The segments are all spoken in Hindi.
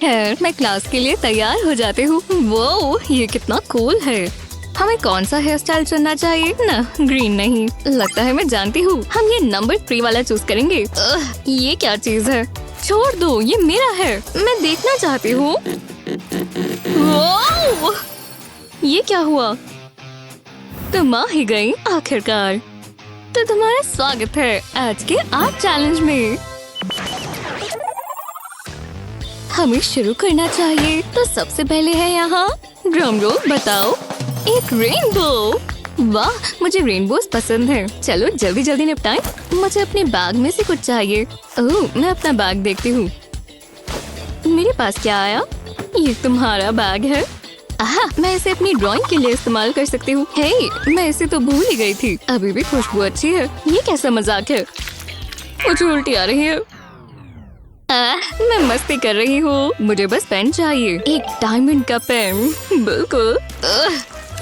खैर मैं क्लास के लिए तैयार हो जाती हूँ। वो ये कितना कूल है। हमें कौन सा हेयर स्टाइल चुनना चाहिए ना? ग्रीन नहीं, लगता है मैं जानती हूँ। हम ये नंबर 3 वाला चूज करेंगे। ये क्या चीज है? छोड़ दो, ये मेरा है, मैं देखना चाहती हूँ। ये क्या हुआ? तुम आ ही गई आखिरकार। तो तुम्हारा स्वागत है आज के आर्ट चैलेंज में। हमें शुरू करना चाहिए, तो सबसे पहले है यहाँ ड्रम रोल। बताओ। एक रेनबो। वाह, मुझे रेनबोज पसंद है। चलो जल्दी जल्दी निपटाएं। मुझे अपने बैग में से कुछ चाहिए। ओह, मैं अपना बैग देखती हूँ। मेरे पास क्या आया? ये तुम्हारा बैग है। आहा, मैं इसे अपनी ड्राइंग के लिए इस्तेमाल कर सकती हूँ। हे, मैं इसे तो भूल ही गई थी। अभी भी खुशबू अच्छी है। ये कैसा मजाक है? मुझे उल्टी आ रही है। मैं मस्ती कर रही हूँ। मुझे बस पेन चाहिए, एक डायमंड का पेन। बिल्कुल।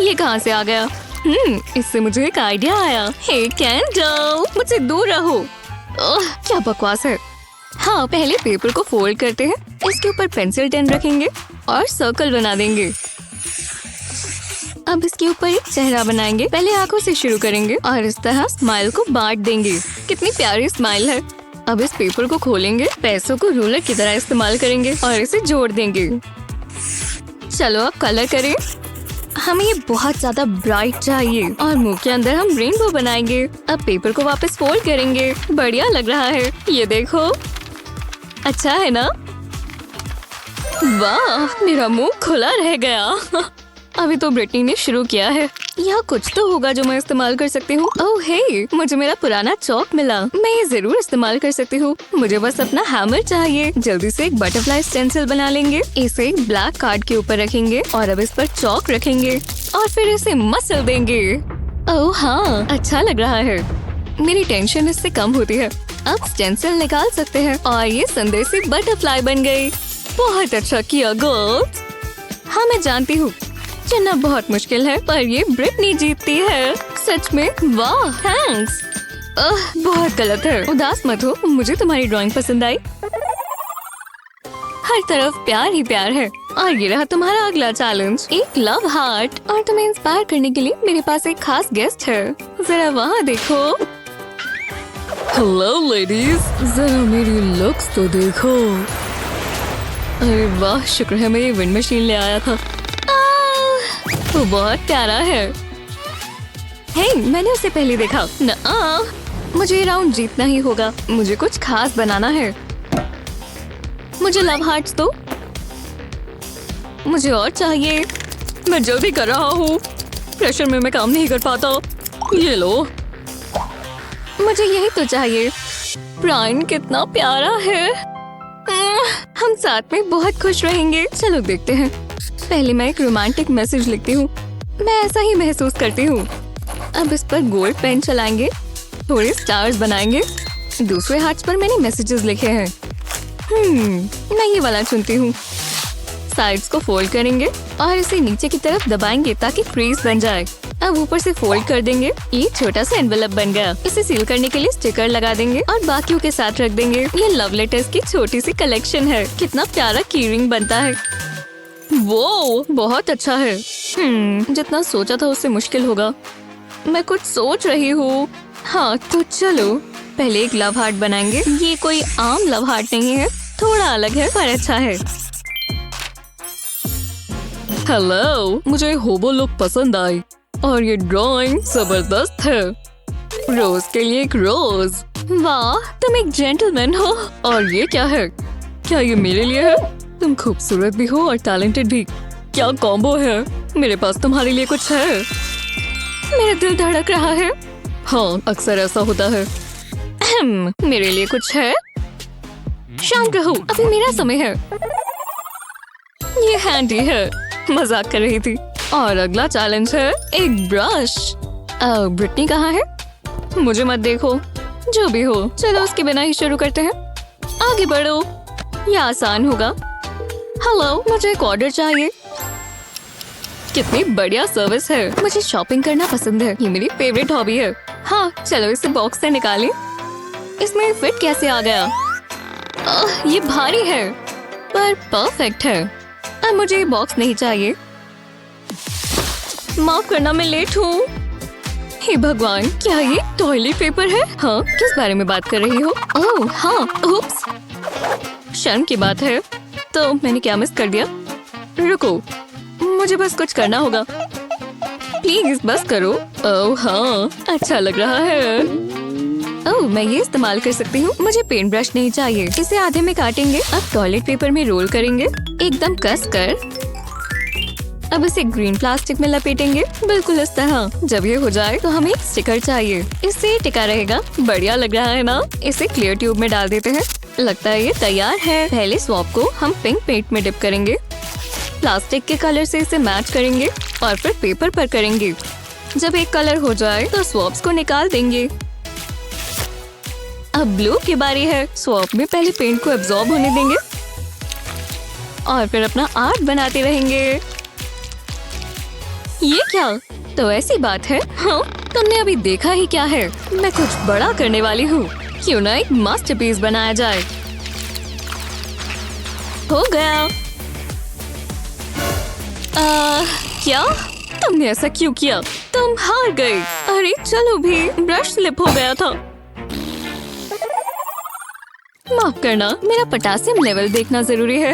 ये कहाँ से आ गया? इससे मुझे एक आइडिया आया। हे कैंडल, मुझसे दूर रहो। क्या बकवास है। हाँ, पहले पेपर को फोल्ड करते हैं, इसके ऊपर पेंसिल टेन रखेंगे और सर्कल बना देंगे। अब इसके ऊपर एक चेहरा बनाएंगे। पहले आंखों से शुरू करेंगे और इस तरह स्माइल को बांट देंगे। कितनी प्यारी स्माइल है। अब इस पेपर को खोलेंगे, पैसों को रूलर की तरह इस्तेमाल करेंगे और इसे जोड़ देंगे। चलो अब कलर करें। हमें ये बहुत ज्यादा ब्राइट चाहिए और मुंह के अंदर हम रेनबो बनाएंगे। अब पेपर को वापस फोल्ड करेंगे। बढ़िया लग रहा है, ये देखो। अच्छा है ना? वाह, मेरा मुंह खुला रह गया। अभी तो ब्रिटनी ने शुरू किया है। यहाँ कुछ तो होगा जो मैं इस्तेमाल कर सकती हूँ। ओह हे, मुझे मेरा पुराना चौक मिला। मैं ये जरूर इस्तेमाल कर सकती हूँ। मुझे बस अपना हैमर चाहिए। जल्दी से एक बटरफ्लाई स्टेंसिल बना लेंगे। इसे एक ब्लैक कार्ड के ऊपर रखेंगे और अब इस पर चौक रखेंगे और फिर इसे मसल देंगे। ओह हाँ, अच्छा लग रहा है। मेरी टेंशन इससे कम होती है। अब स्टेंसिल निकाल सकते हैं और ये संदेशी बटरफ्लाई बन गई। बहुत अच्छा किया गर्ल्स। हाँ, मैं जानती हूँ चुनना बहुत मुश्किल है, पर ये ब्रिटनी जीतती है। सच में वाह, थैंक्स। बहुत गलत है। उदास मत हो, मुझे तुम्हारी ड्राइंग पसंद आई। हर तरफ प्यार ही प्यार है। और ये रहा तुम्हारा अगला चैलेंज, एक लव हार्ट। और तुम्हें इंस्पायर करने के लिए मेरे पास एक खास गेस्ट है। जरा वहाँ देखो। हेलो लेडीज, जरा मेरी लुक्स तो देखो। अरे वाह, शुक्र है मैं ये विंड मशीन ले आया था। वो बहुत प्यारा है। हे, मैंने उसे पहले देखा। मुझे ये राउंड जीतना ही होगा। मुझे कुछ खास बनाना है। मुझे लव हार्ट्स दो। मुझे और चाहिए। मैं जल्दी कर रहा हूँ, प्रेशर में मैं काम नहीं कर पाता। ये लो। मुझे यही तो चाहिए। ब्रायन कितना प्यारा है। हम साथ में बहुत खुश रहेंगे। चलो देखते हैं। पहले मैं एक रोमांटिक मैसेज लिखती हूँ। मैं ऐसा ही महसूस करती हूँ। अब इस पर गोल्ड पेन चलाएंगे, थोड़े स्टार्स बनाएंगे। दूसरे हाथ पर मैंने मैसेजेस लिखे हैं। मैं ये वाला चुनती हूँ। साइड्स को फोल्ड करेंगे और इसे नीचे की तरफ दबाएंगे ताकि क्रीज बन जाए। अब ऊपर से फोल्ड कर देंगे। ये छोटा सा एनवेलप बन गया। इसे सील करने के लिए स्टिकर लगा देंगे और बाकियों के साथ रख देंगे। ये लव लेटर्स की छोटी सी कलेक्शन है। कितना प्यारा की रिंग बनता है। वो बहुत अच्छा है। जितना सोचा था उससे मुश्किल होगा। मैं कुछ सोच रही हूँ। हाँ तो चलो, पहले एक लव हार्ट बनाएंगे। ये कोई आम लव हार्ट नहीं है, थोड़ा अलग है पर अच्छा है। हेलो, मुझे होबो लुक पसंद आई और ये ड्राइंग जबरदस्त है। रोज के लिए एक रोज। वाह, तुम एक जेंटलमैन हो। और ये क्या है? क्या ये मेरे लिए है? तुम खूबसूरत भी हो और टैलेंटेड भी। क्या कॉम्बो है। मेरे पास तुम्हारे लिए कुछ है। मेरा दिल धड़क रहा है। हाँ, अक्सर ऐसा होता है। मेरे लिए कुछ है? शांत रहो, अभी मेरा समय है। ये हैंडी है, मजाक कर रही थी। और अगला चैलेंज है एक ब्रश। ब्रिटनी कहाँ है? मुझे मत देखो। जो भी हो, चलो उसके बिना ही शुरू करते हैं। आगे बढ़ो, ये आसान होगा। हेलो, मुझे एक ऑर्डर चाहिए। कितनी बढ़िया सर्विस है। मुझे शॉपिंग करना पसंद है, ये मेरी फेवरेट हॉबी है। हाँ, चलो इसे बॉक्स से निकालें। इसमें फिट कैसे आ गया? ये भारी है। पर परफेक्ट है। अब मुझे ये बॉक्स नहीं चाहिए। माफ करना, मैं लेट हूँ। हे भगवान, क्या ये टॉयलेट पेपर है? हाँ, किस बारे में बात कर रही हो? ओह हाँ, उप्स। शर्म की बात है। तो मैंने क्या मिस कर दिया? रुको, मुझे बस कुछ करना होगा। प्लीज बस करो। ओह हाँ, अच्छा लग रहा है। ओह, मैं ये इस्तेमाल कर सकती हूँ। मुझे पेंट ब्रश नहीं चाहिए। इसे आधे में काटेंगे। अब टॉयलेट पेपर में रोल करेंगे, एकदम कस कर। अब इसे ग्रीन प्लास्टिक में लपेटेंगे, बिल्कुल इस तरह। जब ये हो जाए तो हमें एक स्टिकर चाहिए। इससे टिका रहेगा। बढ़िया लग रहा है ना? इसे क्लियर ट्यूब में डाल देते हैं। लगता है ये तैयार है। पहले स्वॉप को हम पिंक पेंट में डिप करेंगे। प्लास्टिक के कलर से इसे मैच करेंगे और फिर पेपर पर करेंगे। जब एक कलर हो जाए तो स्वॉप्स को निकाल देंगे। अब ब्लू की बारी है। स्वॉप में पहले पेंट को एब्जॉर्ब होने देंगे और फिर अपना आर्ट बनाते रहेंगे। ये क्या? तो ऐसी बात है। हाँ, तुमने अभी देखा ही क्या है। मैं कुछ बड़ा करने वाली हूँ। क्यों ना एक मास्टरपीस बनाया जाए। हो गया। क्या? तुमने ऐसा क्यों किया? तुम हार गए। अरे चलो भी, ब्रश स्लिप हो गया था। माफ करना, मेरा पोटेशियम लेवल देखना जरूरी है।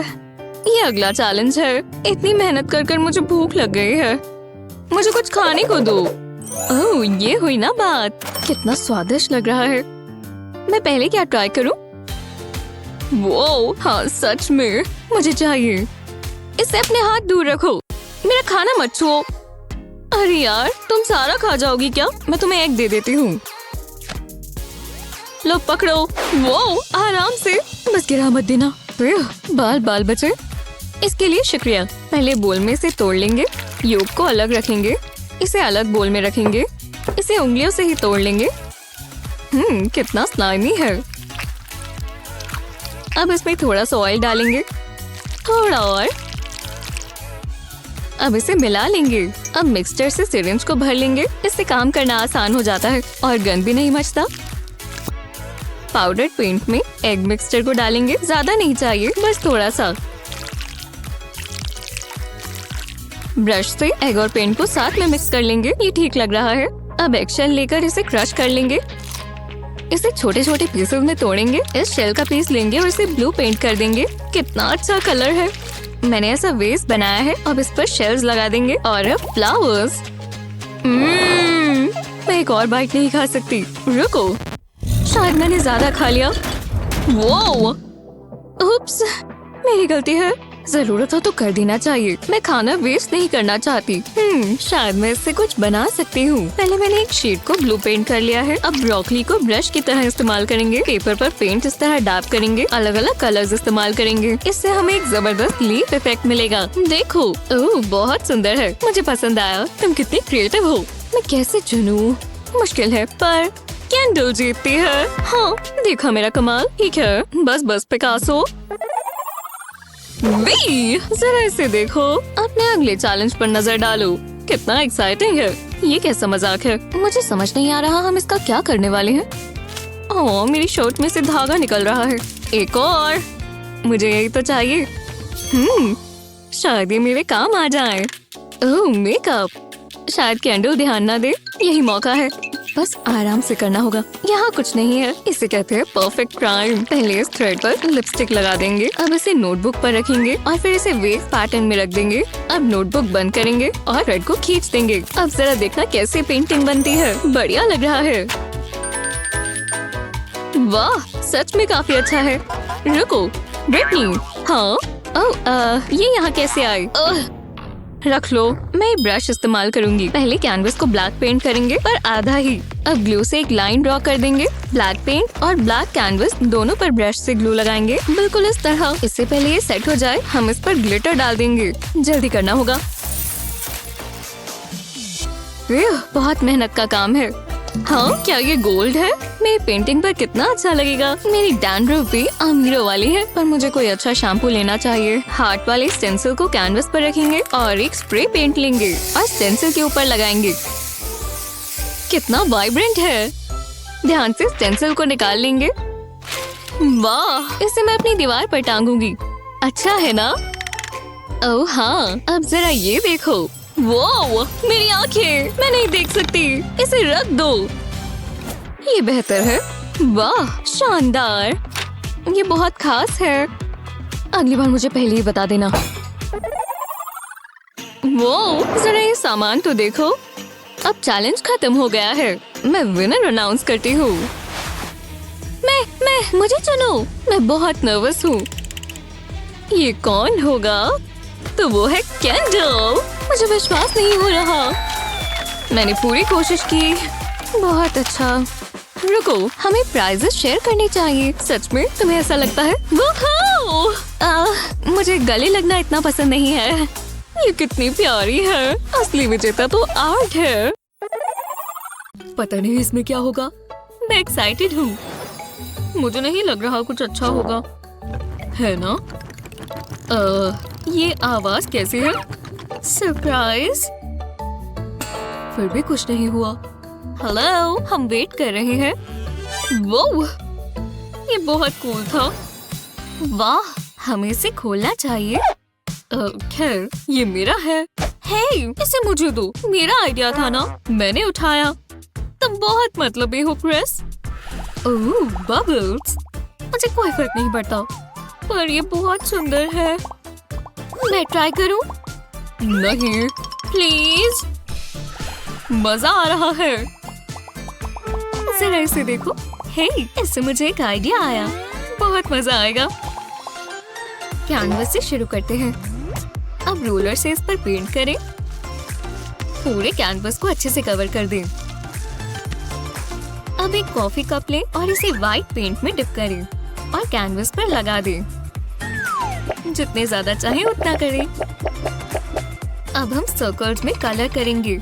ये अगला चैलेंज है। इतनी मेहनत कर मुझे भूख लग गई है। मुझे कुछ खाने को दो। ओह, ये हुई ना बात। कितना स्वादिष्ट लग रहा है। मैं पहले क्या ट्राई करूं? वो हाँ, सच में मुझे चाहिए। इससे अपने हाथ दूर रखो। मेरा खाना मत छुओ। अरे यार, तुम सारा खा जाओगी क्या? मैं तुम्हें एक दे देती हूँ। लो पकड़ो। वो आराम से, बस गिरा मत देना। बाल बाल बचे। इसके लिए शुक्रिया। पहले बोल में से तोड़ लेंगे। योग को अलग रखेंगे। इसे अलग बोल में रखेंगे। इसे उंगलियों से ही तोड़ लेंगे। कितना स्लाइमी है। अब इसमें थोड़ा सा ऑयल डालेंगे, थोड़ा और। अब इसे मिला लेंगे। अब मिक्सचर से सिरिंज को भर लेंगे। इससे काम करना आसान हो जाता है और गंद भी नहीं मचता। पाउडर पेंट में एग मिक्सचर को डालेंगे। ज्यादा नहीं चाहिए, बस थोड़ा सा। ब्रश से एग और पेंट को साथ में मिक्स कर लेंगे। ये ठीक लग रहा है। अब एग शेल लेकर इसे क्रश कर लेंगे। इसे छोटे छोटे पीसेस में तोड़ेंगे। इस शेल का पीस लेंगे और इसे ब्लू पेंट कर देंगे। कितना अच्छा कलर है। मैंने ऐसा वेस्ट बनाया है। अब इस पर शेल्स लगा देंगे और अब फ्लावर्स। मैं एक और बाइट नहीं खा सकती। रुको, शायद मैंने ज्यादा खा लिया। वो उप्स, मेरी गलती है। जरूरत हो तो कर देना चाहिए। मैं खाना वेस्ट नहीं करना चाहती। शायद मैं इससे कुछ बना सकती हूँ। पहले मैंने एक शीट को ब्लू पेंट कर लिया है। अब ब्रोकली को ब्रश की तरह इस्तेमाल करेंगे। पेपर पर पेंट इस तरह डैब करेंगे। अलग अलग कलर्स इस्तेमाल करेंगे। इससे हमें एक जबरदस्त लीफ इफेक्ट मिलेगा। देखो, ओह बहुत सुंदर है। मुझे पसंद आया। तुम कितनी क्रिएटिव हो। मैं कैसे चुनूं? मुश्किल है, पर कैंडल जीतती है। हाँ, देखा मेरा कमाल। ठीक है, बस पिकासो। जरा इसे देखो। अपने अगले चैलेंज पर नजर डालो। कितना एक्साइटिंग है। ये कैसा मजाक है? मुझे समझ नहीं आ रहा हम इसका क्या करने वाले हैं। ओह, मेरी शर्ट में से धागा निकल रहा है। एक और। मुझे यही तो चाहिए। शायद ये मेरे काम आ जाए। ओह, मेकअप। शायद कैंडल ध्यान न दे। यही मौका है। बस आराम से करना होगा। यहाँ कुछ नहीं है। इसे कहते हैं परफेक्ट क्राइम। पहले इस थ्रेड पर लिपस्टिक लगा देंगे। अब इसे नोटबुक पर रखेंगे और फिर इसे वेव पैटर्न में रख देंगे। अब नोटबुक बंद करेंगे और थ्रेड को खींच देंगे। अब जरा देखना कैसे पेंटिंग बनती है। बढ़िया लग रहा है। वाह, सच में काफी अच्छा है। रुको, ब्रिटनी। हाँ, ये यहाँ कैसे आई? रख लो। मैं ब्रश इस्तेमाल करूंगी। पहले कैनवस को ब्लैक पेंट करेंगे, पर आधा ही। अब ग्लू से एक लाइन ड्रॉ कर देंगे। ब्लैक पेंट और ब्लैक कैनवस दोनों पर ब्रश से ग्लू लगाएंगे, बिल्कुल इस तरह। इससे पहले ये सेट हो जाए हम इस पर ग्लिटर डाल देंगे। जल्दी करना होगा। बहुत मेहनत का काम है। हाँ, क्या ये गोल्ड है? मेरी पेंटिंग पर कितना अच्छा लगेगा। मेरी डैंड्रफ भी अमीरों वाली है, पर मुझे कोई अच्छा शैम्पू लेना चाहिए। हार्ट वाले स्टेंसिल को कैनवस पर रखेंगे और एक स्प्रे पेंट लेंगे और स्टेंसिल के ऊपर लगाएंगे। कितना वाइब्रेंट है। ध्यान से स्टेंसिल को निकाल लेंगे। वाह, इसे मैं अपनी दीवार पर टांगूंगी। अच्छा है ना? ओह हाँ, अब जरा ये देखो। वो मेरी आंखें, मैं नहीं देख सकती, इसे रख दो। ये बेहतर है। वाह शानदार, ये बहुत खास है। अगली बार मुझे पहले ही बता देना। वो जरा ये सामान तो देखो। अब चैलेंज खत्म हो गया है। मैं विनर अनाउंस करती हूँ। मैं मुझे चुनो। मैं बहुत नर्वस हूँ। ये कौन होगा? तो वो है कैंडल। मुझे विश्वास नहीं हो रहा। मैंने पूरी कोशिश की। बहुत अच्छा। रुको, हमें प्राइजेस शेयर करनी चाहिए। सच में तुम्हें ऐसा लगता है? मुझे गले लगना इतना पसंद नहीं है। ये कितनी प्यारी है। असली विजेता तो आर्ट है। पता नहीं इसमें क्या होगा। मैं एक्साइटेड हूँ। मुझे नहीं लग रहा कुछ अच्छा होगा, है ना? ये आवाज कैसी है? सरप्राइज। फिर भी कुछ नहीं हुआ। हेलो, हम वेट कर रहे हैं। वो ये बहुत कूल था। वाह, हमें इसे खोलना चाहिए। खैर, ये मेरा है। हे, इसे मुझे दो। मेरा आइडिया था ना, मैंने उठाया। तुम बहुत मतलबी हो क्रिस। ओह, बबल्स। मुझे कोई फर्क नहीं पड़ता, पर ये बहुत सुंदर है। मैं ट्राई करूं? नहीं, प्लीज। मजा आ रहा है। जरा इसे देखो। हे, इससे मुझे एक आइडिया आया। बहुत मजा आएगा। कैनवस से शुरू करते हैं। अब रोलर से इस पर पेंट करें। पूरे कैनवस को अच्छे से कवर कर दें। अब एक कॉफी कप लें और इसे व्हाइट पेंट में डिप करें और कैनवस पर लगा दें। जितने ज्यादा चाहे उतना करें। अब हम सर्कल्स में कलर करेंगे।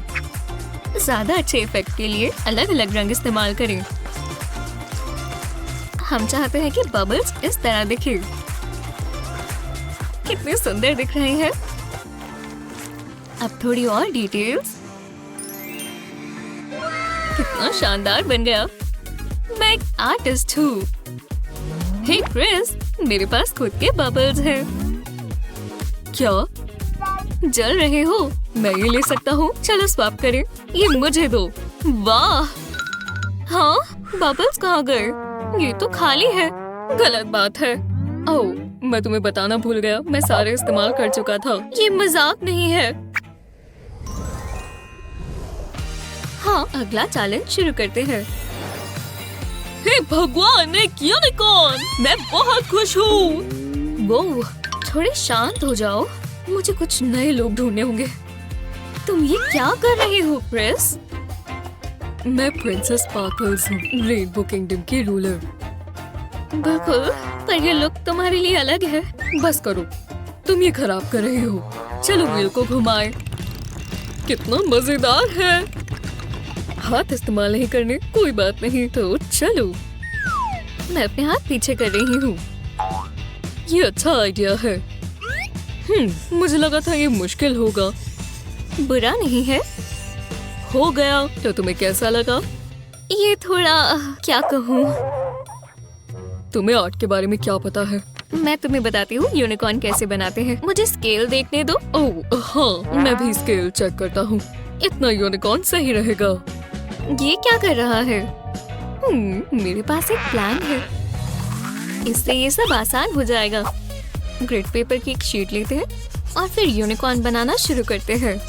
ज्यादा अच्छे इफेक्ट के लिए अलग अलग रंग इस्तेमाल करें। हम चाहते हैं कि बबल्स इस तरह दिखे। कितने सुंदर दिख रहे हैं। अब थोड़ी और डिटेल्स। कितना शानदार बन गया। मैं एक आर्टिस्ट हूँ। हे क्रिस, मेरे पास खुद के बबल्स हैं। क्या जल रहे हो? मैं ये ले सकता हूँ। चलो स्वैप करें। ये मुझे दो। वाह, हाँ, बबल्स कहाँ गए? ये तो खाली है। गलत बात है। ओह, मैं तुम्हें बताना भूल गया। मैं सारे इस्तेमाल कर चुका था। ये मजाक नहीं है। हाँ, अगला चैलेंज शुरू करते हैं। हे भगवान, एक यूनिकॉर्न! मैं बहुत खुश हूँ। वो, थोड़े शांत हो जाओ। मुझे कुछ नए लोग ढूंढने होंगे। तुम ये क्या कर रहे हो क्रिस? मैं प्रिंसेस स्पार्कल्स हूँ, रेनबो किंगडम की रूलर। बिल्कुल, पर ये लुक तुम्हारे लिए अलग है। बस करो, तुम ये खराब कर रहे हो। चलो व्हील को घुमाएं। कितना मजेदार है। हाथ इस्तेमाल नहीं करने, कोई बात नहीं। तो चलो, मैं अपने हाथ पीछे कर रही हूँ। ये अच्छा आइडिया है। मुझे लगा था ये मुश्किल होगा। बुरा नहीं है। हो गया। तो तुम्हें कैसा लगा? ये थोड़ा, क्या कहूँ। तुम्हें आर्ट के बारे में क्या पता है? मैं तुम्हें बताती हूँ यूनिकॉर्न कैसे बनाते हैं। मुझे स्केल देखने दो। ओह हाँ, मैं भी स्केल चेक करता हूँ। इतना यूनिकॉर्न सही रहेगा। ये क्या कर रहा है? मेरे पास एक प्लान है। इससे ये सब आसान हो जाएगा। ग्रिड पेपर की एक शीट लेते हैं और फिर यूनिकॉर्न बनाना शुरू करते हैं।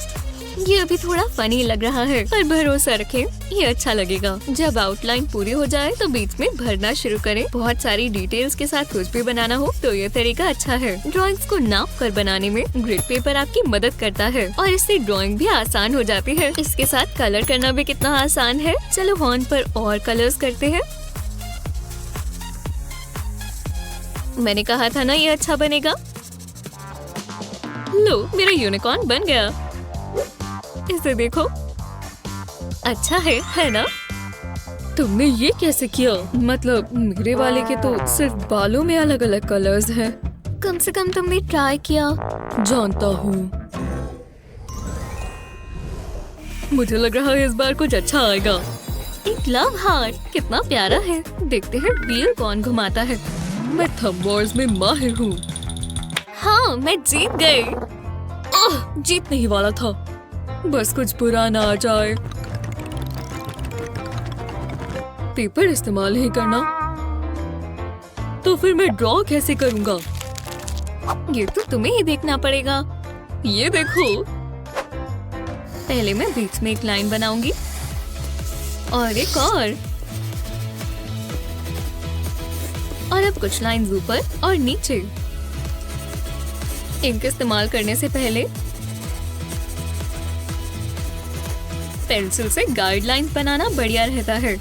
ये अभी थोड़ा फनी लग रहा है, पर भरोसा रखें, ये अच्छा लगेगा। जब आउटलाइन पूरी हो जाए तो बीच में भरना शुरू करें। बहुत सारी डिटेल्स के साथ कुछ भी बनाना हो तो ये तरीका अच्छा है। ड्राइंग्स को नाप कर बनाने में ग्रिड पेपर आपकी मदद करता है और इससे ड्राइंग भी आसान हो जाती है। इसके साथ कलर करना भी कितना आसान है। चलो हॉर्न पर और कलर्स करते हैं। मैंने कहा था ना ये अच्छा बनेगा। लो, मेरा यूनिकॉर्न बन गया। इसे देखो। अच्छा है ना? तुमने ये कैसे किया? मतलब मेरे वाले के तो सिर्फ बालों में अलग अलग कलर्स हैं। कम से कम तुमने ट्राई किया। जानता हूँ। मुझे लग रहा है इस बार कुछ अच्छा आएगा। एक लव हार्ट, कितना प्यारा है। देखते हैं व्हील कौन घुमाता है। मैं थंब वॉर्स में माहिर हूँ। हाँ, मैं जीत गई। जीतने ही वाला था, बस कुछ बुरा ना आ जाए। पेपर इस्तेमाल नहीं करना, तो फिर मैं ड्रॉ कैसे करूंगा? ये तो तुम्हें ही देखना पड़ेगा। ये देखो, पहले मैं बीच में एक लाइन बनाऊंगी और एक और अब कुछ लाइंस ऊपर और नीचे। इंक इस्तेमाल करने से पहले पेंसिल से गाइडलाइंस बनाना बढ़िया रहता है।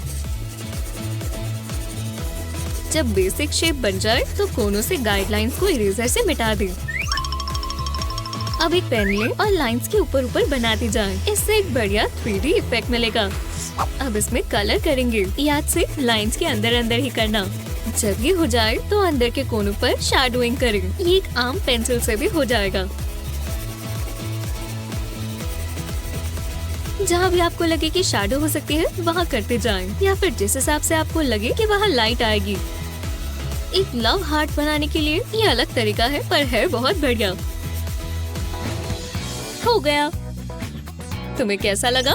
जब बेसिक शेप बन जाए तो कोनों से गाइडलाइंस को इरेजर से मिटा दें। अब एक पेन लें और लाइंस के ऊपर ऊपर बनाती जाएं। इससे एक बढ़िया 3D इफेक्ट मिलेगा। अब इसमें कलर करेंगे। याद से लाइंस के अंदर अंदर ही करना। जब ये हो जाए तो अंदर के कोनों पर शैडोइंग करें। ये एक आम पेंसिल से भी हो जाएगा। जहाँ भी आपको लगे कि शैडो हो सकती है वहाँ करते जाएं, या फिर जिस हिसाब से आपको लगे कि वहाँ लाइट आएगी। एक लव हार्ट बनाने के लिए ये अलग तरीका है, पर है बहुत बढ़िया। हो गया। तुम्हें कैसा लगा?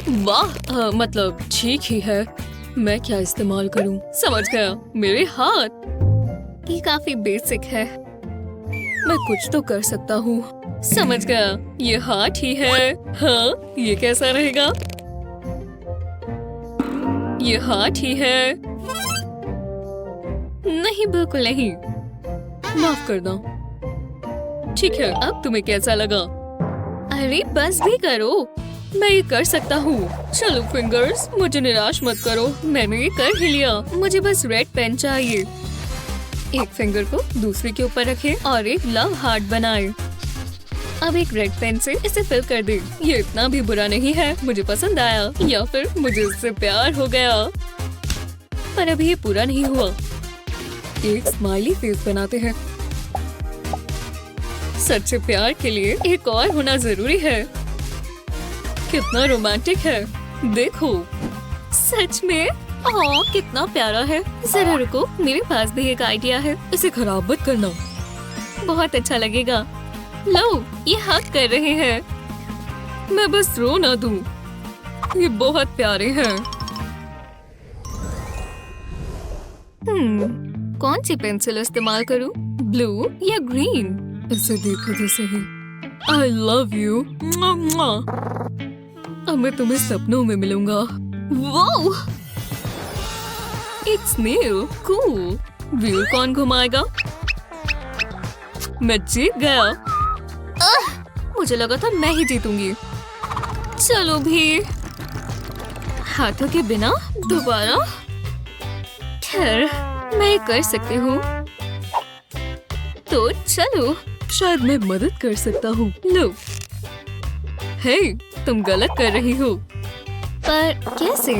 वाह, मतलब ठीक ही है। मैं क्या इस्तेमाल करूं? समझ गया, मेरे हाथ। ये काफी बेसिक है, मैं कुछ तो कर सकता हूँ। समझ गया, ये हार्ट ही है। हाँ, ये कैसा रहेगा? ये हार्ट ही है। नहीं, बिल्कुल नहीं। माफ करना। ठीक है, अब तुम्हें कैसा लगा? अरे बस भी करो, मैं ये कर सकता हूँ। चलो फिंगर्स, मुझे निराश मत करो, मैंने ये कर ही लिया। मुझे बस रेड पेन चाहिए। एक फिंगर को दूसरे के ऊपर रखें और एक लव हार्ट बनाएं। अब एक रेड पेन से इसे फिल कर दें। ये इतना भी बुरा नहीं है, मुझे पसंद आया, या फिर मुझे इससे प्यार हो गया। पर अभी ये पूरा नहीं हुआ। एक स्माइली फेस बनाते हैं। सच्चे प्यार के लिए एक और होना जरूरी है। कितना रोमांटिक है, देखो। सच में? ओह, कितना प्यारा है। जरा रुको, मेरे पास भी एक आइडिया है। इसे खराब मत करना, बहुत अच्छा लगेगा। लो, ये हक कर रहे हैं। मैं बस रो ना दूं। ये बहुत प्यारे हैं। कौन सी पेंसिल इस्तेमाल करूं? ब्लू या ग्रीन? इसे देखो तो सही। I love you। अब मैं तुम्हें सपनों में मिलूंगा। वाओ! एक स्नेल, कूल। व्हील कौन घुमाएगा? मैं जीत गया। मुझे लगा था मैं ही जीतूंगी। चलो भी, हाथों के बिना दोबारा। खैर, मैं ये कर सकती हूँ, तो चलो। शायद मैं मदद कर सकता हूँ। लो। हे, तुम गलत कर रही हो। पर कैसे?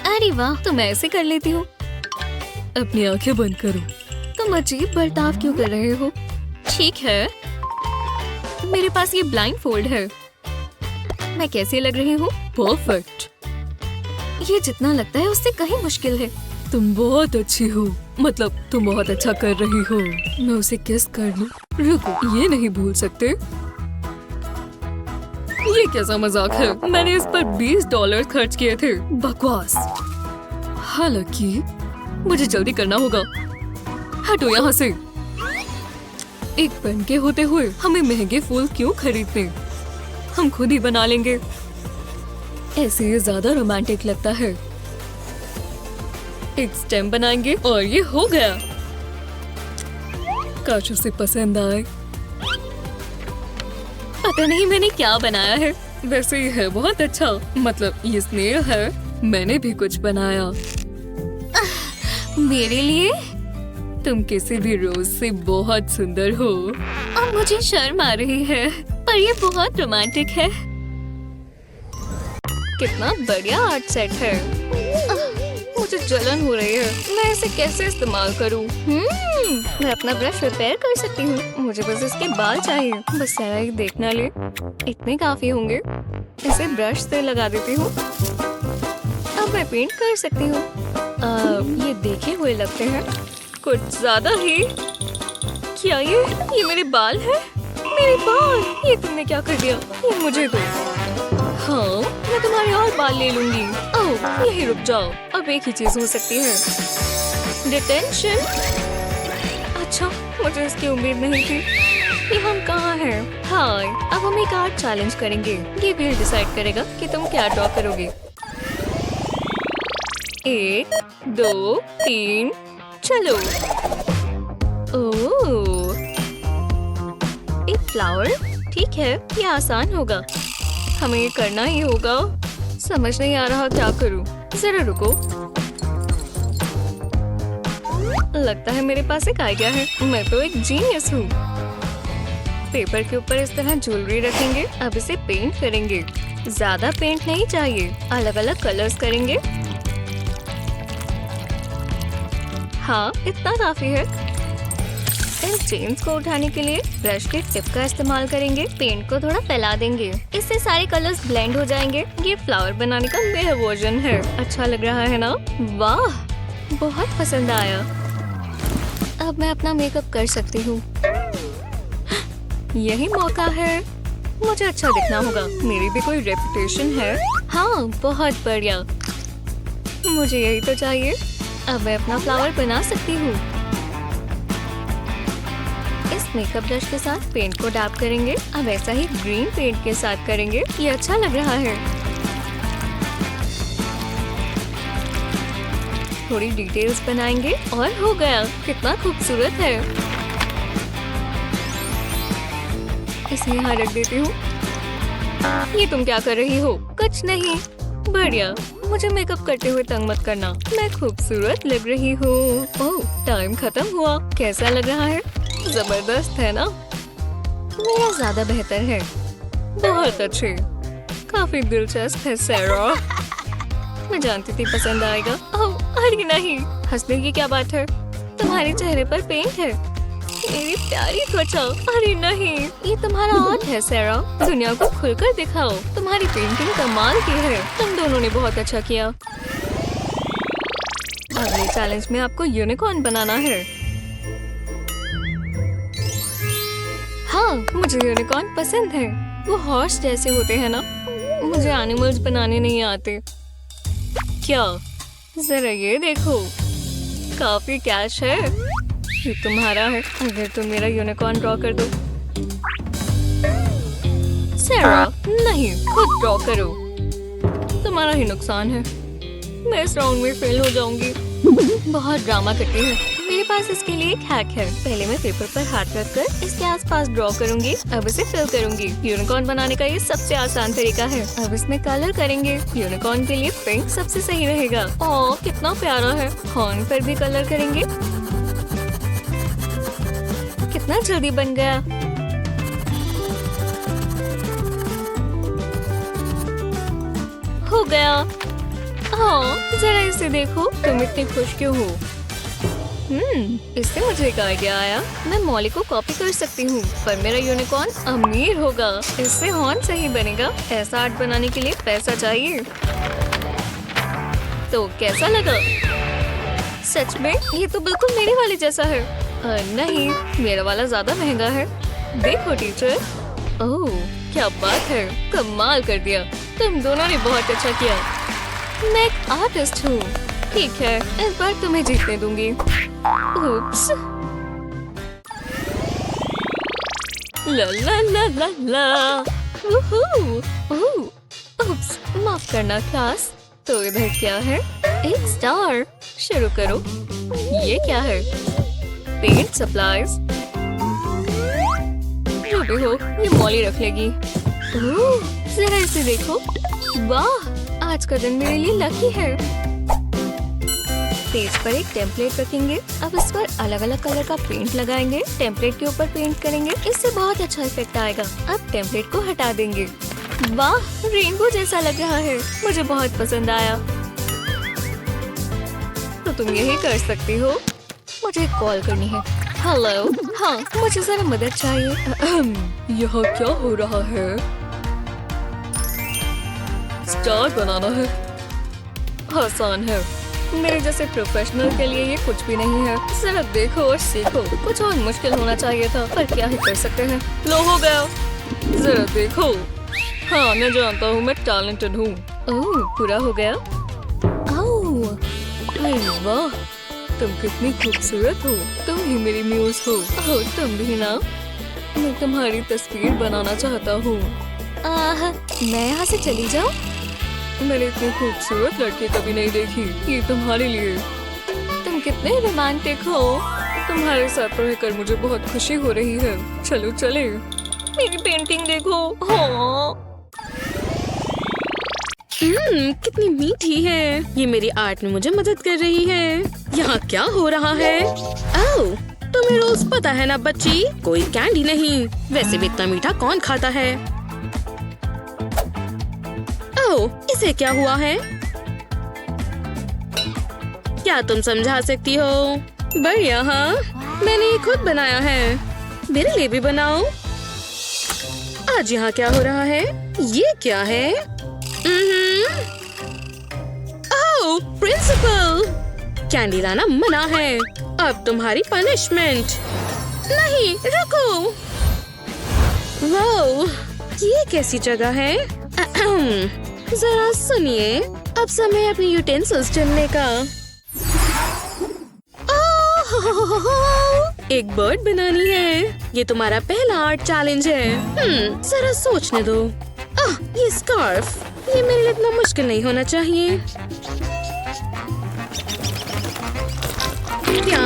अरे वाह, तुम ऐसे कर लेती हो। अपनी आंखें बंद करो। तुम अजीब बर्ताव क्यों कर रहे हो? ठीक है, मेरे पास ये ब्लाइंड फोल्ड है। मैं कैसी लग रही हूँ? परफेक्ट। ये जितना लगता है उससे कहीं मुश्किल है। तुम बहुत अच्छी हो, मतलब तुम बहुत अच्छा कर रही हो। मैं उसे किस कर लूं? रुको, ये नहीं भूल सकते। ये कैसा मजाक है? मैंने इस पर $20 खर्च किए थे। बकवास। हालांकि मुझे जल्दी करना होगा। हटो यहाँ से। एक पेन के होते हुए हमें महंगे फूल क्यों खरीदने? हम खुद ही बना लेंगे। ऐसे ये ज्यादा रोमांटिक लगता है। एक स्टेम बनाएंगे और ये हो गया। काश उसे पसंद आए। पता नहीं मैंने क्या बनाया है। वैसे ये है बहुत अच्छा, मतलब ये स्नेल है। मैंने भी कुछ बनाया। मेरे लिए? तुम किसी भी रोज से बहुत सुंदर हो। अब मुझे शर्म आ रही है, पर ये बहुत रोमांटिक है। कितना बढ़िया आर्ट सेट है। मुझे जलन हो रही है। मैं इसे कैसे इस्तेमाल करूं? मैं अपना ब्रश रिपेयर कर सकती हूँ। मुझे बस इसके बाल चाहिए। बस जरा एक देखना ले, इतने काफी होंगे। इसे ब्रश से लगा देती हूँ। अब मैं पेंट कर सकती हूँ। ये देखे हुए लगते हैं, कुछ ज्यादा ही। क्या ये मेरे बाल है? मेरे बाल! ये तुमने क्या कर दिया? ये मुझे दो। हाँ, मैं तुम्हारे और बाल ले लूंगी। ओह, यही रुक जाओ। अब एक ही चीज हो सकती है। डिटेंशन। अच्छा, मुझे इसकी उम्मीद नहीं थी। ये हम कहाँ हैं? हाय, अब हम एक आर्ट चैलेंज करेंगे। ये भी डिसाइड करेगा कि तुम क्या ड्रॉ करोगे। 1, 2, 3, चलो। ओह, एक फ्लावर। ठीक है, ये आसान होगा। हमें ये करना ही होगा। समझ नहीं आ रहा क्या करूं। जरा रुको। लगता है मेरे पास एक आइडिया है। मैं तो एक जीनियस हूँ। पेपर के ऊपर इस तरह ज्वेलरी रखेंगे। अब इसे पेंट करेंगे। ज्यादा पेंट नहीं चाहिए। अलग अलग कलर्स करेंगे। हाँ, इतना काफी है। इन चेन्स को उठाने के लिए ब्रश के टिप का इस्तेमाल करेंगे। पेंट को थोड़ा फैला देंगे। इससे सारे कलर्स ब्लेंड हो जाएंगे। ये फ्लावर बनाने का मेरा वर्जन है। अच्छा लग रहा है ना? वाह, बहुत पसंद आया। अब मैं अपना मेकअप कर सकती हूँ। यही मौका है। मुझे अच्छा दिखना होगा। मेरी भी कोई रेपुटेशन है। हाँ, बहुत बढ़िया। मुझे यही तो चाहिए। अब मैं अपना फ्लावर बना सकती हूँ। इस मेकअप ब्रश के साथ पेंट को डैप करेंगे। अब ऐसा ही ग्रीन पेंट के साथ करेंगे। ये अच्छा लग रहा है। थोड़ी डिटेल्स बनाएंगे और हो गया। कितना खूबसूरत है। इसे यहाँ रख देती हूँ। ये तुम क्या कर रही हो? कुछ नहीं। बढ़िया। मुझे मेकअप करते हुए तंग मत करना। मैं खूबसूरत लग रही हूँ। ओह, टाइम खत्म हुआ। कैसा लग रहा है? जबरदस्त है ना? मेरा ज्यादा बेहतर है। बहुत अच्छे। काफी दिलचस्प है सैरा। मैं जानती थी पसंद आएगा। ओह, अरे नहीं, हंसने की क्या बात है? तुम्हारे चेहरे पर पेंट है। मेरी प्यारी त्वचा। अरे नहीं, ये तुम्हारा आर्ट है सैरा। दुनिया को खुलकर दिखाओ। तुम्हारी पेंटिंग कमाल की है। तुम दोनों ने बहुत अच्छा किया। अगले चैलेंज में आपको यूनिकॉर्न बनाना है। हाँ, मुझे यूनिकॉर्न पसंद है। वो हॉर्स जैसे होते हैं ना? मुझे एनिमल्स बनाने नहीं आते। क्या? जरा ये देखो, काफी कैश है। ये तुम्हारा है। अगर तुम मेरा यूनिकॉर्न ड्रॉ कर दो। सैरा, नहीं, खुद ड्रॉ करो। तुम्हारा ही नुकसान है। मैं इस राउंड में फेल हो जाऊंगी। बहुत ड्रामा करती है। मेरे पास इसके लिए एक हैक है। पहले मैं पेपर पर हाथ रखकर इसके आसपास ड्रॉ करूंगी। अब इसे फिल करूंगी। यूनिकॉर्न बनाने का ये सबसे आसान तरीका है। अब इसमें कलर करेंगे। यूनिकॉर्न के लिए पिंक सबसे सही रहेगा। ओह, कितना प्यारा है। हॉर्न पर भी कलर करेंगे। कितना जल्दी बन गया। हो गया। हाँ, जरा इसे देखो। तुम इतनी खुश क्यों हो? इससे मुझे एक आइडिया आया। मैं मॉली को कॉपी कर सकती हूँ, पर मेरा यूनिकॉर्न अमीर होगा। इससे हॉर्न सही बनेगा। ऐसा आर्ट बनाने के लिए पैसा चाहिए। तो कैसा लगा? सच में ये तो बिल्कुल मेरे वाले जैसा है। नहीं, मेरा वाला ज्यादा महंगा है। देखो टीचर। ओह, क्या बात है। कमाल कर दिया। तुम दोनों ने बहुत अच्छा किया। मैं एक आर्टिस्ट हूँ। ठीक है, इस बार तुम्हें जीतने दूंगी। उप्स। ला ला ला ला ला। ओह, उप्स, माफ करना क्लास। तो इधर क्या है? एक स्टार। शुरू करो। ये क्या है? Paint supplies. जो भी हो, ये मॉली रख लेगी। ओह, जरा इसे देखो। वाह, आज का दिन मेरे लिए लकी है। पेज पर एक टेम्पलेट रखेंगे। अब इस पर अलग अलग कलर का पेंट लगाएंगे। टेम्पलेट के ऊपर पेंट करेंगे। इससे बहुत अच्छा इफेक्ट आएगा। अब टेम्पलेट को हटा देंगे। वाह, रेनबो जैसा लग रहा है। मुझे बहुत पसंद आया। तो तुम यही कर सकती हो। मुझे कॉल करनी है। हेलो। हाँ, मुझे जरा मदद चाहिए। यहाँ क्या हो रहा है? स्टार बनाना है। आसान है। मेरे जैसे प्रोफेशनल के लिए ये कुछ भी नहीं है। जरा देखो और सीखो। कुछ और मुश्किल होना चाहिए था, पर क्या ही कर सकते हैं। लो हो गया। जरा देखो। हाँ, मैं जानता हूँ मैं टैलेंटेड हूँ। ओह, पूरा हो गया। ओह, अरे वाह, तुम कितनी खूबसूरत हो। तुम ही मेरी म्यूज हो। ओह, तुम भी ना। मैं तुम्हारी तस्वीर बनाना चाहता हूँ। मैं यहाँ से चली जाऊँ? मैंने इतनी खूबसूरत लड़की कभी नहीं देखी। ये तुम्हारे लिए। तुम कितने रोमांटिक हो। तुम्हारे साथ रहकर मुझे बहुत खुशी हो रही है। चलो चले। मेरी पेंटिंग देखो। हाँ। कितनी मीठी है। ये मेरी आर्ट में मुझे मदद कर रही है। यहाँ क्या हो रहा है? ओह, तुम्हें रोज पता है ना बच्ची, कोई कैंडी नहीं। वैसे भी इतना मीठा कौन खाता है? ओह, इसे क्या हुआ है? क्या तुम समझा सकती हो? बढ़िया। हाँ, मैंने ये खुद बनाया है। मेरे लिए भी बनाओ। आज यहाँ क्या हो रहा है? ये क्या है? ओह, प्रिंसिपल, कैंडी लाना मना है। अब तुम्हारी पनिशमेंट। नहीं, रुको। वाओ, ये कैसी जगह है? जरा सुनिए, अब समय अपनी यूटेंसिल्स चुनने का। एक बर्ड बनानी है। ये तुम्हारा पहला आर्ट चैलेंज है। जरा सोचने दो। ये स्कार्फ, ये मेरे लिए इतना मुश्किल नहीं होना चाहिए। क्या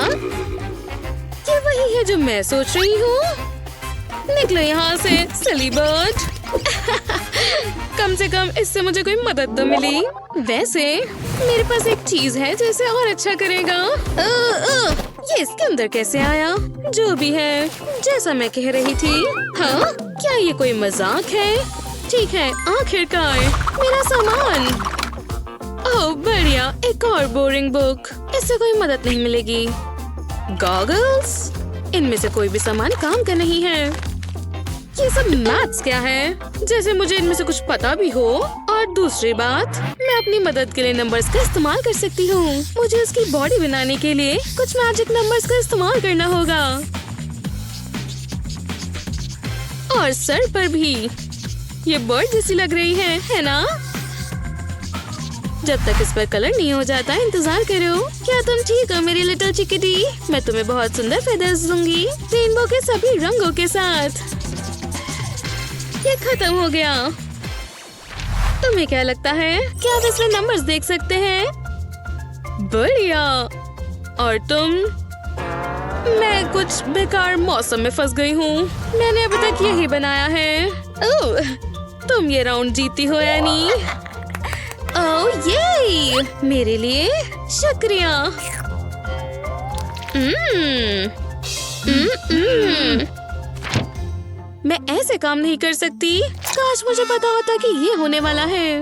ये वही है जो मैं सोच रही हूँ? निकलो यहाँ से, सिली बर्ड। कम से कम इससे मुझे कोई मदद तो मिली। वैसे मेरे पास एक चीज है जो इसे और अच्छा करेगा। ये इसके अंदर कैसे आया? जो भी है, जैसा मैं कह रही थी। हाँ, क्या ये कोई मजाक है? ठीक है, आखिरकार मेरा सामान। ओह बढ़िया, एक और बोरिंग बुक। इससे कोई मदद नहीं मिलेगी। गॉगल्स, इनमें से कोई भी सामान काम का नहीं है। ये सब मैथ्स क्या है? जैसे मुझे इनमें से कुछ पता भी हो। और दूसरी बात, मैं अपनी मदद के लिए नंबर्स का इस्तेमाल कर सकती हूँ। मुझे उसकी बॉडी बनाने के लिए कुछ मैजिक नंबर्स का इस्तेमाल करना होगा। और सर पर भी। ये बर्ड जैसी लग रही है ना? जब तक इस पर कलर नहीं हो जाता इंतजार करो। क्या तुम ठीक हो मेरी लिटिल चिकिटी? मैं तुम्हें बहुत सुंदर फेदर्स दूंगी, रेनबो के सभी रंगों के साथ। ये खत्म हो गया। तुम्हें क्या लगता है? क्या आप इसमें नंबर्स देख सकते हैं? बढ़िया। और तुम? मैं कुछ बेकार मौसम में फंस गई हूँ। मैंने अभी तक यही बनाया है। ओह, तुम ये राउंड जीती हो एनी। ओह ये मेरे लिए शुक्रिया। मैं ऐसे काम नहीं कर सकती। काश मुझे पता होता कि ये होने वाला है।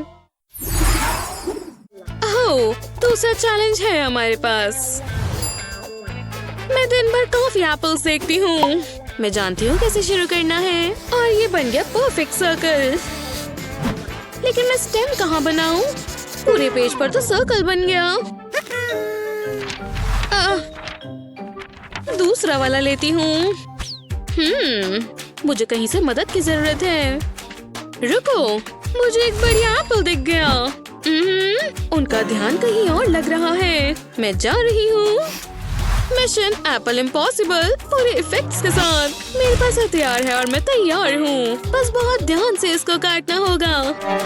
ओह, दूसरा चैलेंज है हमारे पास। मैं दिन भर कॉफी एप्पल्स देखती हूँ। मैं जानती हूँ कैसे शुरू करना है। और ये बन गया परफेक्ट सर्कल। लेकिन मैं स्टेम कहाँ बनाऊँ? पूरे पेज पर तो सर्कल बन गया। दूसरा वाला लेती हूँ। मुझे कहीं से मदद की जरूरत है। रुको, मुझे एक बढ़िया एप्पल दिख गया। उनका ध्यान कहीं और लग रहा है। मैं जा रही हूँ। मिशन एप्पल इम्पॉसिबल पूरे इफेक्ट्स के साथ। मेरे पास हथियार है और मैं तैयार हूँ। बस बहुत ध्यान से इसको काटना होगा।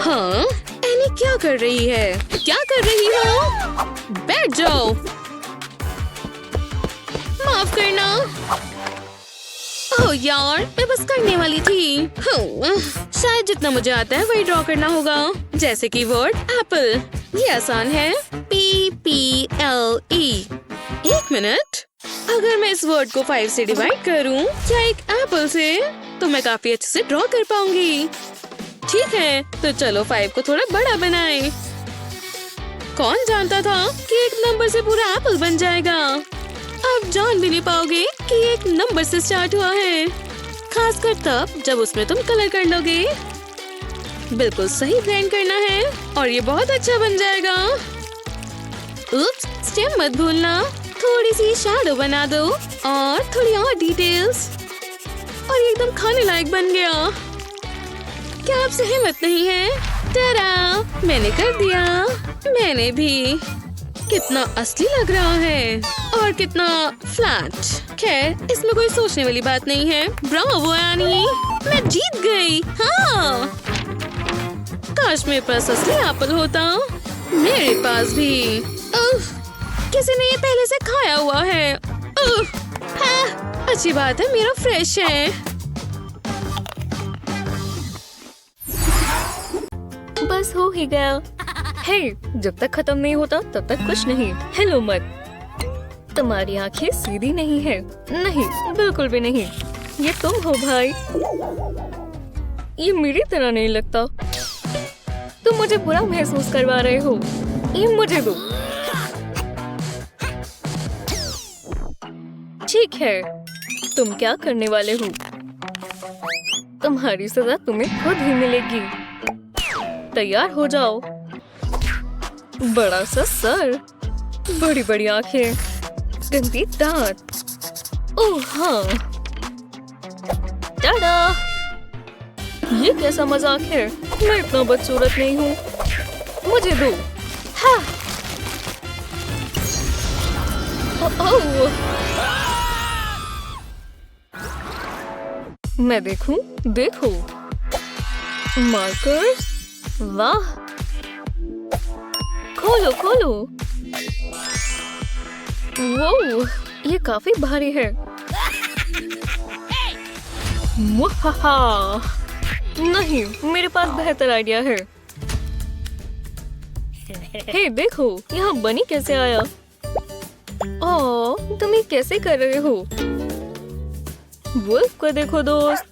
हाँ, एनी क्या कर रही है? क्या कर रही हो? बैठ जाओ। माफ करना। ओह यार, मैं बस करने वाली थी। शायद जितना मुझे आता है वही ड्रॉ करना होगा। जैसे कि वर्ड एप्पल। ये आसान है। PPLE। एक मिनट, अगर मैं इस वर्ड को 5 से डिवाइड करूं या एक एप्पल से, तो मैं काफी अच्छे से ड्रॉ कर पाऊंगी। ठीक है, तो चलो 5 को थोड़ा बड़ा बनाएं। कौन जानता था कि एक नंबर से पूरा एप्पल बन जाएगा। आप जान भी नहीं पाओगे कि ये एक नंबर से स्टार्ट हुआ है। खासकर तब जब उसमें तुम कलर कर लोगे। बिल्कुल सही ब्लेंड करना है और ये बहुत अच्छा बन जाएगा। उप्स, स्टेम मत भूलना। थोड़ी सी शैडो बना दो और थोड़ी और डिटेल्स और ये एकदम खाने लायक बन गया। क्या आपसे हिम्मत नहीं है? टरा, मैंने कर दिया। मैंने भी। कितना असली लग रहा है और कितना फ्लैट। खैर, इसमें कोई सोचने वाली बात नहीं है। ब्रावो एनी, मैं जीत गई। हाँ, काश मेरे पास असली एप्पल होता। मेरे पास भी। उफ, किसी ने ये पहले से खाया हुआ है। उफ, हाँ, अच्छी बात है, मेरा फ्रेश है। बस हो ही गया। हे, जब तक खत्म नहीं होता तब तक कुछ नहीं। हेलो मत। तुम्हारी आंखें सीधी नहीं है। नहीं, बिल्कुल भी नहीं। ये तुम हो भाई। ये मेरी तरह नहीं लगता। तुम मुझे बुरा महसूस करवा रहे हो। ये मुझे दो। ठीक है, तुम क्या करने वाले हो? तुम्हारी सजा तुम्हें खुद ही मिलेगी। तैयार हो जाओ। बड़ा सा सर, बड़ी बड़ी आंखें, गंदी दांत। ओह हाँ, टाडा! ये कैसा मजाक है? मैं इतना बदसूरत नहीं हूँ। मुझे दो। हाँ। ओह, मैं देखूं? देखो, मार्कर्स। वाह, खोलो खोलो। वो, ये काफी भारी है। मुहाहा। नहीं, मेरे पास बेहतर आइडिया है। हे देखो, यहाँ बनी कैसे आया? ओह, तुम ये कैसे कर रहे हो? वुल्फ को देखो दोस्त।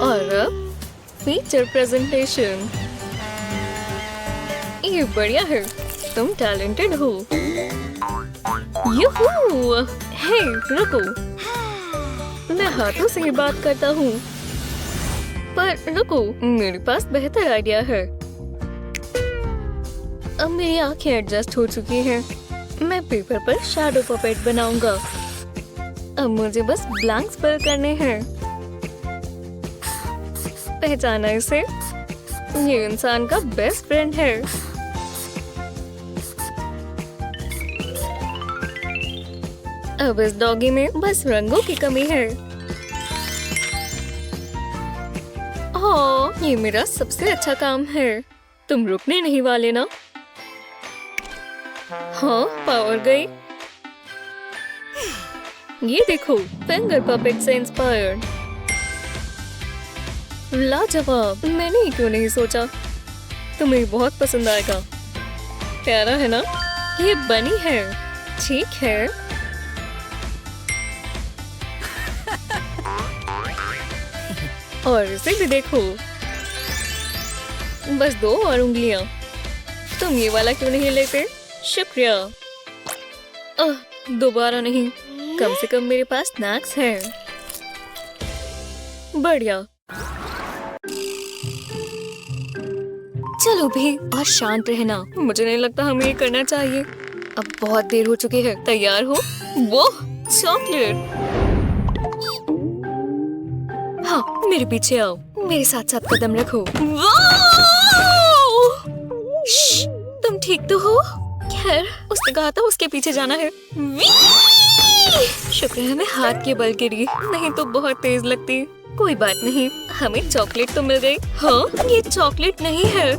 और अब फीचर प्रेजेंटेशन। ये बढ़िया है। तुम टैलेंटेड हो। यूहू! हे, रुको। मैं हाथों से ही बात करता हूँ। पर रुको, मेरे पास बेहतर आइडिया है। अब मेरी आंखें एडजस्ट हो चुकी हैं। मैं पेपर पर शैडो पपेट बनाऊंगा। अब मुझे बस ब्लैंक्स फिल करने हैं। पहचाना इसे? ये इंसान का बेस्ट फ्रेंड है। अब इस डॉगी में बस रंगों की कमी है। ओह, ये मेरा सबसे अच्छा काम है। तुम रुकने नहीं वाले ना? हाँ, पावर गई। ये देखो, फिंगर पपेट से इंस्पायर्ड। लाजवाब। मैंने ही क्यों नहीं सोचा? तुम्हें बहुत पसंद आएगा। प्यारा है ना? ये बनी है। ठीक है। और इसे भी देखो। बस 2 और उंगलियां। तुम ये वाला क्यों नहीं लेते? शुक्रिया। दोबारा नहीं। कम से कम मेरे पास स्नैक्स हैं। बढ़िया। चलो भी, और शांत रहना। मुझे नहीं लगता हमें ये करना चाहिए। अब बहुत देर हो चुकी है। तैयार हो? वो चॉकलेट। हाँ, मेरे पीछे आओ। मेरे साथ साथ कदम रखो। श्श, तुम ठीक तो हो? खैर, उसने कहा था उसके पीछे जाना है। शुक्र है मैं हाथ के बल गिरी, नहीं तो बहुत तेज लगती। कोई बात नहीं, हमें चॉकलेट तो मिल गई। हाँ, ये चॉकलेट नहीं है।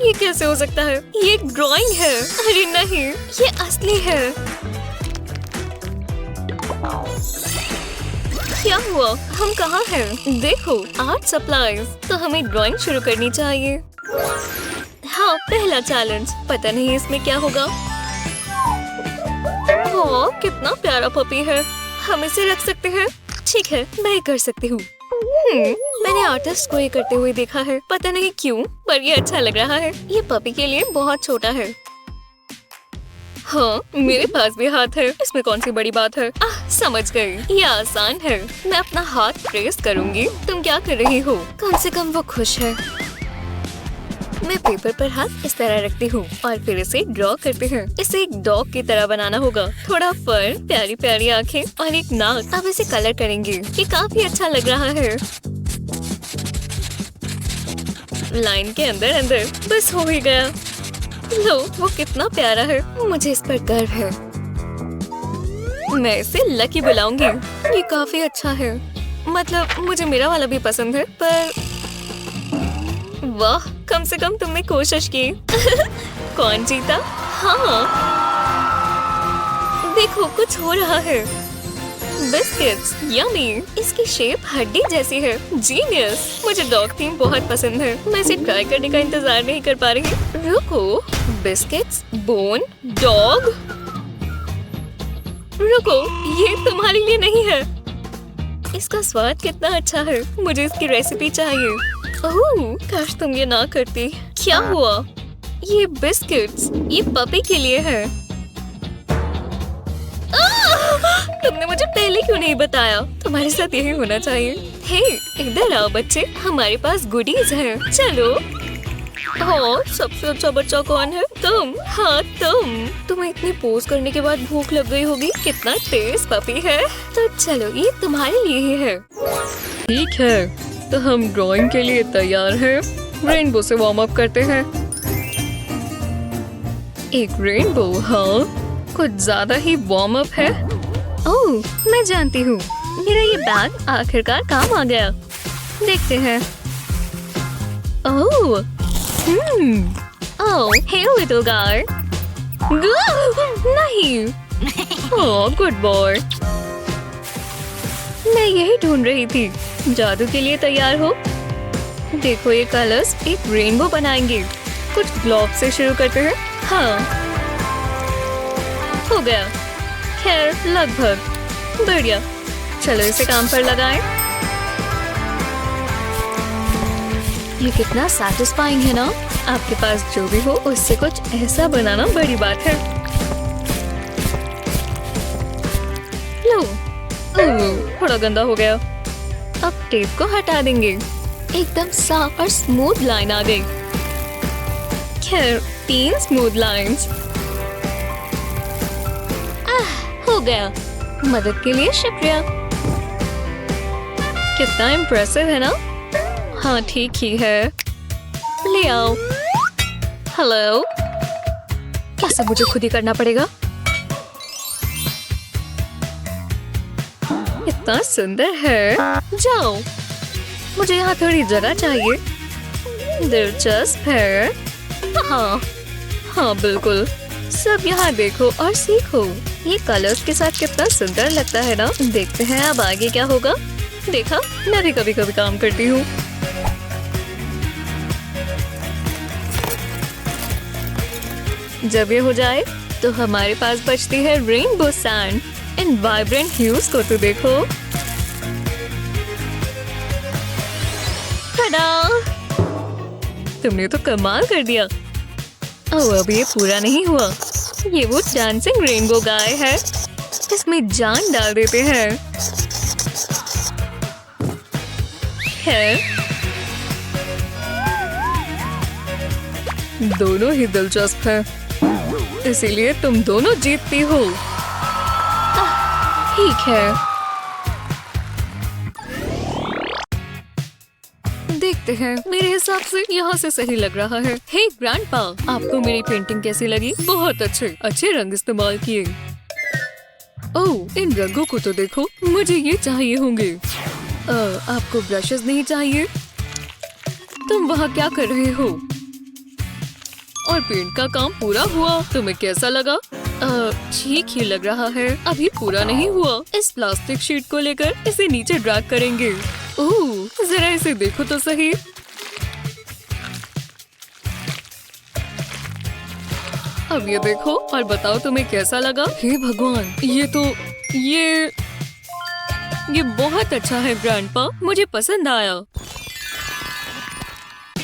ये कैसे हो सकता है? ये एक ड्राइंग है। अरे नहीं, ये असली है। क्या हुआ? हम कहाँ हैं? देखो, आर्ट सप्लाईज। तो हमें ड्राइंग शुरू करनी चाहिए। हाँ, पहला चैलेंज। पता नहीं इसमें क्या होगा। ओह, कितना प्यारा पपी है। हम इसे रख सकते हैं। ठीक है, मैं कर सकती हूँ। मैंने आर्टिस्ट को ये करते हुए देखा है। पता नहीं क्यों, पर ये अच्छा लग रहा है। ये पपी के लिए बहुत छोटा है। हाँ, मेरे पास भी हाथ है। इसमें कौन सी बड़ी बात है? समझ गई। ये आसान है। मैं अपना हाथ प्रेस करूंगी। तुम क्या कर रही हो? कम से कम वो खुश है। मैं पेपर पर हाथ इस तरह रखती हूँ और फिर इसे ड्रॉ करते हैं। इसे एक डॉग की तरह बनाना होगा। थोड़ा फर, प्यारी प्यारी आंखें और एक नाक। अब इसे कलर करेंगे। ये काफी अच्छा लग रहा है। लाइन के अंदर अंदर बस हो ही गया। लो, वो कितना प्यारा है। मुझे इस पर गर्व है। मैं इसे लकी बुलाऊंगी। ये काफी अच्छा है। मतलब मुझे मेरा वाला भी पसंद है, पर वाह, कम से कम तुमने कोशिश की। कौन जीता? हाँ, देखो कुछ हो रहा है। Biscuits, yummy. इसकी शेप हड्डी जैसी है। जीनियस। मुझे डॉग थीम बहुत पसंद है। मैं इसे ट्राई करने का इंतजार नहीं कर पा रही। रुको, बिस्किट्स, बोन, डॉग। रुको, ये तुम्हारे लिए नहीं है। इसका स्वाद कितना अच्छा है। मुझे इसकी रेसिपी चाहिए। ओह, काश तुम ये ना करती। क्या हुआ? ये बिस्किट्स, ये पपी के लिए है। तुमने मुझे पहले क्यों नहीं बताया? तुम्हारे साथ यही होना चाहिए। हे, इधर आओ बच्चे, हमारे पास गुडीज है। चलो। हाँ, सबसे अच्छा बच्चा कौन है? तुम। हाँ, तुम्हें इतनी पोज करने के बाद भूख लग गई होगी। कितना तेज पपी है। तो चलो, ये तुम्हारे लिए ही है। ठीक है, तो हम ड्राइंग के लिए तैयार हैं। रेनबो से वार्म अप करते हैं। एक रेनबो, हाँ, कुछ ज्यादा ही वार्म अप है। ओह, मैं जानती हूँ। मेरा ये बैग आखिरकार काम आ गया। देखते हैं। ओह, ओह, हे लिटिल गाय। नहीं। ओह, गुड बॉय। मैं यही ढूंढ रही थी। जादू के लिए तैयार हो? देखो, ये कलर्स एक रेनबो बनाएंगे। कुछ ग्लोब से शुरू करते हैं। हाँ, हो गया। खैर, लगभग। बढ़िया। चलो इसे काम पर लगाएं। ये कितना सैटिस्फाइंग है ना? आपके पास जो भी हो उससे कुछ ऐसा बनाना बड़ी बात है। लो, थोड़ा गंदा हो गया। अब टेप को हटा देंगे। एकदम साफ और स्मूथ लाइन आ गई। खैर, 3 स्मूथ लाइंस। हो गया। मदद के लिए शुक्रिया। कितना इम्प्रेसिव है ना? हाँ, ठीक ही है। ले आओ। हेलो। क्या सब मुझे खुद ही करना पड़ेगा? इतना सुंदर है। जाओ, मुझे यहाँ थोड़ी जगह चाहिए। दिलचस्प है। हाँ, हाँ, बिल्कुल। सब यहाँ देखो और सीखो। ये कलर्स के साथ कितना सुंदर लगता है ना? देखते हैं अब आगे क्या होगा। देखा, मैं भी कभी कभी काम करती हूँ। जब ये हो जाए तो हमारे पास बचती है रेनबो सैंड। इन वाइब्रेंट ह्यूज को तो देखो। tada! तुमने तो कमाल कर दिया। ओह, अब ये पूरा नहीं हुआ। ये वो डांसिंग रेनबो गाय है। इसमें जान डाल देते हैं। दोनों ही दिलचस्प है। इसीलिए तुम दोनों जीतती हो। ठीक है, देखते हैं। मेरे हिसाब से यहाँ से सही लग रहा है। हे ग्रैंडपा, आपको मेरी पेंटिंग कैसी लगी? बहुत अच्छे रंग इस्तेमाल किए। ओह, इन रंगों को तो देखो। मुझे ये चाहिए होंगे। आपको ब्रशेस नहीं चाहिए? तुम वहाँ क्या कर रहे हो? और पेंट का काम पूरा हुआ। तुम्हें कैसा लगा? ठीक ही लग रहा है। अभी पूरा नहीं हुआ। इस प्लास्टिक शीट को लेकर इसे नीचे ड्रैग करेंगे। ओह, जरा इसे देखो तो सही। अब ये देखो और बताओ तुम्हें कैसा लगा? हे भगवान, ये बहुत अच्छा है ग्रैंडपा। मुझे पसंद आया।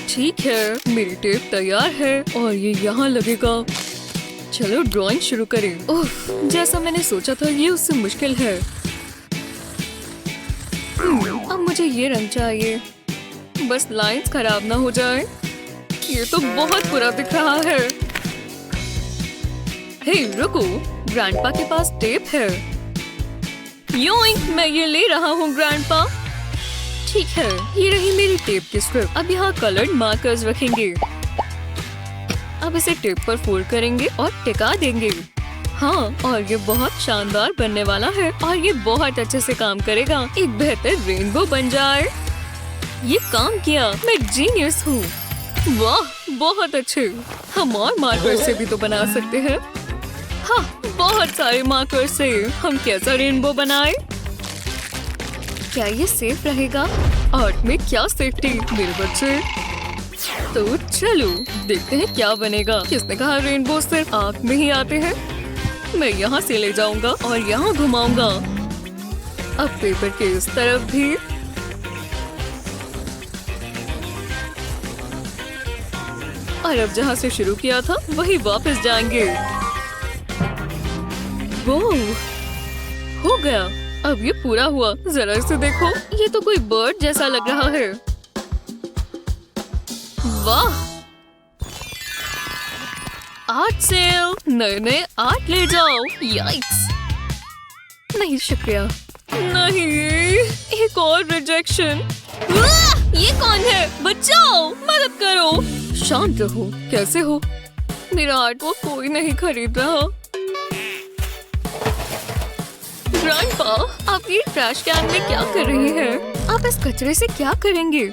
ठीक है, मेरी टेप तैयार है और ये यहाँ लगेगा। चलो ड्राइंग शुरू करें। ओह, जैसा मैंने सोचा था ये उससे मुश्किल है। अब मुझे ये रंग चाहिए। बस लाइंस खराब ना हो जाए। ये तो बहुत बुरा दिख रहा है। हे रुको, ग्रैंडपा के पास टेप है। योइंक, मैं ये ले रहा हूँ ग्रैंडपा। ठीक है, ये रही मेरी टेप की स्ट्रिप। अब यहाँ कलर्ड मार्कर्स रखेंगे। अब इसे टेप पर फोल्ड करेंगे और टिका देंगे। हाँ, और ये बहुत शानदार बनने वाला है और ये बहुत अच्छे से काम करेगा। एक बेहतर रेनबो बन जाए। ये काम किया, मैं जीनियस हूँ। वाह, बहुत अच्छे। हम और मार्कर से भी तो बना सकते हैं। हाँ, बहुत सारे मार्कर से हम कैसा रेनबो बनाए? क्या ये सेफ रहेगा? आर्ट में क्या सेफ्टी मेरे बच्चे। तो चलो देखते हैं क्या बनेगा। किसने कहा रेनबो सिर्फ आँख में ही आते हैं? मैं यहाँ से ले जाऊंगा और यहाँ घुमाऊंगा। अब पेपर के इस तरफ भी। और अब जहाँ से शुरू किया था वही वापस जाएंगे। वो हो गया। अब ये पूरा हुआ। जरा इसे देखो, ये तो कोई बर्ड जैसा लग रहा है। वाह, आर्ट सेल, नए नए आर्ट ले जाओ। याइक्स, नहीं शुक्रिया। नहीं, एक और रिजेक्शन। ये कौन है? बचाओ, मदद करो। शांत रहो। कैसे हो? मेरा आर्ट वो कोई नहीं खरीद रहा। ग्रैंडपा, आप ये ट्रैश कैन में क्या कर रही हैं? आप इस कचरे से क्या करेंगे?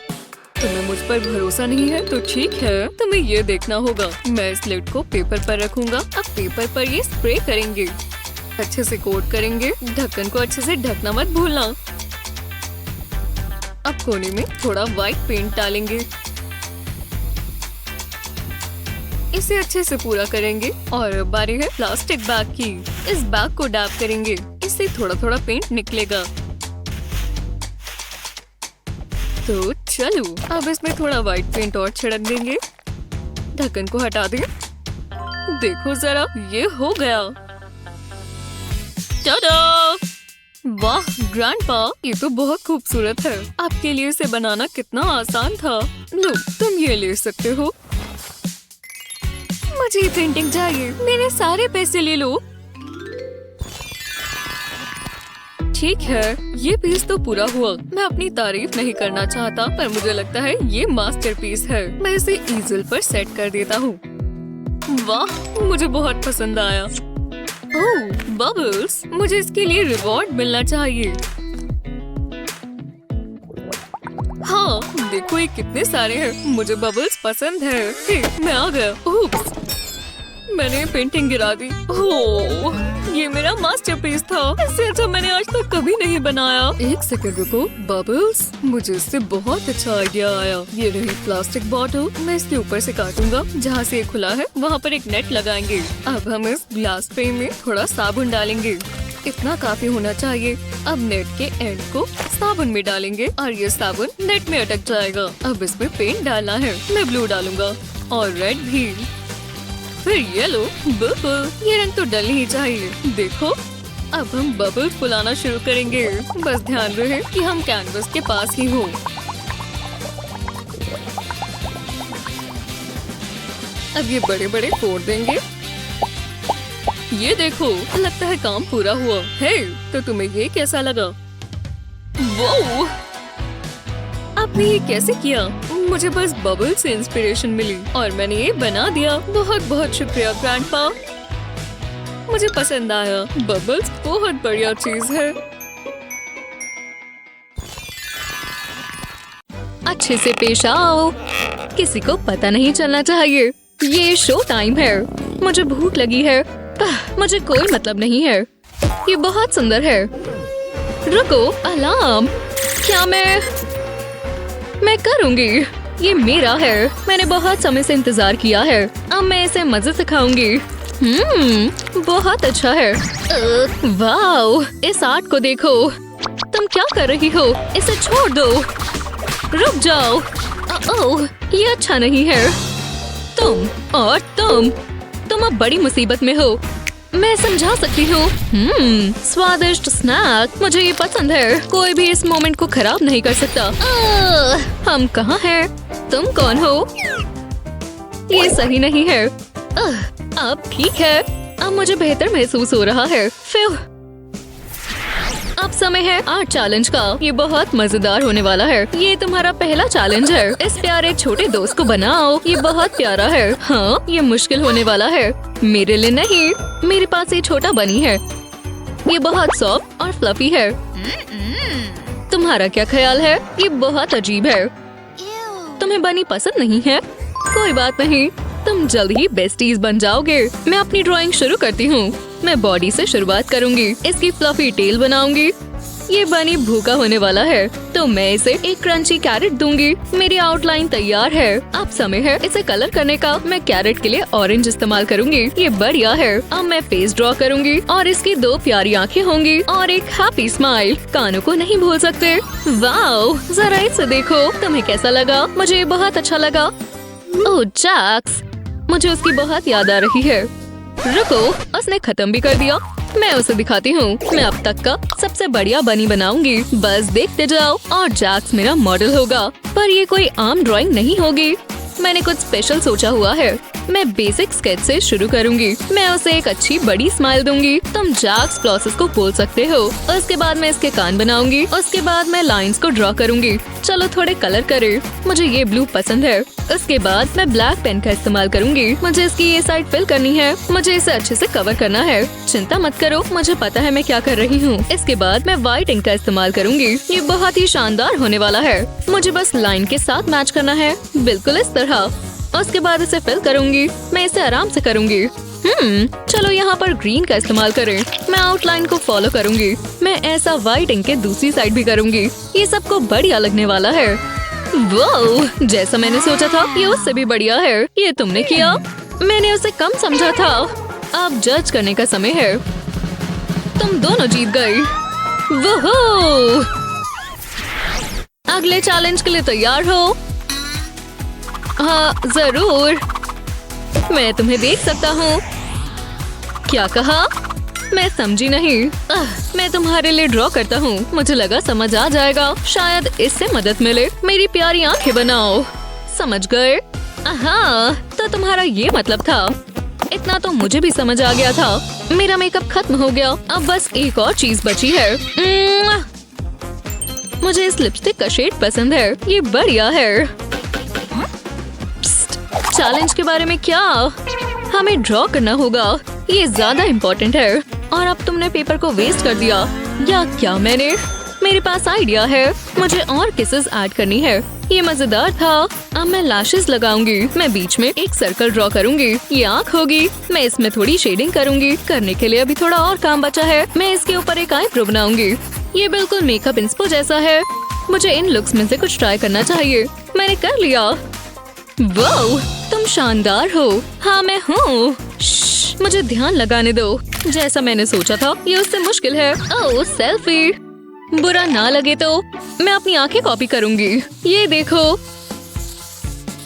तुम्हें मुझ पर भरोसा नहीं है तो ठीक है, तुम्हें ये देखना होगा। मैं इस लिड को पेपर पर रखूंगा। अब पेपर पर ये स्प्रे करेंगे, अच्छे से कोट करेंगे। ढक्कन को अच्छे से ढकना मत भूलना। अब कोने में थोड़ा व्हाइट पेंट डालेंगे। इसे अच्छे से पूरा करेंगे। और अब बारी है प्लास्टिक बैग की। इस बैग को डैप करेंगे, इससे थोड़ा थोड़ा पेंट निकलेगा। तो चलो अब इसमें थोड़ा व्हाइट पेंट और छिड़क देंगे। ढक्कन को हटा दें। देखो जरा, ये हो गया। टाडा! वाह ग्रैंडपा, ये तो बहुत खूबसूरत है। आपके लिए इसे बनाना कितना आसान था। लो, तुम ये ले सकते हो। मुझे ये पेंटिंग चाहिए। मेरे सारे पैसे ले लो। ठीक है, ये पीस तो पूरा हुआ। मैं अपनी तारीफ नहीं करना चाहता, पर मुझे लगता है ये मास्टरपीस है। मैं इसे ईजल पर सेट कर देता हूँ। वाह, मुझे बहुत पसंद आया। ओह, बबल्स, मुझे इसके लिए रिवॉर्ड मिलना चाहिए। हाँ, देखो ये कितने सारे हैं। मुझे बबल्स पसंद है। हे, मैं आ गया। उप्स, मैंने पेंटिंग गिरा दी। ओह, ये मेरा मास्टरपीस था। इससे अच्छा मैंने आज तक कभी नहीं बनाया। एक सेकंड रुको। बबल्स, मुझे इससे बहुत अच्छा आइडिया आया। ये रही प्लास्टिक बॉटल। मैं इसके ऊपर से काटूंगा। जहाँ से ये खुला है वहाँ पर एक नेट लगाएंगे। अब हम इस ग्लास पे में थोड़ा साबुन डालेंगे। इतना काफी होना चाहिए। अब नेट के एंड को साबुन में डालेंगे और ये साबुन नेट में अटक जाएगा। अब इसमें पेंट डालना है। मैं ब्लू डालूंगा और रेड भी, फिर येलो। बबल, ये रंग तो डल ही चाहिए। देखो, अब हम बबल फुलाना शुरू करेंगे। बस ध्यान रहे कि हम कैनवस के पास ही हो। अब ये बड़े बड़े फोड़ देंगे। ये देखो, लगता है काम पूरा हुआ है। तो तुम्हें ये कैसा लगा? वो आपने ये कैसे किया? मुझे बस बबल से इंस्पिरेशन मिली और मैंने ये बना दिया। बहुत बहुत शुक्रिया ग्रैंडपा, मुझे पसंद आया। बबल्स बहुत बढ़िया चीज है। अच्छे से पेश आओ, किसी को पता नहीं चलना चाहिए। ये शो टाइम है। मुझे भूख लगी है। मुझे कोई मतलब नहीं है। ये बहुत सुंदर है। रुको, अलार्म। क्या मैं करूंगी। ये मेरा है। मैंने बहुत समय से इंतजार किया है। अब मैं इसे मजे से खाऊंगी। बहुत अच्छा है। वाओ, इस आर्ट को देखो। तुम क्या कर रही हो? इसे छोड़ दो। रुक जाओ। ओह, ये अच्छा नहीं है। तुम और तुम अब बड़ी मुसीबत में हो। मैं समझा सकती हूँ। स्वादिष्ट स्नैक, मुझे ये पसंद है। कोई भी इस मोमेंट को खराब नहीं कर सकता। हम कहाँ हैं? तुम कौन हो? ये सही नहीं है। अब ठीक है, अब मुझे बेहतर महसूस हो रहा है। फिर अब समय है आर्ट चैलेंज का। ये बहुत मजेदार होने वाला है। ये तुम्हारा पहला चैलेंज है। इस प्यारे छोटे दोस्त को बनाओ। ये बहुत प्यारा है। हाँ, ये मुश्किल होने वाला है। मेरे लिए नहीं, मेरे पास ये छोटा बनी है। ये बहुत सॉफ्ट और फ्लफी है। तुम्हारा क्या ख्याल है? ये बहुत अजीब है। तुम्हें बनी पसंद नहीं है? कोई बात नहीं, तुम जल्द ही बेस्टीज बन जाओगे। मैं अपनी ड्राइंग शुरू करती हूँ। मैं बॉडी से शुरुआत करूँगी। इसकी फ्लफी टेल बनाऊंगी। ये बनी भूखा होने वाला है, तो मैं इसे एक क्रंची कैरेट दूंगी। मेरी आउटलाइन तैयार है। अब समय है इसे कलर करने का। मैं कैरेट के लिए ऑरेंज इस्तेमाल करूंगी। ये बढ़िया है। अब मैं फेस ड्रॉ करूंगी और इसकी 2 प्यारी आंखें होंगी और एक हैप्पी स्माइल। कानों को नहीं भूल सकते। वाओ, जरा इसे देखो। तुम्हें कैसा लगा? मुझे ये बहुत अच्छा लगा। ओह जैक्स, मुझे उसकी बहुत याद आ रही है। रुको, उसने खत्म भी कर दिया। मैं उसे दिखाती हूँ। मैं अब तक का सबसे बढ़िया बनी बनाऊंगी। बस देखते जाओ और जैक्स मेरा मॉडल होगा। पर ये कोई आम ड्राइंग नहीं होगी। मैंने कुछ स्पेशल सोचा हुआ है। मैं बेसिक स्केच से शुरू करूंगी। मैं उसे एक अच्छी बड़ी स्माइल दूंगी। तुम जैक्स प्रोसेस को बोल सकते हो। उसके बाद मैं इसके कान बनाऊंगी। उसके बाद मैं लाइंस को ड्रॉ करूंगी। चलो थोड़े कलर करें। मुझे ये ब्लू पसंद है। उसके बाद मैं ब्लैक पेन का इस्तेमाल करूंगी। मुझे इसकी ये साइड फिल करनी है। मुझे इसे अच्छे से कवर करना है। चिंता मत करो, मुझे पता है मैं क्या कर रही हूँ। इसके बाद मैं व्हाइट इंक का इस्तेमाल करूंगी। ये बहुत ही शानदार होने वाला है। मुझे बस लाइन के साथ मैच करना है, बिल्कुल इस तरह। उसके बाद इसे फिल करूंगी। मैं इसे आराम से करूंगी। चलो यहाँ पर ग्रीन का इस्तेमाल करें। मैं आउटलाइन को फॉलो करूंगी। मैं ऐसा व्हाइट इंक के दूसरी साइड भी करूंगी। ये सबको बढ़िया लगने वाला है। वाह, जैसा मैंने सोचा था ये उससे भी बढ़िया है। ये तुमने किया, मैंने उसे कम समझा था। अब जज करने का समय है। तुम दोनों जीत गई। वोहो! अगले चैलेंज के लिए तैयार हो? हाँ जरूर, मैं तुम्हें देख सकता हूँ। क्या कहा? मैं समझी नहीं। मैं तुम्हारे लिए ड्रॉ करता हूँ। मुझे लगा समझ आ जाएगा। शायद इससे मदद मिले। मेरी प्यारी आंखें बनाओ। समझ गए? हाँ, तो तुम्हारा ये मतलब था। इतना तो मुझे भी समझ आ गया था। मेरा मेकअप खत्म हो गया। अब बस एक और चीज बची है। मुझे इस लिपस्टिक का शेड पसंद है। ये बढ़िया है। चैलेंज के बारे में क्या? हमें ड्रॉ करना होगा। ये ज्यादा इम्पोर्टेंट है। और अब तुमने पेपर को वेस्ट कर दिया। या क्या मेरे पास आइडिया है। मुझे और किसेस ऐड करनी है। ये मजेदार था। अब मैं लैशेस लगाऊंगी। मैं बीच में एक सर्कल ड्रॉ करूंगी। ये आँख होगी। मैं इसमें थोड़ी शेडिंग करूंगी। करने के लिए अभी थोड़ा और काम बचा है। मैं इसके ऊपर एक आईब्रो बनाऊंगी। ये बिल्कुल मेकअप इंस्पो जैसा है। मुझे इन लुक्स में से कुछ ट्राई करना चाहिए। मैंने कर लिया। वाओ, तुम शानदार हो। हाँ मैं हूँ। मुझे ध्यान लगाने दो। जैसा मैंने सोचा था ये उससे मुश्किल है। ओह सेल्फी। बुरा ना लगे तो मैं अपनी आंखें कॉपी करूंगी। ये देखो।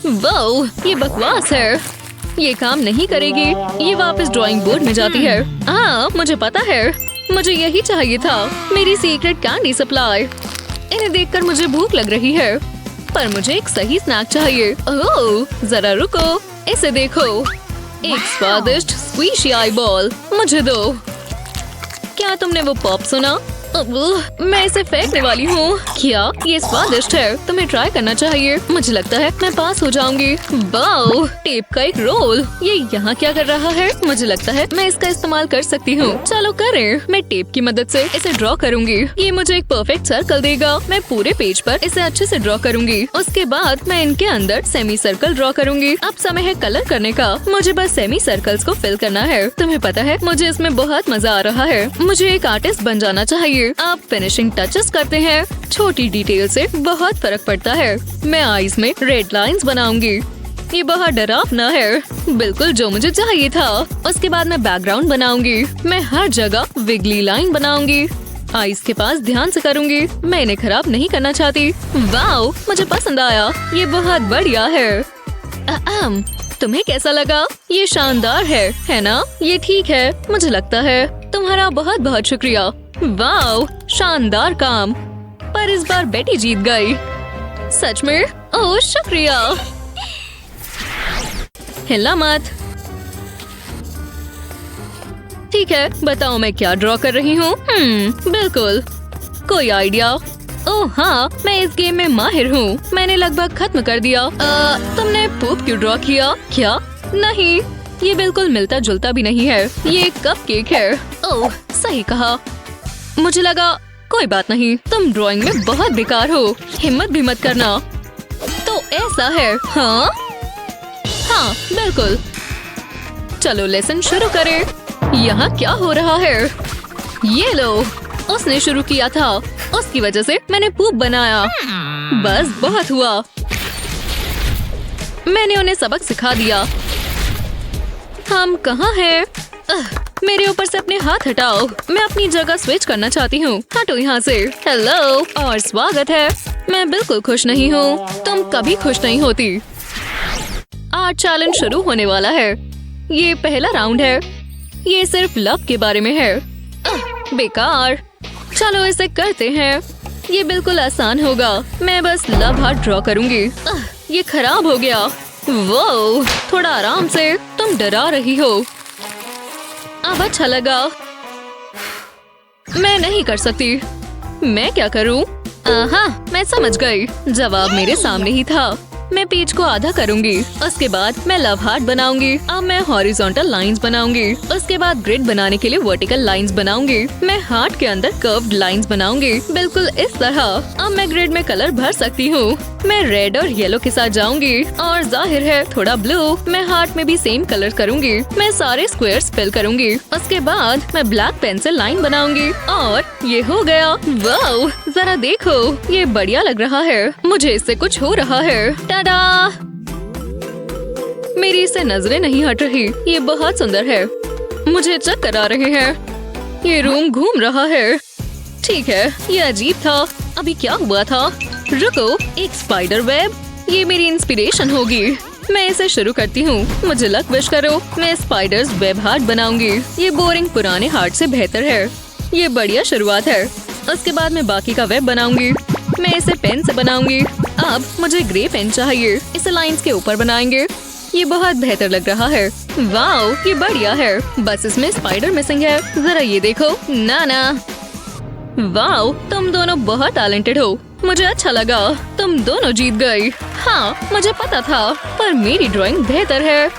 वाओ, ये बकवास है। ये काम नहीं करेगी। ये वापस ड्राइंग बोर्ड में जाती है। हाँ मुझे पता है। मुझे यही चाहिए था। मेरी सीक्रेट कैंडी सप्लाई। इन्हें देखकर मुझे भूख लग रही है, पर मुझे एक सही स्नैक चाहिए। ओह जरा रुको, इसे देखो। एक स्वादिष्ट स्क्वीशी आई बॉल। मुझे दो। क्या तुमने वो पॉप सुना? मैं इसे फेंकने वाली हूँ। क्या ये स्वादिष्ट है? तुम्हें ट्राई करना चाहिए। मुझे लगता है मैं पास हो जाऊंगी। वाओ, टेप का एक रोल। ये यहाँ क्या कर रहा है? मुझे लगता है मैं इसका इस्तेमाल कर सकती हूँ। चलो करें। मैं टेप की मदद से इसे ड्रॉ करूंगी। ये मुझे एक परफेक्ट सर्कल देगा। मैं पूरे पेज पर इसे अच्छे से ड्रॉ करूंगी। उसके बाद मैं इनके अंदर सेमी सर्कल ड्रॉ करूंगी। अब समय है कलर करने का। मुझे बस सेमी सर्कल्स को फिल करना है। तुम्हें पता है मुझे इसमें बहुत मजा आ रहा है। मुझे एक आर्टिस्ट बन जाना चाहिए। अब फिनिशिंग टचेस करते हैं। छोटी डिटेल से बहुत फर्क पड़ता है। मैं आईज में रेड लाइंस बनाऊंगी। ये बहुत डरावना है, बिल्कुल जो मुझे चाहिए था। उसके बाद मैं बैकग्राउंड बनाऊंगी। मैं हर जगह विगली लाइन बनाऊंगी। आईज के पास ध्यान से करूंगी। मैं इन्हें खराब नहीं करना चाहती। वाओ, मुझे पसंद आया। ये बहुत बढ़िया है। तुम्हें कैसा लगा? ये शानदार है ना? ये ठीक है मुझे लगता है। तुम्हारा बहुत बहुत शुक्रिया। वाओ, शानदार काम। पर इस बार बेटी जीत गई। सच में? ओह शुक्रिया। हिलना मत। ठीक है, बताओ मैं क्या ड्रॉ कर रही हूँ। बिल्कुल, कोई आइडिया? ओह हाँ, मैं इस गेम में माहिर हूँ। मैंने लगभग खत्म कर दिया। तुमने पूप क्यों ड्रॉ किया? क्या? नहीं, ये बिल्कुल मिलता जुलता भी नहीं है। ये कपकेक है। ओह, सही कहा। मुझे लगा कोई बात नहीं, तुम ड्राइंग में बहुत बेकार हो। हिम्मत भी मत करना। तो ऐसा है? हाँ हाँ बिल्कुल। चलो लेसन शुरू करें। यहाँ क्या हो रहा है? ये लो, उसने शुरू किया था, उसकी वजह से मैंने पूप बनाया। बस बहुत हुआ, मैंने उन्हें सबक सिखा दिया। हम कहाँ हैं? मेरे ऊपर से अपने हाथ हटाओ। मैं अपनी जगह स्विच करना चाहती हूँ। हटो यहाँ से। हेलो और स्वागत है। मैं बिल्कुल खुश नहीं हूँ। तुम कभी खुश नहीं होती। आज चैलेंज शुरू होने वाला है। ये पहला राउंड है। ये सिर्फ लव के बारे में है। बेकार। चलो इसे करते हैं। ये बिल्कुल आसान होगा। मैं बस लव हार्ट ड्रॉ करूंगी। ये खराब हो गया। वो थोड़ा आराम से, तुम डरा रही हो। अब अच्छा लगा। मैं नहीं कर सकती। मैं क्या करूं? मैं समझ गई। जवाब मेरे सामने ही था। मैं पेज को आधा करूंगी। उसके बाद मैं लव हार्ट बनाऊंगी। अब मैं हॉरिजॉन्टल लाइंस बनाऊंगी। उसके बाद ग्रिड बनाने के लिए वर्टिकल लाइंस बनाऊंगी। मैं हार्ट के अंदर कर्व्ड लाइंस बनाऊंगी, बिल्कुल इस तरह। अब मैं ग्रिड में कलर भर सकती हूँ। मैं रेड और येलो के साथ जाऊंगी और जाहिर है थोड़ा ब्लू। मैं हार्ट में भी सेम कलर करूंगी। मैं सारे स्क्वायर्स फिल करूंगी। उसके बाद मैं ब्लैक पेंसिल लाइन बनाऊंगी और ये हो गया। वाओ, जरा देखो, ये बढ़िया लग रहा है। मुझे इससे कुछ हो रहा है। टाडा! मेरी इससे नजरें नहीं हट रही। ये बहुत सुंदर है। मुझे चक्कर आ रहे हैं। ये रूम घूम रहा है। ठीक है, ये अजीब था। अभी क्या हुआ था? रुको, एक स्पाइडर वेब। ये मेरी इंस्पिरेशन होगी। मैं इसे शुरू करती हूँ। मुझे लक विश करो। मैं स्पाइडर्स वेब हार्ट बनाऊंगी। ये बोरिंग पुराने हार्ट से बेहतर है। ये बढ़िया शुरुआत है। उसके बाद मैं बाकी का वेब बनाऊंगी। मैं इसे पेन से बनाऊंगी। अब मुझे ग्रे पेन चाहिए। इसे लाइंस के ऊपर बनाएंगे। ये बहुत बेहतर लग रहा है। वाओ, ये बढ़िया है। बस इसमें स्पाइडर मिसिंग है। जरा ये देखो। ना वाओ, तुम दोनों बहुत टैलेंटेड हो। मुझे अच्छा लगा। तुम दोनों जीत गई। हाँ, मुझे पता था, पर मेरी ड्राइंग बेहतर है।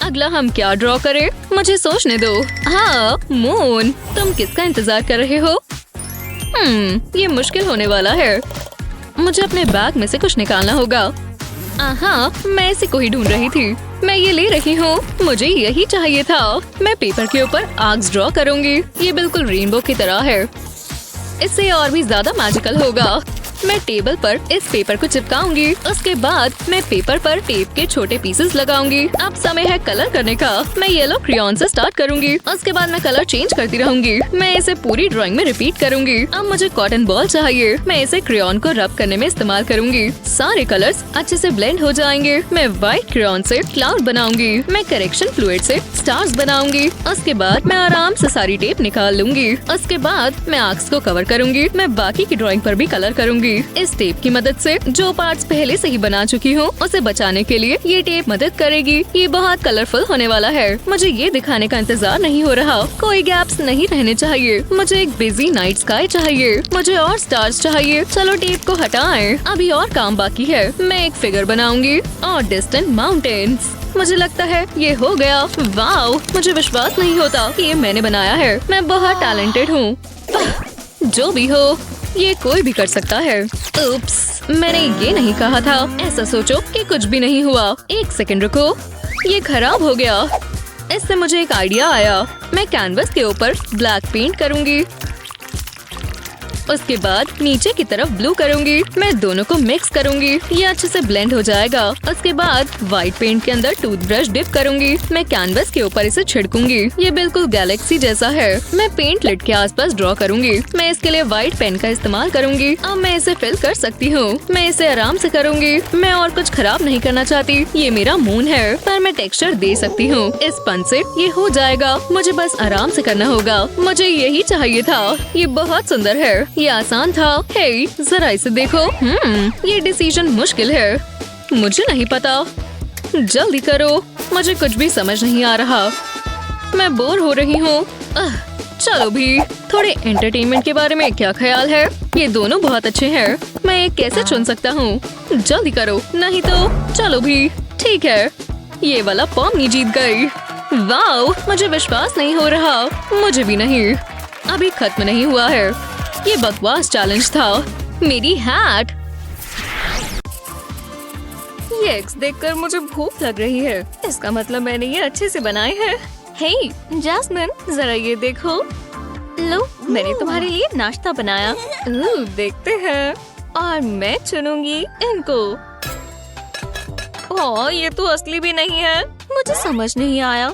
अगला हम क्या ड्रॉ करें? मुझे सोचने दो। हाँ, मून। तुम किसका इंतजार कर रहे हो? ये मुश्किल होने वाला है। मुझे अपने बैग में से कुछ निकालना होगा। मैं इसी को ही ढूंढ रही थी। मैं ये ले रही हूँ। मुझे यही चाहिए था। मैं पेपर के ऊपर आर्क्स ड्रॉ करूंगी। ये बिल्कुल रेनबो की तरह है। इससे और भी ज्यादा मैजिकल होगा। मैं टेबल पर इस पेपर को चिपकाऊंगी। उसके बाद मैं पेपर पर टेप के छोटे पीसेस लगाऊंगी। अब समय है कलर करने का। मैं येलो क्रेयॉन से स्टार्ट करूंगी। उसके बाद मैं कलर चेंज करती रहूंगी। मैं इसे पूरी ड्राइंग में रिपीट करूंगी। अब मुझे कॉटन बॉल चाहिए। मैं इसे क्रेयॉन को रब करने में इस्तेमाल करूंगी। सारे कलर्स अच्छे से ब्लेंड हो जाएंगे। मैं व्हाइट क्रेयॉन से क्लाउड बनाऊंगी। मैं करेक्शन फ्लूइड से स्टार्स बनाऊंगी। उसके बाद मैं आराम से सारी टेप निकाल लूंगी। उसके बाद मैं आर्क्स को कवर करूंगी। मैं बाकी की ड्राइंग पर भी कलर करूंगी। इस टेप की मदद से जो पार्ट्स पहले से ही बना चुकी हूँ उसे बचाने के लिए ये टेप मदद करेगी। ये बहुत कलरफुल होने वाला है। मुझे ये दिखाने का इंतजार नहीं हो रहा। कोई गैप्स नहीं रहने चाहिए। मुझे एक बिजी नाइट स्काई चाहिए। मुझे और स्टार्स चाहिए। चलो टेप को हटाएं। अभी और काम बाकी है। मैं एक फिगर बनाऊंगी और डिस्टेंट माउंटेन्स। मुझे लगता है ये हो गया। वाओ, मुझे विश्वास नहीं होता कि ये मैंने बनाया है। मैं बहुत टैलेंटेड हूँ। जो भी हो, ये कोई भी कर सकता है। उप्स, मैंने ये नहीं कहा था। ऐसा सोचो कि कुछ भी नहीं हुआ। एक सेकंड रुको, ये खराब हो गया। इससे मुझे एक आइडिया आया। मैं कैनवस के ऊपर ब्लैक पेंट करूंगी। उसके बाद नीचे की तरफ ब्लू करूंगी। मैं दोनों को मिक्स करूंगी। ये अच्छे से ब्लेंड हो जाएगा। उसके बाद व्हाइट पेंट के अंदर टूथब्रश डिप करूंगी। मैं कैनवस के ऊपर इसे छिड़कूंगी। ये बिल्कुल गैलेक्सी जैसा है। मैं पेंट लिड के आसपास ड्रॉ करूंगी। मैं इसके लिए व्हाइट पेन का इस्तेमाल करूंगी। अब मैं इसे फिल कर सकती हूँ। मैं इसे आराम से करूंगी। मैं और कुछ खराब नहीं करना चाहती। ये मेरा मून है, पर मैं टेक्सचर दे सकती हूँ। इस पन से ये हो जाएगा। मुझे बस आराम से करना होगा। मुझे यही चाहिए था। ये बहुत सुंदर है। ये आसान था। हे, जरा इसे देखो। ये डिसीजन मुश्किल है। मुझे नहीं पता। जल्दी करो, मुझे कुछ भी समझ नहीं आ रहा। मैं बोर हो रही हूँ। चलो भी, थोड़े एंटरटेनमेंट के बारे में क्या ख्याल है? ये दोनों बहुत अच्छे हैं। मैं एक कैसे चुन सकता हूँ? जल्दी करो, नहीं तो चलो भी। ठीक है, ये वाला पॉमनी जीत गई। वाओ, मुझे विश्वास नहीं हो रहा। मुझे भी नहीं। अभी खत्म नहीं हुआ है। ये बकवास चैलेंज था। मेरी हैट। ये एग्स देखकर मुझे भूख लग रही है। इसका मतलब मैंने ये अच्छे से बनाए हैं। हे जैस्मिन, जरा ये देखो। लो, मैंने तुम्हारे लिए नाश्ता बनाया। देखते हैं। और मैं चुनूंगी इनको। ओह, ये तो असली भी नहीं है। मुझे समझ नहीं आया।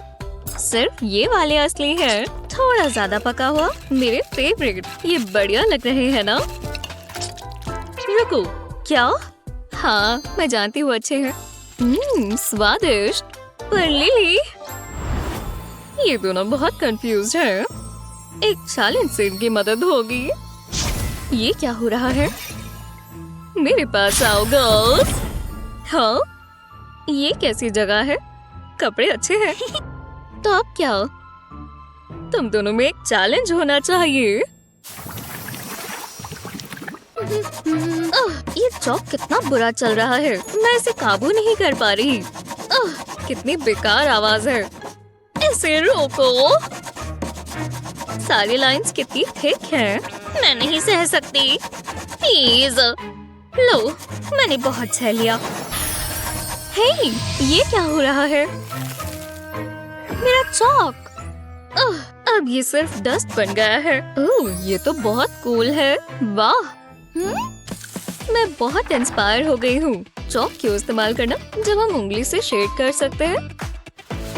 सिर्फ ये वाले असली हैं। थोड़ा ज्यादा पका हुआ, मेरे फेवरेट। ये बढ़िया लग रहे हैं ना? रुको, क्या? हाँ, मैं जानती हूँ अच्छे हैं। स्वादिष्ट। पर लिली, ये दोनों बहुत कंफ्यूज हैं। एक चैलेंज से इनकी मदद होगी। ये क्या हो रहा है? मेरे पास आओ गर्ल्स। हाँ, ये कैसी जगह है? कपड़े अच्छे हैं। तो अब क्या? तुम दोनों में एक चैलेंज होना चाहिए। ये चौक कितना बुरा चल रहा है। मैं इसे काबू नहीं कर पा रही। कितनी बेकार आवाज है। इसे रोको। सारी लाइंस कितनी थिक हैं। मैं नहीं सह सकती। प्लीज। लो, मैंने बहुत सह लिया। हे, ये क्या हो रहा है? मेरा चौक। अब ये सिर्फ डस्ट बन गया है। ओह, ये तो बहुत कूल है। वाह, मैं बहुत इंस्पायर हो गई हूँ। चौक क्यों इस्तेमाल करना जब हम उंगली से शेड कर सकते हैं?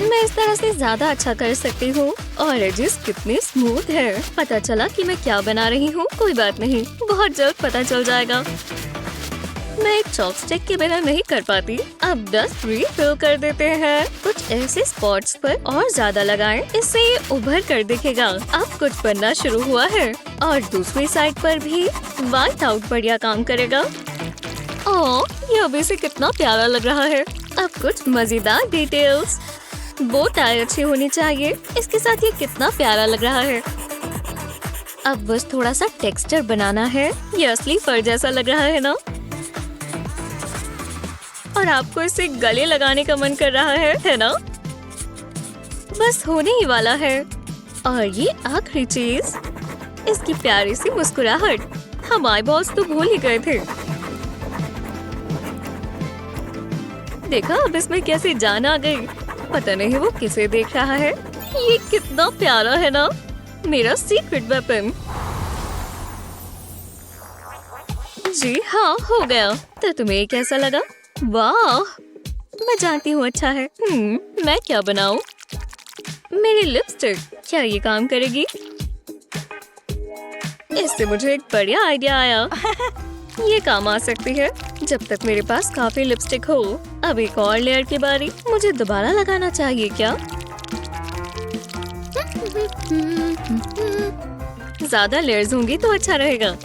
मैं इस तरह से ज्यादा अच्छा कर सकती हूँ। और एजेस कितने स्मूथ है। पता चला कि मैं क्या बना रही हूँ। कोई बात नहीं, बहुत जल्द पता चल जाएगा। मैं एक चॉपस्टिक के बिना नहीं कर पाती। अब डस्ट रिफिल कर देते हैं। कुछ ऐसे स्पॉट्स पर और ज्यादा लगाएं, इससे ये उभर कर दिखेगा। अब कुछ बनना शुरू हुआ है। और दूसरी साइड पर भी व्हाइट आउट बढ़िया काम करेगा। ओह, ये अभी से कितना प्यारा लग रहा है। अब कुछ मजेदार डिटेल्स। बो टाई अच्छी होनी चाहिए। इसके साथ ये कितना प्यारा लग रहा है। अब बस थोड़ा सा टेक्सचर बनाना है। ये असली फर जैसा लग रहा है ना? और आपको इसे गले लगाने का मन कर रहा है ना? बस होने ही वाला है। और ये आखिरी चीज, इसकी प्यारी सी मुस्कुराहट। हम आई बॉल्स तो भूल ही गए थे। देखा, अब इसमें कैसे जान आ गई। पता नहीं वो किसे देख रहा है। ये कितना प्यारा है ना? मेरा सीक्रेट वेपन। जी हाँ, हो गया। तो तुम्हें कैसा लगा? वाह, मैं जानती हूँ अच्छा है। मैं क्या बनाऊं? मेरी लिपस्टिक, क्या ये काम करेगी? इससे मुझे एक बढ़िया आइडिया आया। ये काम आ सकती है जब तक मेरे पास काफी लिपस्टिक हो। अब एक और लेयर की बारी। मुझे दोबारा लगाना चाहिए क्या? ज्यादा लेयर्स होंगी तो अच्छा रहेगा।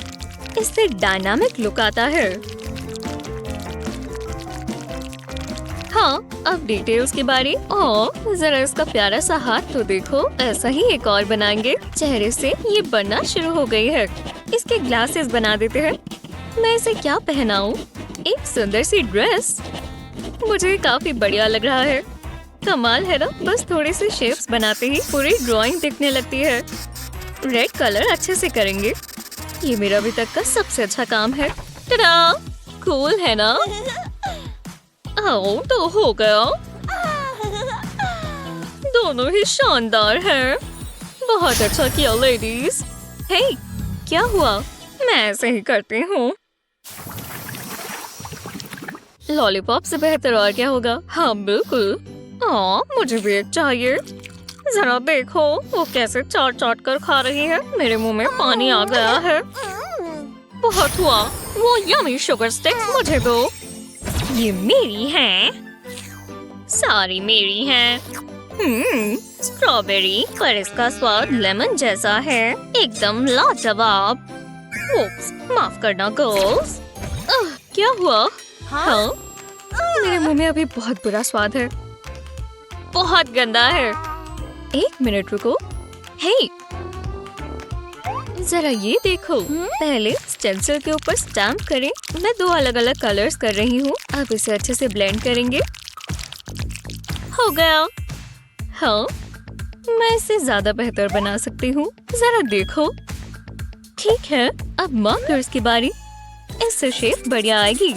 इससे डायनामिक लुक आता है। हाँ, अब डिटेल्स की बारी। ओह, जरा इसका प्यारा सा हाथ तो देखो। ऐसा ही एक और बनाएंगे। चेहरे से ये बनना शुरू हो गई है। इसके ग्लासेस बना देते हैं। मैं इसे क्या पहनाऊं? एक सुंदर सी ड्रेस। मुझे काफी बढ़िया लग रहा है। कमाल है ना? बस थोड़ी सी शेप्स बनाते ही पूरी ड्राइंग दिखने लगती है। रेड कलर अच्छे से करेंगे। ये मेरा अभी तक का सबसे अच्छा काम है। टडा! कूल है ना? तो हो गया। दोनों ही शानदार हैं। बहुत अच्छा किया लेडीज। हे, क्या हुआ? मैं ऐसे ही करती हूँ। लॉलीपॉप से बेहतर और क्या होगा? हाँ बिल्कुल। मुझे भी एक चाहिए। जरा देखो वो कैसे चाट चाट कर खा रही है। मेरे मुंह में पानी आ गया है। बहुत हुआ। वो यम्मी शुगर स्टिक्स मुझे दो। ये मेरी हैं। सारी मेरी हैं। स्ट्रॉबेरी, पर इसका स्वाद लेमन जैसा है। एकदम लाजवाब। ओप्स, माफ करना गर्ल्स। क्या हुआ? हाँ? मेरे मुंह में अभी बहुत बुरा स्वाद है, बहुत गंदा है। एक मिनट रुको। हे, जरा ये देखो। पहले स्टेंसिल के ऊपर स्टैम्प करें। मैं 2 अलग-अलग कलर्स कर रही हूँ। अब इसे अच्छे से ब्लेंड करेंगे। हो गया। हाँ, मैं इसे ज्यादा बेहतर बना सकती हूँ। जरा देखो। ठीक है, अब मार्कर्स की बारी। इससे शेप बढ़िया आएगी।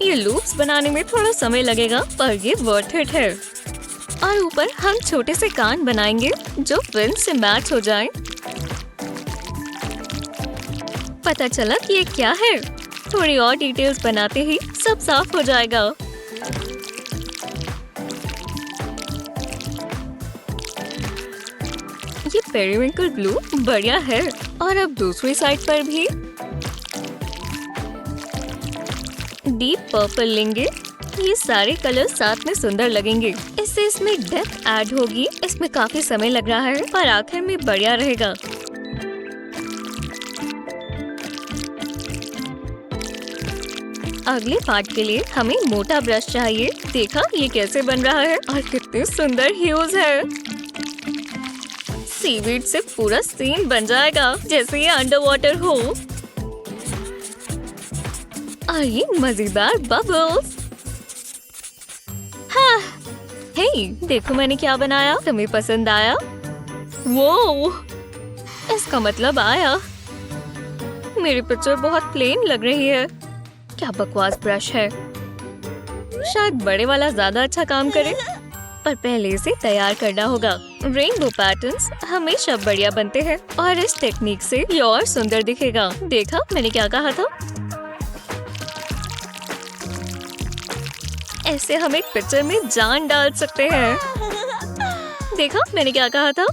ये लूप्स बनाने में थोड़ा समय लगेगा, पर ये वर्थ इट है। और ऊपर हम छोटे से कान बनाएंगे जो फिल्म से मैच हो जाए। पता चला कि ये क्या है। थोड़ी और डिटेल्स बनाते ही सब साफ हो जाएगा। ये पेरिविंकल ब्लू बढ़िया है। और अब दूसरी साइड पर भी डीप पर्पल लेंगे। ये सारे कलर साथ में सुंदर लगेंगे। इससे इसमें डेप्थ ऐड होगी। इसमें काफी समय लग रहा है, पर आखिर में बढ़िया रहेगा। अगले पार्ट के लिए हमें मोटा ब्रश चाहिए। देखा ये कैसे बन रहा है और कितने सुंदर ह्यूज है। सीवीड से पूरा सीन बन जाएगा जैसे ये अंडर वाटर हो। और ये मजेदार बबल्स। हाँ, हे, देखो मैंने क्या बनाया। तुम्हें पसंद आया? वो इसका मतलब आया। मेरी पिक्चर बहुत प्लेन लग रही है। क्या बकवास ब्रश है। शायद बड़े वाला ज्यादा अच्छा काम करे, पर पहले इसे तैयार करना होगा। रेनबो पैटर्न्स हमेशा बढ़िया बनते हैं और इस टेक्निक से ये और सुंदर दिखेगा। देखा मैंने क्या कहा था। ऐसे हम एक पिक्चर में जान डाल सकते हैं। देखा मैंने क्या कहा था।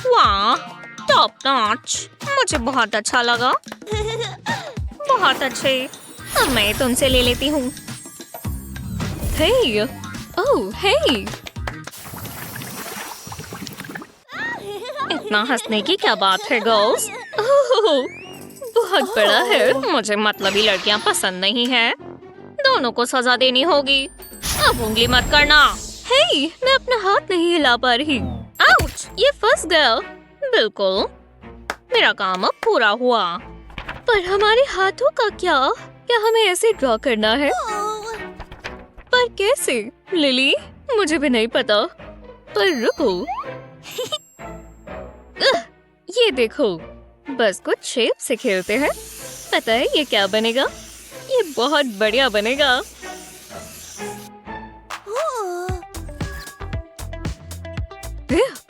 वाह, टॉप नॉच। मुझे बहुत अच्छा लगा। बहुत अच्छे। अब मैं तुमसे ले लेती हूँ। हे, ओह हे। इतना हंसने की क्या बात है गर्ल्स। ओह, बहुत बड़ा है। मुझे मतलबी लड़कियाँ पसंद नहीं है। दोनों को सजा देनी होगी। अब उंगली मत करना। हे, मैं अपना हाथ नहीं हिला पा रही। आउच, ये फंस गया। बिल्कुल, मेरा काम अब पूरा हुआ। पर हमारे हाथों का क्या? क्या हमें ऐसे ड्रॉ करना है? पर कैसे? लिली, मुझे भी नहीं पता। पर रुको। ये देखो, बस कुछ शेप से खेलते हैं। पता है ये क्या बनेगा? ये बहुत बढ़िया बनेगा।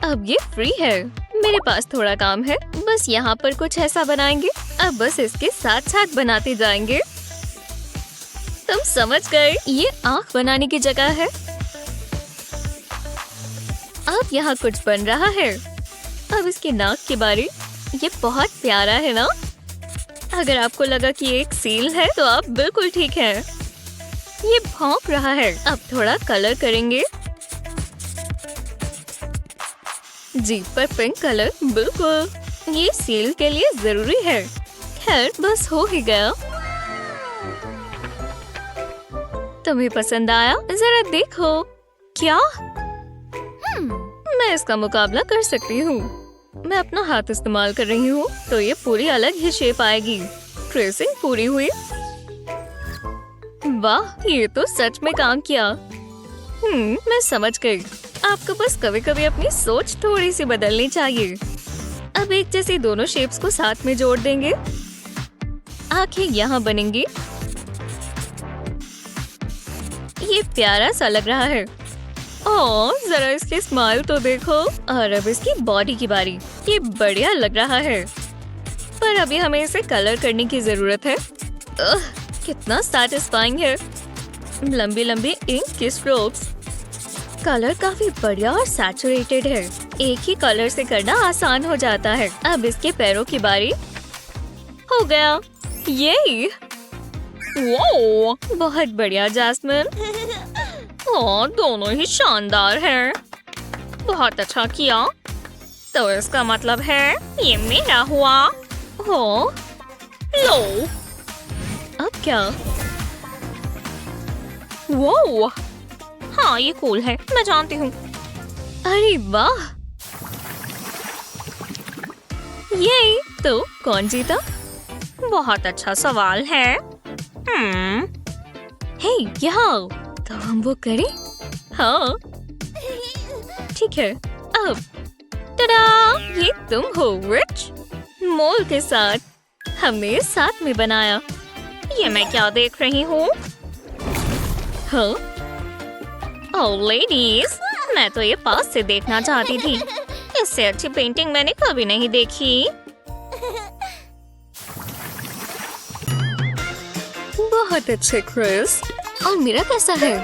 अब ये फ्री है। मेरे पास थोड़ा काम है। बस यहाँ पर कुछ ऐसा बनाएंगे। अब बस इसके साथ साथ बनाते जाएंगे। तुम समझ गए। ये आँख बनाने की जगह है। अब यहाँ कुछ बन रहा है। अब इसके नाक की बारी। ये बहुत प्यारा है ना? अगर आपको लगा कि ये एक सील है तो आप बिल्कुल ठीक है। ये भौंक रहा है। अब थोड़ा कलर करेंगे। जीभ पर पिंक कलर, बिल्कुल ये सील के लिए जरूरी है। खैर बस हो ही गया। तुम्हें पसंद आया? जरा देखो। क्या? मैं इसका मुकाबला कर सकती हूँ। मैं अपना हाथ इस्तेमाल कर रही हूँ तो ये पूरी अलग ही शेप आएगी। ट्रेसिंग पूरी हुई। वाह, ये तो सच में काम किया। मैं समझ गई। आपको बस कभी कभी अपनी सोच थोड़ी सी बदलनी चाहिए। अब एक जैसी दोनों शेप्स को साथ में जोड़ देंगे। आंखें यहाँ बनेंगी। ये प्यारा सा लग रहा है। और जरा इसकी स्माइल तो देखो। और अब इसकी बॉडी की बारी। ये बढ़िया लग रहा है, पर अभी हमें इसे कलर करने की जरूरत है। कितना सैटिस्फाइंग है। लंबी लंबी इंक की स्ट्रोक्स। कलर काफी बढ़िया और सैचुरेटेड है। एक ही कलर से करना आसान हो जाता है। अब इसके पैरों की बारी। हो गया। ये वो बहुत बढ़िया जैस्मिन। और दोनों ही शानदार हैं। बहुत अच्छा किया। तो इसका मतलब है ये मेरा हुआ। हो लो। अब क्या? वो हाँ ये कूल है, मैं जानती हूँ। अरे वाह, ये तो कौन जीता? बहुत अच्छा सवाल है। हे यहाँ, तो हम वो करें? हाँ ठीक है। अब टडा, ये तुम हो रिच। मोल के साथ हमने साथ में बनाया। ये मैं क्या देख रही हूँ? हाँ ओह लेडीज, मैं तो ये पास से देखना चाहती थी। इससे अच्छी पेंटिंग मैंने कभी नहीं देखी। बहुत अच्छे क्रिस। और मेरा कैसा है?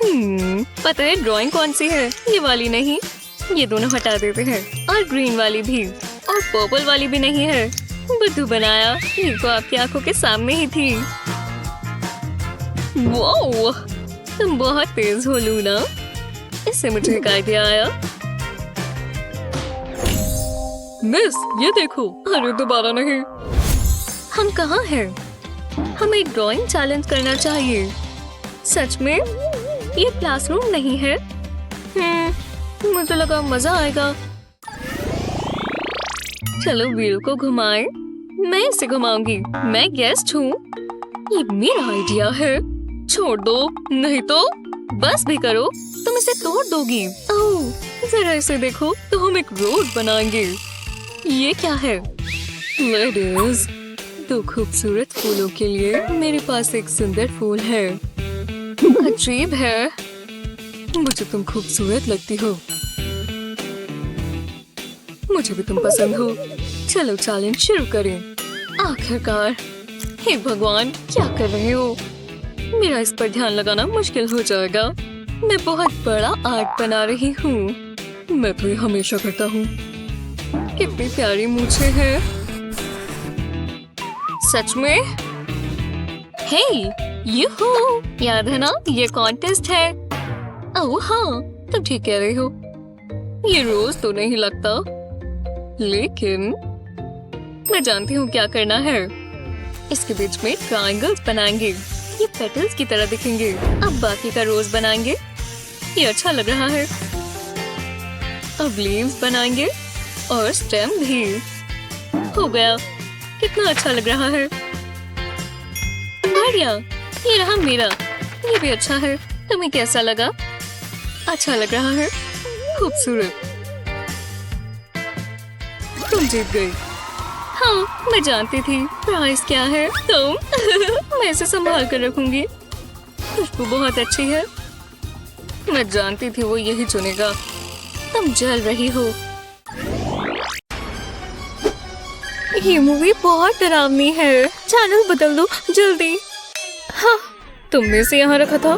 पता है ड्राइंग कौन सी है? ये वाली नहीं, ये दोनों हटा देते हैं। और ग्रीन वाली भी, और पर्पल वाली भी नहीं है। बुद्धू बनाया, ये तो आपकी आंखों के सामने ही थी। वाओ, तुम बहुत तेज हो लूना। इससे मुझे एक आइडिया आया। मिस, ये देखो। अरे दोबारा नहीं। हम कहाँ हैं? हमें एक ड्राइंग चैलेंज करना चाहिए। सच में? ये क्लासरूम नहीं है। मुझे लगा मजा आएगा। चलो व्हील को घुमाएं। मैं इसे घुमाऊंगी। मैं गेस्ट हूँ। ये मेरा आइडिया है। छोड़ दो, नहीं तो बस भी करो, तुम इसे तोड़ दोगी। ओह, जरा इसे देखो, तो हम एक रोड बनाएंगे। ये क्या है? लेडीज, दो खूबसूरत फूलों के लिए मेरे पास एक सुंदर फूल है। अजीब है। मुझे तुम खूबसूरत लगती हो। मुझे भी तुम पसंद हो। चलो चैलेंज शुरू करें। आखिरकार। हे भगवान, क्या कर रहे हो? मेरा इस पर ध्यान लगाना मुश्किल हो जाएगा। मैं बहुत बड़ा आर्ट बना रही हूँ। मैं तो ये हमेशा करता हूँ। कितनी प्यारी मूछें हैं। सच में? हे, यूहू! याद है ना, ये कॉन्टेस्ट है। ओह हाँ, तुम ठीक कह रही हो। ये रोज तो नहीं लगता, लेकिन मैं जानती हूँ क्या करना है। इसके बीच में ट्रायंगल्स बनाएंगे। ये पेटल्स की तरह दिखेंगे। अब बाकी का रोज बनाएंगे। ये अच्छा लग रहा है। अब लीव्स बनाएंगे और स्टेम भी। हो गया। कितना अच्छा लग रहा है। बढ़िया। ये रहा मेरा। ये भी अच्छा है। तुम्हें कैसा लगा? अच्छा लग रहा है। खूबसूरत। तुम जीत गई। हाँ, मैं जानती थी। प्राइस क्या है? तुम। मैं इसे संभाल कर रखूंगी। खुशबू बहुत अच्छी है। मैं जानती थी वो यही चुनेगा। तुम जल रही हो। ये मूवी बहुत डरावनी है। चैनल बदल दो जल्दी। हाँ, तुमने इसे यहाँ रखा था?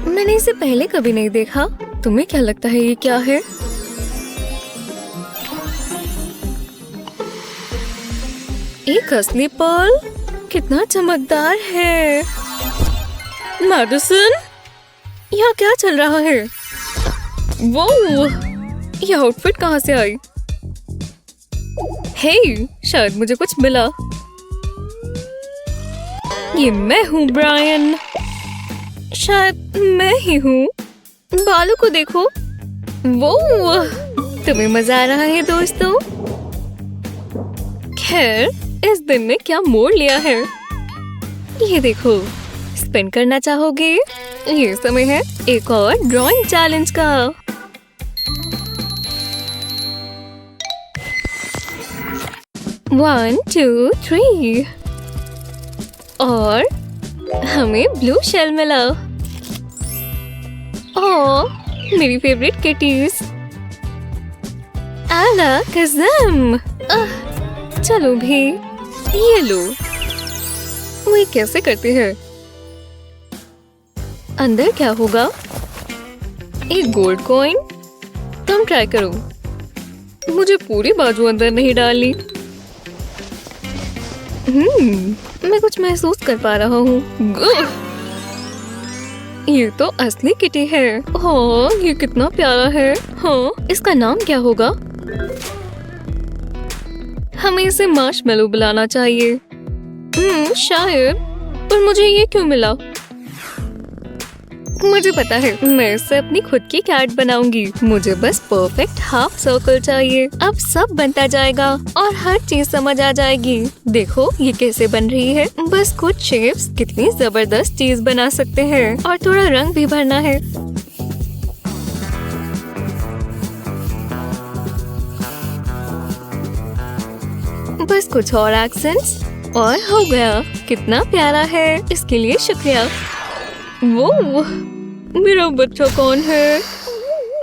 मैंने इसे पहले कभी नहीं देखा। तुम्हें क्या लगता है ये क्या है? एक असली पर्ल। कितना चमकदार है। मैडिसन, यहाँ क्या चल रहा है? वो ये आउटफिट कहाँ से आई? हे, शायद मुझे कुछ मिला। ये मैं हूँ ब्रायन। शायद मैं ही हूँ। बालों को देखो। वो तुम्हें मजा आ रहा है दोस्तों? खैर, इस दिन ने क्या मोड़ लिया है। ये देखो, स्पिन करना चाहोगे? ये समय है एक और ड्राइंग चैलेंज का। One, two, three. और हमें ब्लू शेल मिला। ओह, मेरी फेवरेट किटीज। आला कसम। चलो भी, ये लो। वो ये कैसे करते हैं? अंदर क्या होगा? एक गोल्ड कॉइन। तुम ट्राई करो। मुझे पूरी बाजू अंदर नहीं डालनी। मैं कुछ महसूस कर पा रहा हूँ। ये तो असली किटी है। हाँ, ये कितना प्यारा है। हाँ, इसका नाम क्या होगा? हमें इसे मार्शमेलो बुलाना चाहिए। शायद। पर मुझे ये क्यों मिला? मुझे पता है, मैं इससे अपनी खुद की कैट बनाऊंगी। मुझे बस परफेक्ट हाफ सर्कल चाहिए। अब सब बनता जाएगा और हर चीज समझ आ जाएगी। देखो ये कैसे बन रही है। बस कुछ शेप्स कितनी जबरदस्त चीज बना सकते हैं। और थोड़ा रंग भी भरना है। बस कुछ और एक्सेंट्स और हो गया। कितना प्यारा है। इसके लिए शुक्रिया। वो मेरा बच्चा कौन है?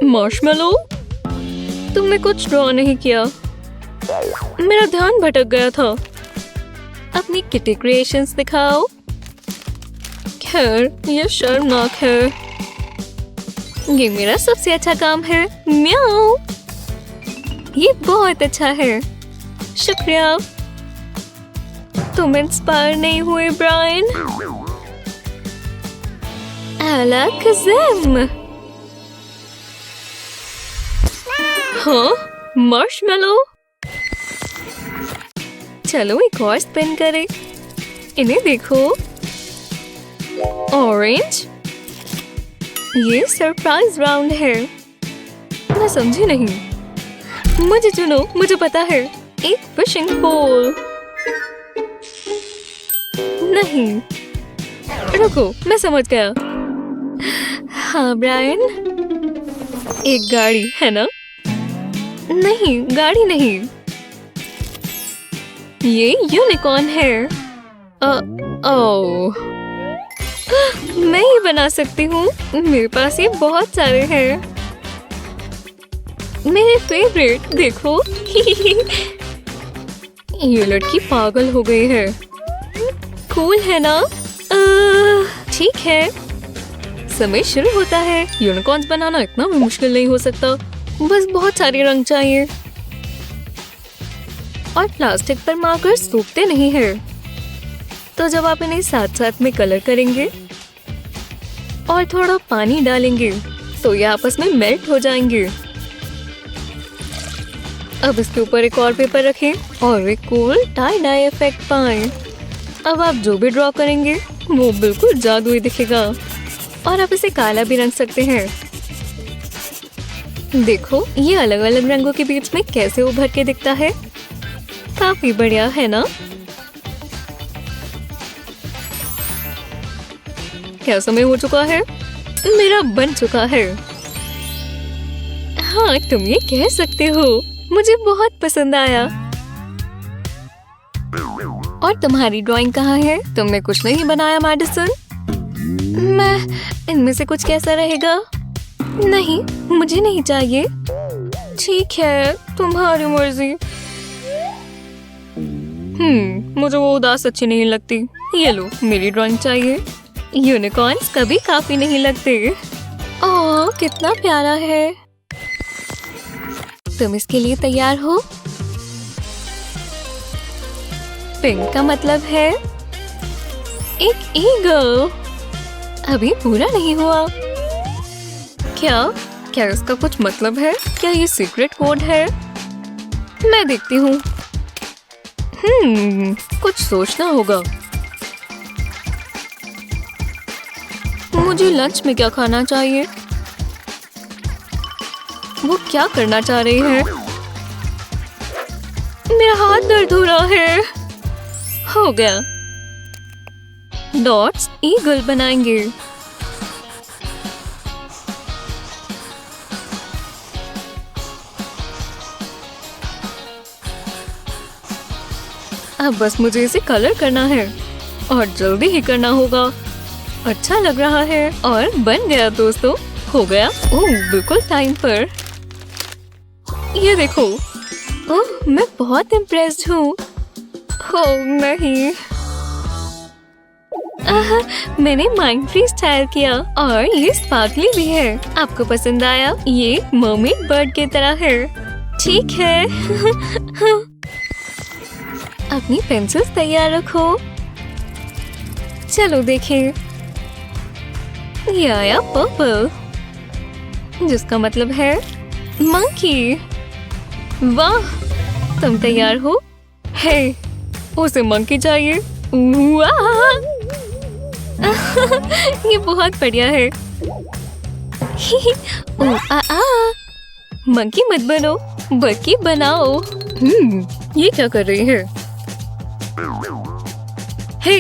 मार्शमेलो? तुमने कुछ ड्रॉ नहीं किया। मेरा ध्यान भटक गया था। अपनी किटी क्रिएशंस दिखाओ। खैर ये शर्मनाक है। ये मेरा सबसे अच्छा काम है। म्याऊ। ये बहुत अच्छा है। शुक्रिया। तुम इंस्पायर नहीं हुए ब्रायन? अलकज़म। हाँ मार्शमेलो। चलो एक और स्पिन करें। इन्हें देखो। ऑरेंज। ये सरप्राइज राउंड है। मैं समझी नहीं। मुझे चुनो। मुझे पता है। एक फिशिंग पोल। नहीं रुको, मैं समझ गया। हाँ ब्रायन, एक गाड़ी है ना? नहीं गाड़ी नहीं, ये यूनिकॉर्न है। ओह, मैं ही बना सकती हूँ। मेरे पास ये बहुत सारे हैं। मेरे फेवरेट देखो। ये लड़की पागल हो गई है। कूल है ना? ठीक है, समय शुरू होता है। यूनिकॉर्न्स बनाना इतना भी मुश्किल नहीं हो सकता। बस बहुत सारे रंग चाहिए और प्लास्टिक पर मार्कर सूखते नहीं है। तो जब आप इन्हें साथ साथ में कलर करेंगे और थोड़ा पानी डालेंगे तो ये आपस में मेल्ट हो जाएंगे। अब इसके ऊपर एक और पेपर रखें और एक कूल टाई डाई इफेक्ट पाएं। अब आप जो भी ड्रॉ करेंगे वो बिल्कुल जादुई दिखेगा। और आप इसे काला भी रंग सकते हैं। देखो ये अलग अलग रंगों के बीच में कैसे उभर के दिखता है। काफी बढ़िया है ना? क्या समय हो चुका है? मेरा बन चुका है। हाँ तुम ये कह सकते हो। मुझे बहुत पसंद आया। और तुम्हारी ड्राइंग कहाँ है? तुमने कुछ नहीं बनाया मैडिसन? मैं इनमें से कुछ कैसा रहेगा? नहीं मुझे नहीं चाहिए। ठीक है तुम्हारी मर्जी। मुझे वो उदास अच्छी नहीं लगती। ये लो मेरी ड्राइंग चाहिए। यूनिकॉर्न्स कभी काफी नहीं लगते। ओह कितना प्यारा है। तुम इसके लिए तैयार हो? पिंक का मतलब है एक ईगल। अभी पूरा नहीं हुआ। क्या इसका कुछ मतलब है? क्या ये सीक्रेट कोड है? मैं देखती हूँ। कुछ सोचना होगा। मुझे लंच में क्या खाना चाहिए? वो क्या करना चाह रही है? मेरा हाथ दर्द हो रहा है। हो गया। डॉट्स ईगल बनाएंगे। अब बस मुझे इसे कलर करना है और जल्दी ही करना होगा। अच्छा लग रहा है और बन गया दोस्तों। हो गया। ओह बिल्कुल टाइम पर। ये देखो। ओह मैं बहुत इम्प्रेस्ड हूँ। ओह नहीं। मैंने माइंड फ्रीज स्टाइल किया और ये स्पार्कली भी है। आपको पसंद आया? ये मर्मेड बर्ड की तरह है। ठीक है। अपनी पेंसिल्स तैयार रखो। चलो देखें। ये आया पर्पल, जिसका मतलब है मंकी। वाह तुम तैयार हो? हे उसे मंकी चाहिए। वाह ये बहुत बढ़िया है। ओ आ आ मंकी मत बनो, बल्कि बनाओ। ये क्या कर रही है? हे,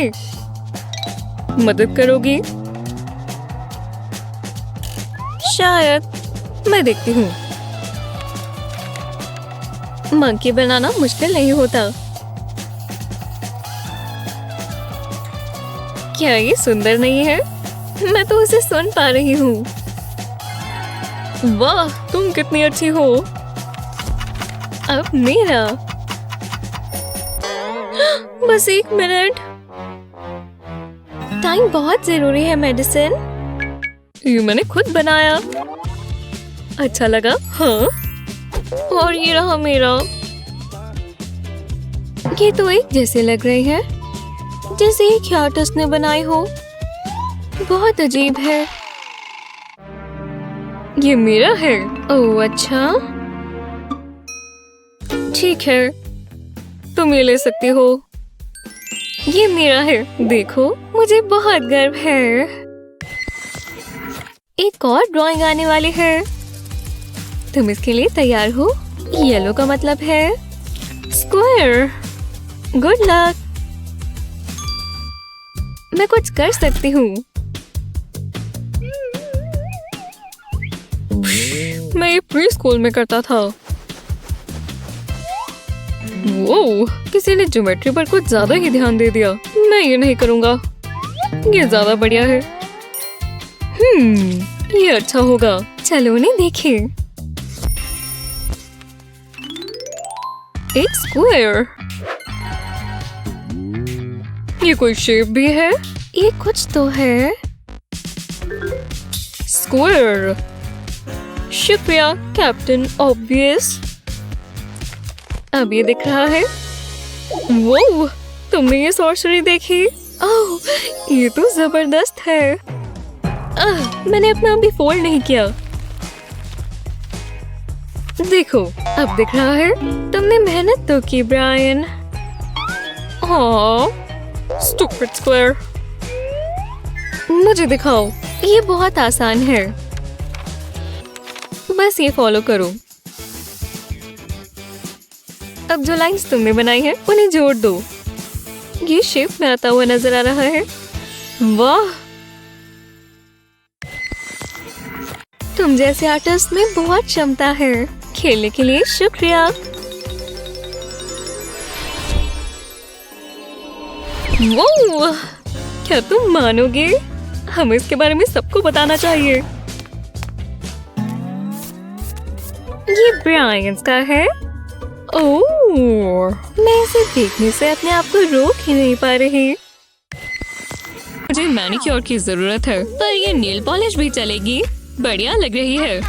मदद करोगी? शायद। मैं देखती हूँ। मंकी बनाना मुश्किल नहीं होता। क्या ये सुंदर नहीं है? मैं तो उसे सुन पा रही हूँ। वाह, तुम कितनी अच्छी हो। अब मेरा। बस 1 मिनट। टाइम बहुत जरूरी है मेडिसिन। ये मैंने खुद बनाया। अच्छा लगा? हाँ। और ये रहा मेरा। ये तो एक जैसे लग रही है, जैसे एक आर्टिस्ट ने बनाई हो। बहुत अजीब है। ये मेरा है। ओह अच्छा, ठीक है, तुम ये ले सकती हो। ये मेरा है। देखो, मुझे बहुत गर्व है। एक और ड्राइंग आने वाली है। तुम इसके लिए तैयार हो? येलो का मतलब है स्क्वायर। Good luck. मैं कुछ कर सकती हूँ। मैं ये प्री स्कूल में करता था। वो किसी ने ज्योमेट्री पर कुछ ज्यादा ही ध्यान दे दिया। मैं ये नहीं करूँगा। ये ज्यादा बढ़िया है। ये अच्छा होगा। चलो उन्हें देखें। एक स्क्वायर। ये कोई शेप भी है? ये कुछ तो है। स्क्वायर। शुक्रिया कैप्टन ऑब्वियस। अब ये दिख रहा है। वो तुमने ये सॉर्सरी देखी? ओह, ये तो जबरदस्त है। मैंने अपना अभी फोल्ड नहीं किया। देखो, अब दिख रहा है। तुमने मेहनत तो की ब्रायन। Stupid square. मुझे दिखाओ। ये बहुत आसान है। बस ये फॉलो करो। अब जो लाइंस तुमने बनाई है उन्हें जोड़ दो। ये शेप में आता हुआ नजर आ रहा है। वाह, तुम जैसे आर्टिस्ट में बहुत क्षमता है। खेलने के लिए शुक्रिया। वो क्या तुम मानोगे? हमें इसके बारे में सबको बताना चाहिए। ये ब्रायन का है। ओह, मैं इसे देखने से अपने आप को रोक ही नहीं पा रही। मुझे मैनिक्योर की जरूरत है, पर ये नेल पॉलिश भी चलेगी। बढ़िया लग रही है।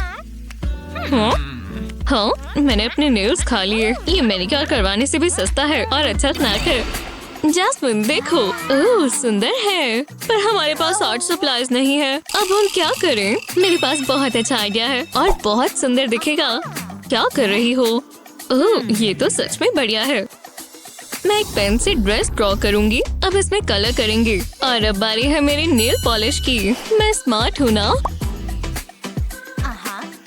हाँ, मैंने अपने नेल्स खा लिए। ये मैनिक्योर करवाने से भी सस्ता है और अच्छा स्नैक है। जैस्मिन देखो, ओह सुंदर है, पर हमारे पास आर्ट सप्लाईज नहीं है। अब हम क्या करें? मेरे पास बहुत अच्छा आइडिया है और बहुत सुंदर दिखेगा। क्या कर रही हो? ओह, ये तो सच में बढ़िया है। मैं एक पेन से ड्रेस ड्रॉ करूंगी। अब इसमें कलर करेंगे। और अब बारी है मेरी नेल पॉलिश की। मैं स्मार्ट हूँ ना?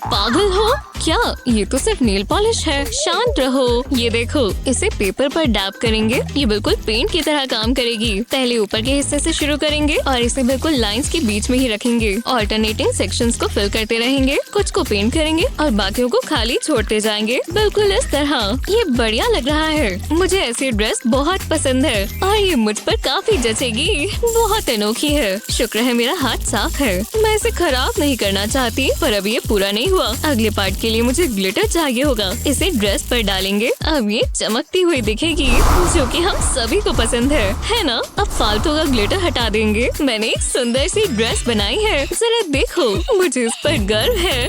पागल हो क्या? ये तो सिर्फ नेल पॉलिश है। शांत रहो। ये देखो, इसे पेपर पर डैब करेंगे। ये बिल्कुल पेंट की तरह काम करेगी। पहले ऊपर के हिस्से से शुरू करेंगे और इसे बिल्कुल लाइंस के बीच में ही रखेंगे। ऑल्टरनेटिंग सेक्शंस को फिल करते रहेंगे। कुछ को पेंट करेंगे और बाकियों को खाली छोड़ते जाएंगे। बिल्कुल इस तरह। ये बढ़िया लग रहा है। मुझे ऐसी ड्रेस बहुत पसंद है और ये मुझ पर काफी जचेगी। बहुत अनोखी है। शुक्र है मेरा हाथ साफ है। मैं इसे खराब नहीं करना चाहती, पर अब ये पूरा नहीं हुआ। अगले पार्ट के लिए मुझे ग्लिटर चाहिए होगा। इसे ड्रेस पर डालेंगे। अब ये चमकती हुई दिखेगी, जो कि हम सभी को पसंद है ना? अब फालतू का ग्लिटर हटा देंगे। मैंने एक सुंदर सी ड्रेस बनाई है। जरा देखो, मुझे इस पर गर्व है।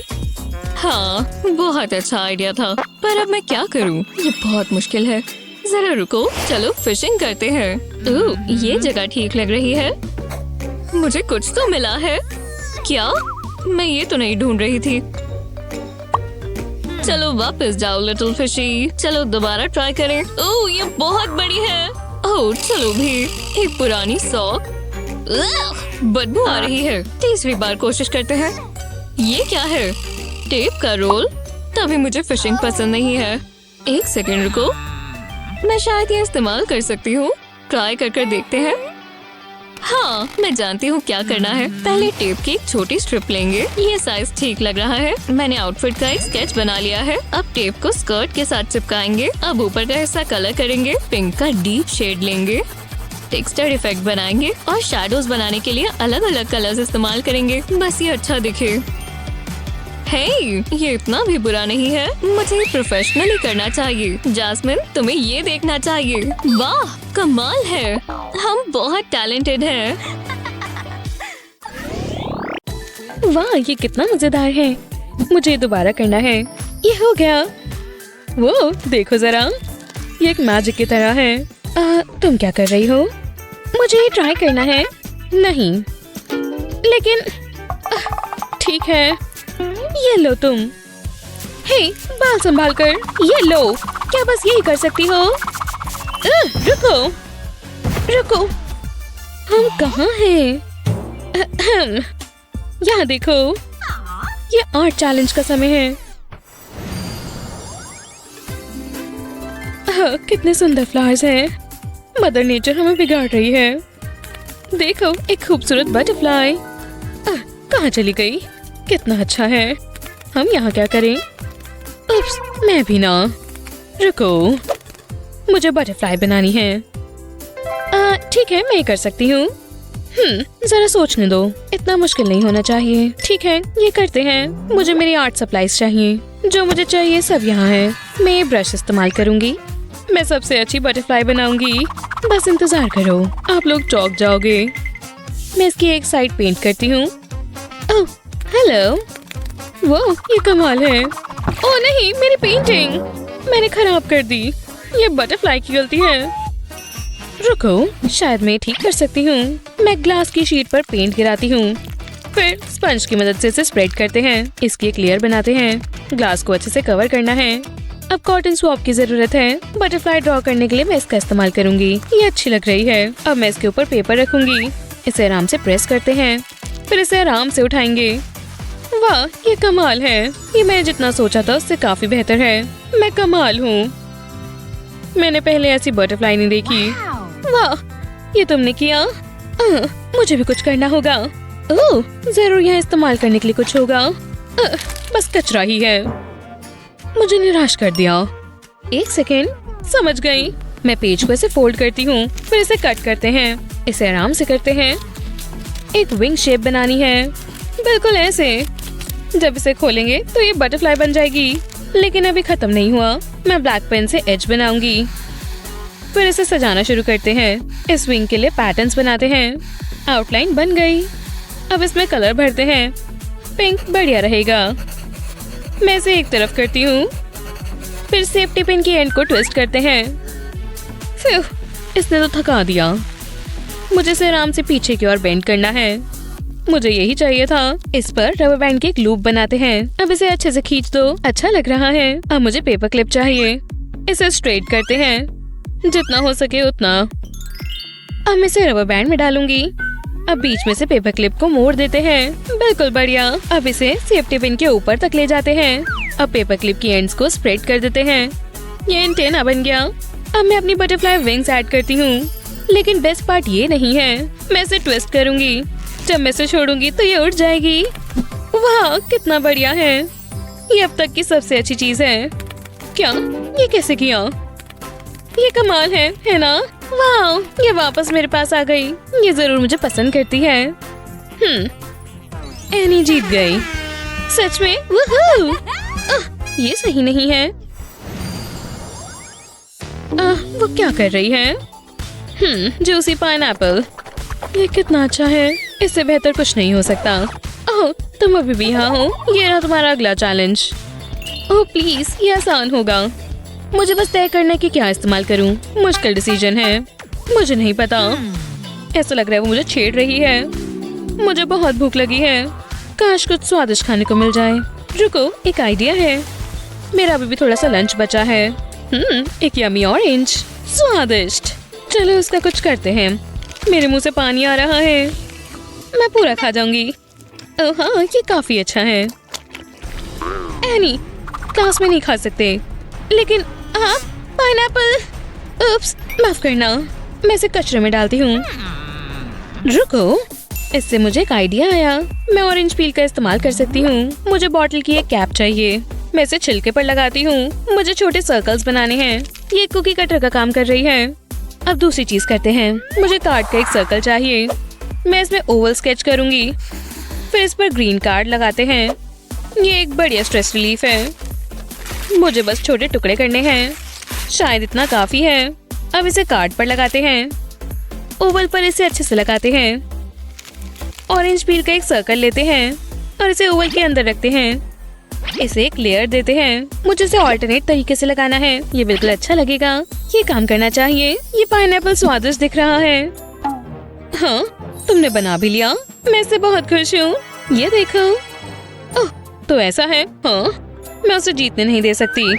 हाँ, बहुत अच्छा आइडिया था, पर अब मैं क्या करूँ? ये बहुत मुश्किल है। जरा रुको, चलो फिशिंग करते हैं। ओह, ये जगह ठीक लग रही है। मुझे कुछ तो मिला है। क्या? मैं ये तो नहीं ढूंढ रही थी। चलो वापस जाओ लिटिल फिशी। चलो दोबारा ट्राई करें। ओह, ये बहुत बड़ी है। ओह, चलो भी। एक पुरानी सॉक। बदबू आ रही है। तीसरी बार कोशिश करते हैं। ये क्या है? टेप का रोल? तभी मुझे फिशिंग पसंद नहीं है। एक सेकंड रुको, मैं शायद ये इस्तेमाल कर सकती हूँ। ट्राई कर देखते हैं। हाँ, मैं जानती हूँ क्या करना है। पहले टेप की एक छोटी स्ट्रिप लेंगे। ये साइज ठीक लग रहा है। मैंने आउटफिट का एक स्केच बना लिया है। अब टेप को स्कर्ट के साथ चिपकाएंगे। अब ऊपर का हिस्सा कलर करेंगे। पिंक का डीप शेड लेंगे। टेक्सचर इफेक्ट बनाएंगे और शैडोज बनाने के लिए अलग अलग कलर्स इस्तेमाल करेंगे। बस ये अच्छा दिखे। हे, ये इतना भी बुरा नहीं है। मुझे प्रोफेशनली करना चाहिए। जास्मिन, तुम्हें ये देखना चाहिए। वाह, कमाल है। हम बहुत टैलेंटेड हैं। वाह, ये कितना मजेदार है। मुझे दोबारा करना है। ये हो गया। वो देखो जरा, ये एक मैजिक की तरह है। तुम क्या कर रही हो? मुझे ये ट्राई करना है। नहीं, लेकिन ठीक है। ये लो तुम। हे, बाल संभाल कर। ये लो। क्या बस यही कर सकती हो? रुको रुको, हम कहाँ हैं? यहाँ देखो, ये आर्ट चैलेंज का समय है। कितने सुंदर फ्लावर्स हैं। मदर नेचर हमें बिगाड़ रही है। देखो, एक खूबसूरत बटरफ्लाई। कहाँ चली गई? कितना अच्छा है। हम यहाँ क्या करें? उप्स, मैं भी ना। रुको, मुझे बटरफ्लाई बनानी है। ठीक है, मैं कर सकती हूँ। जरा सोचने दो। इतना मुश्किल नहीं होना चाहिए। ठीक है, ये करते हैं। मुझे मेरी आर्ट सप्लाईज चाहिए। जो मुझे चाहिए सब यहाँ है। मैं ये ब्रश इस्तेमाल करूँगी। मैं सबसे अच्छी बटरफ्लाई बनाऊंगी। बस इंतजार करो, आप लोग चौंक जाओगे। मैं इसकी एक साइड पेंट करती हूँ। ओह, हेलो। वो, ये कमाल है। ओह नहीं, मेरी पेंटिंग मैंने खराब कर दी। ये बटरफ्लाई की गलती है। रुको, शायद मैं ठीक कर सकती हूँ। मैं ग्लास की शीट पर पेंट गिराती हूँ। फिर स्पंज की मदद से इसे स्प्रेड करते हैं। इसकी एक लेयर बनाते हैं। ग्लास को अच्छे से कवर करना है। अब कॉटन स्वॉप की जरूरत है। बटरफ्लाई ड्रॉ करने के लिए मैं इसका इस्तेमाल करूंगी। ये अच्छी लग रही है। अब मैं इसके ऊपर पेपर रखूंगी। इसे आराम से प्रेस करते हैं। फिर इसे आराम से उठाएंगे। वाह, ये कमाल है। ये मैंने जितना सोचा था उससे काफी बेहतर है। मैं कमाल हूँ। मैंने पहले ऐसी बटरफ्लाई नहीं देखी। वाह, ये तुमने किया। मुझे भी कुछ करना होगा। ओह, जरूर यहाँ इस्तेमाल करने के लिए कुछ होगा। बस कचरा ही है। मुझे निराश कर दिया। एक सेकेंड, समझ गई। मैं पेज को ऐसे फोल्ड करती हूँ। फिर इसे कट करते हैं। इसे आराम से करते हैं। एक विंग शेप बनानी है, बिल्कुल ऐसे। जब इसे खोलेंगे तो ये बटरफ्लाई बन जाएगी। लेकिन अभी खत्म नहीं हुआ। मैं ब्लैक पेन से एज बनाऊंगी। फिर इसे सजाना शुरू करते हैं। इस विंग के लिए पैटर्न्स बनाते हैं। आउटलाइन बन गई। अब इसमें कलर भरते हैं। पिंक बढ़िया रहेगा। मैं इसे एक तरफ करती हूँ। फिर सेफ्टी पिन की एंड को ट्विस्ट करते हैं। फिर इसने तो थका दिया। मुझे इसे आराम से पीछे की ओर बेंड करना है। मुझे यही चाहिए था। इस पर रबर बैंड की एक लूप बनाते हैं। अब इसे अच्छे से खींच दो। अच्छा लग रहा है। अब मुझे पेपर क्लिप चाहिए। इसे स्ट्रेट करते हैं, जितना हो सके उतना। अब मैं इसे रबर बैंड में डालूंगी। अब बीच में से पेपर क्लिप को मोड़ देते हैं। बिल्कुल बढ़िया। अब इसे सेफ्टी पिन के ऊपर तक ले जाते हैं। अब पेपर क्लिप की एंड्स को स्प्रेड कर देते हैं। ये एंटेना बन गया। अब मैं अपनी बटरफ्लाई विंग्स ऐड करती हूँ। लेकिन बेस्ट पार्ट ये नहीं है। मैं इसे ट्विस्ट करूंगी। जब मैं इसे छोड़ूंगी तो ये उड़ जाएगी। वाह, कितना बढ़िया है। ये अब तक की सबसे अच्छी चीज है। क्या? ये कैसे किया? ये कमाल है ना? वाह, ये वापस मेरे पास आ गई। ये जरूर मुझे पसंद करती है। एनी जीत गई। सच में? वूहू! ये सही नहीं है। वो क्या कर रही है? Juicy pineapple. ये कितना अच्छा है। इससे बेहतर कुछ नहीं हो सकता। ओह, तुम अभी भी यहाँ हो। ये रहा तुम्हारा अगला चैलेंज। ओह प्लीज, ये आसान होगा। मुझे बस तय करना है कि क्या इस्तेमाल करूं। मुश्किल डिसीजन है। मुझे नहीं पता। ऐसा लग रहा है वो मुझे छेड़ रही है। मुझे बहुत भूख लगी है। काश कुछ स्वादिष्ट खाने को मिल जाए। रुको, एक आइडिया है। मेरा अभी भी थोड़ा सा लंच बचा है। एक यमी ऑरेंज। स्वादिष्ट। चलो उसका कुछ करते हैं। मेरे मुंह से पानी आ रहा है। मैं पूरा खा जाऊंगी। ओह हाँ, ये काफी अच्छा है। एनी, क्लास में नहीं खा सकते, लेकिन आप पाइनएप्पल। उप्स, माफ करना, मैं इसे कचरे में डालती हूँ। रुको, इससे मुझे एक आइडिया आया। मैं ऑरेंज पील का इस्तेमाल कर सकती हूँ। मुझे बॉटल की एक कैप चाहिए। मैं इसे छिलके पर लगाती हूँ। मुझे छोटे सर्कल्स बनाने हैं। ये कुकी कटर का काम कर रही है। अब दूसरी चीज करते हैं। मुझे कार्ड का एक सर्कल चाहिए। मैं इसमें ओवल स्केच करूंगी। फिर इस पर ग्रीन कार्ड लगाते हैं। ये एक बढ़िया स्ट्रेस रिलीफ है। मुझे बस छोटे टुकड़े करने हैं। शायद इतना काफी है। अब इसे कार्ड पर लगाते हैं। ओवल पर इसे अच्छे से लगाते हैं। ऑरेंज पील का एक सर्कल लेते हैं और इसे ओवल के अंदर रखते हैं। इसे एक लेयर देते हैं। मुझे इसे ऑल्टरनेट तरीके से लगाना है। ये बिल्कुल अच्छा लगेगा। ये काम करना चाहिए। ये पाइनएप्पल स्वादिष्ट दिख रहा है। हाँ, तुमने बना भी लिया। मैं इससे बहुत खुश हूँ। ये देखो। ओह, तो ऐसा है। हाँ, मैं उसे जीतने नहीं दे सकती।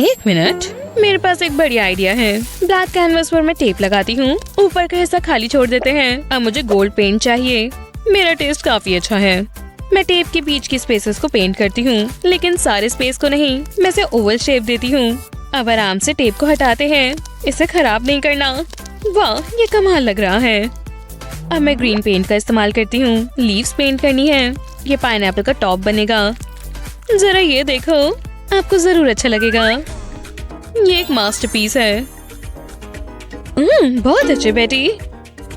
एक मिनट, मेरे पास एक बढ़िया आइडिया है। ब्लैक कैनवस पर मैं टेप लगाती हूँ। ऊपर का हिस्सा खाली छोड़ देते हैं। अब मुझे गोल्ड पेंट चाहिए। मेरा टेस्ट काफी अच्छा है। मैं टेप के बीच की स्पेसेस को पेंट करती हूँ, लेकिन सारे स्पेस को नहीं। मैं इसे ओवल शेप देती हूँ। अब आराम से टेप को हटाते हैं। इसे खराब नहीं करना। वाह, ये कमाल लग रहा है। अब मैं ग्रीन पेंट का इस्तेमाल करती हूँ। लीव्स पेंट करनी है। ये पाइनएप्पल का टॉप बनेगा। जरा ये देखो, आपको जरूर अच्छा लगेगा। ये एक मास्टरपीस है। बहुत अच्छे बेटी।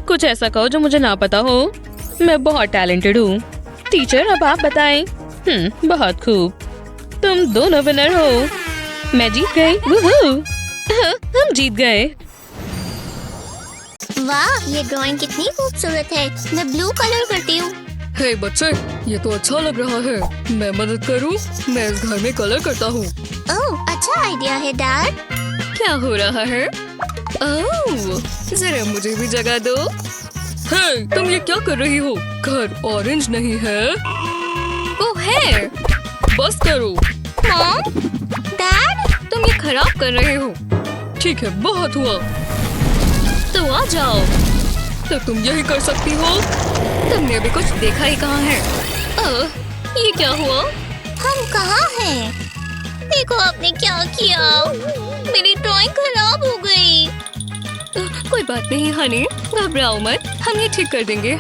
कुछ ऐसा कहो जो मुझे ना पता हो। मैं बहुत टैलेंटेड हूँ। टीचर, अब आप बताएं। बहुत खूब। तुम दोनों विनर हो। मैं जीत गई। वूहू। हम जीत गए। वाह, ये ड्राइंग कितनी खूबसूरत है। मैं ब्लू कलर करती हूँ। हे बच्चे, ये तो अच्छा लग रहा है। मैं मदद करूं? मैं इस घर में कलर करता हूँ। ओह, अच्छा आइडिया है डैड। क्या हो रहा है? ओह, जरा मुझे भी जगह दो। हे, तुम ये क्या कर रही हो? घर ऑरेंज नहीं है। वो है। बस करो। मॉम, डैड, तुम ये खराब कर रहे हो। ठीक है, बहुत हुआ। तो आ जाओ। तो तुम यही कर सकती हो। तुमने अभी कुछ देखा ही कहाँ है? ये क्या हुआ? हम कहाँ हैं? देखो आपने क्या किया। मेरी ड्राइंग खराब हो गई। कोई बात नहीं हनी, घबराओ मत। हम ये ठीक कर देंगे।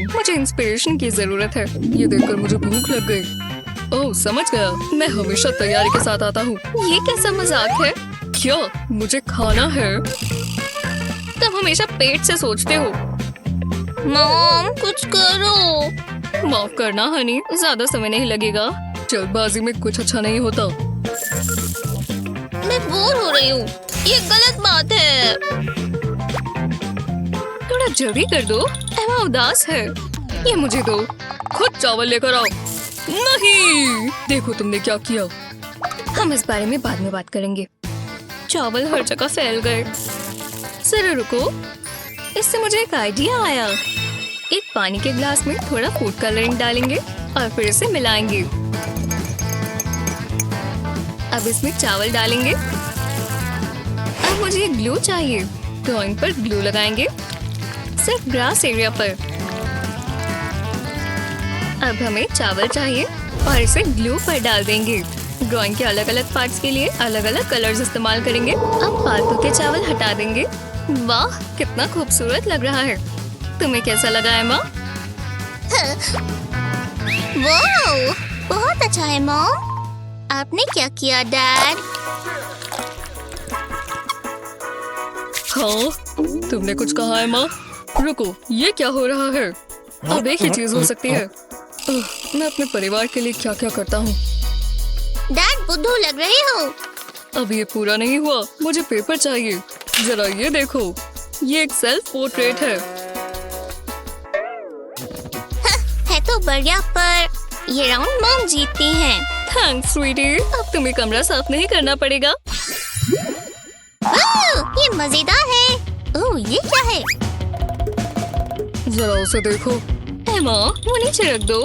मुझे इंस्पिरेशन की जरूरत है। ये देखकर मुझे भूख लग गई। ओह, समझ गया। मैं हमेशा तैयारी के साथ आता हूँ। ये कैसा मजाक है? क्या मुझे खाना है? तुम हमेशा पेट से सोचते हो। मॉम, कुछ करो। माफ करना हनी, ज्यादा समय नहीं लगेगा। जल्दबाजी में कुछ अच्छा नहीं होता। मैं बोर हो रही हूँ। ये गलत बात है। थोड़ा जल्दी कर दो। एमा उदास है। ये मुझे दो। खुद चावल लेकर आओ। नहीं, देखो तुमने क्या किया। हम इस बारे में बाद में बात करेंगे। चावल हर जगह फैल गए। जरा रुको, इससे मुझे एक आइडिया आया। एक पानी के ग्लास में थोड़ा फूड कलरिंग डालेंगे और फिर इसे मिलाएंगे। अब इसमें चावल डालेंगे। अब मुझे ग्लू चाहिए। ड्राइंग पर ग्लू लगाएंगे, सिर्फ ग्रास एरिया पर। अब हमें चावल चाहिए और इसे ग्लू पर डाल देंगे। ड्राइंग के अलग अलग पार्ट्स के लिए अलग अलग कलर्स इस्तेमाल करेंगे। अब फालतू के चावल हटा देंगे। वाह, कितना खूबसूरत लग रहा है। तुम्हें कैसा लगा एमा? वाह, बहुत अच्छा है मॉम। आपने क्या किया डैड? हाँ, तुमने कुछ कहा एमा? रुको, ये क्या हो रहा है? अब एक ही चीज हो सकती है। मैं अपने परिवार के लिए क्या क्या करता हूँ। डैड, बुद्धू लग रहे हो। अब ये पूरा नहीं हुआ। मुझे पेपर चाहिए। जरा ये देखो, ये एक सेल्फ पोर्ट्रेट है। है तो बढ़िया, पर ये राउंड मॉम जीतती हैं। थैंक्स स्वीटी। अब तुम्हें कमरा साफ नहीं करना पड़ेगा। ये मजेदार है। ओह, ये क्या है? जरा उसे देखो। एमा, वो नीचे रख दो।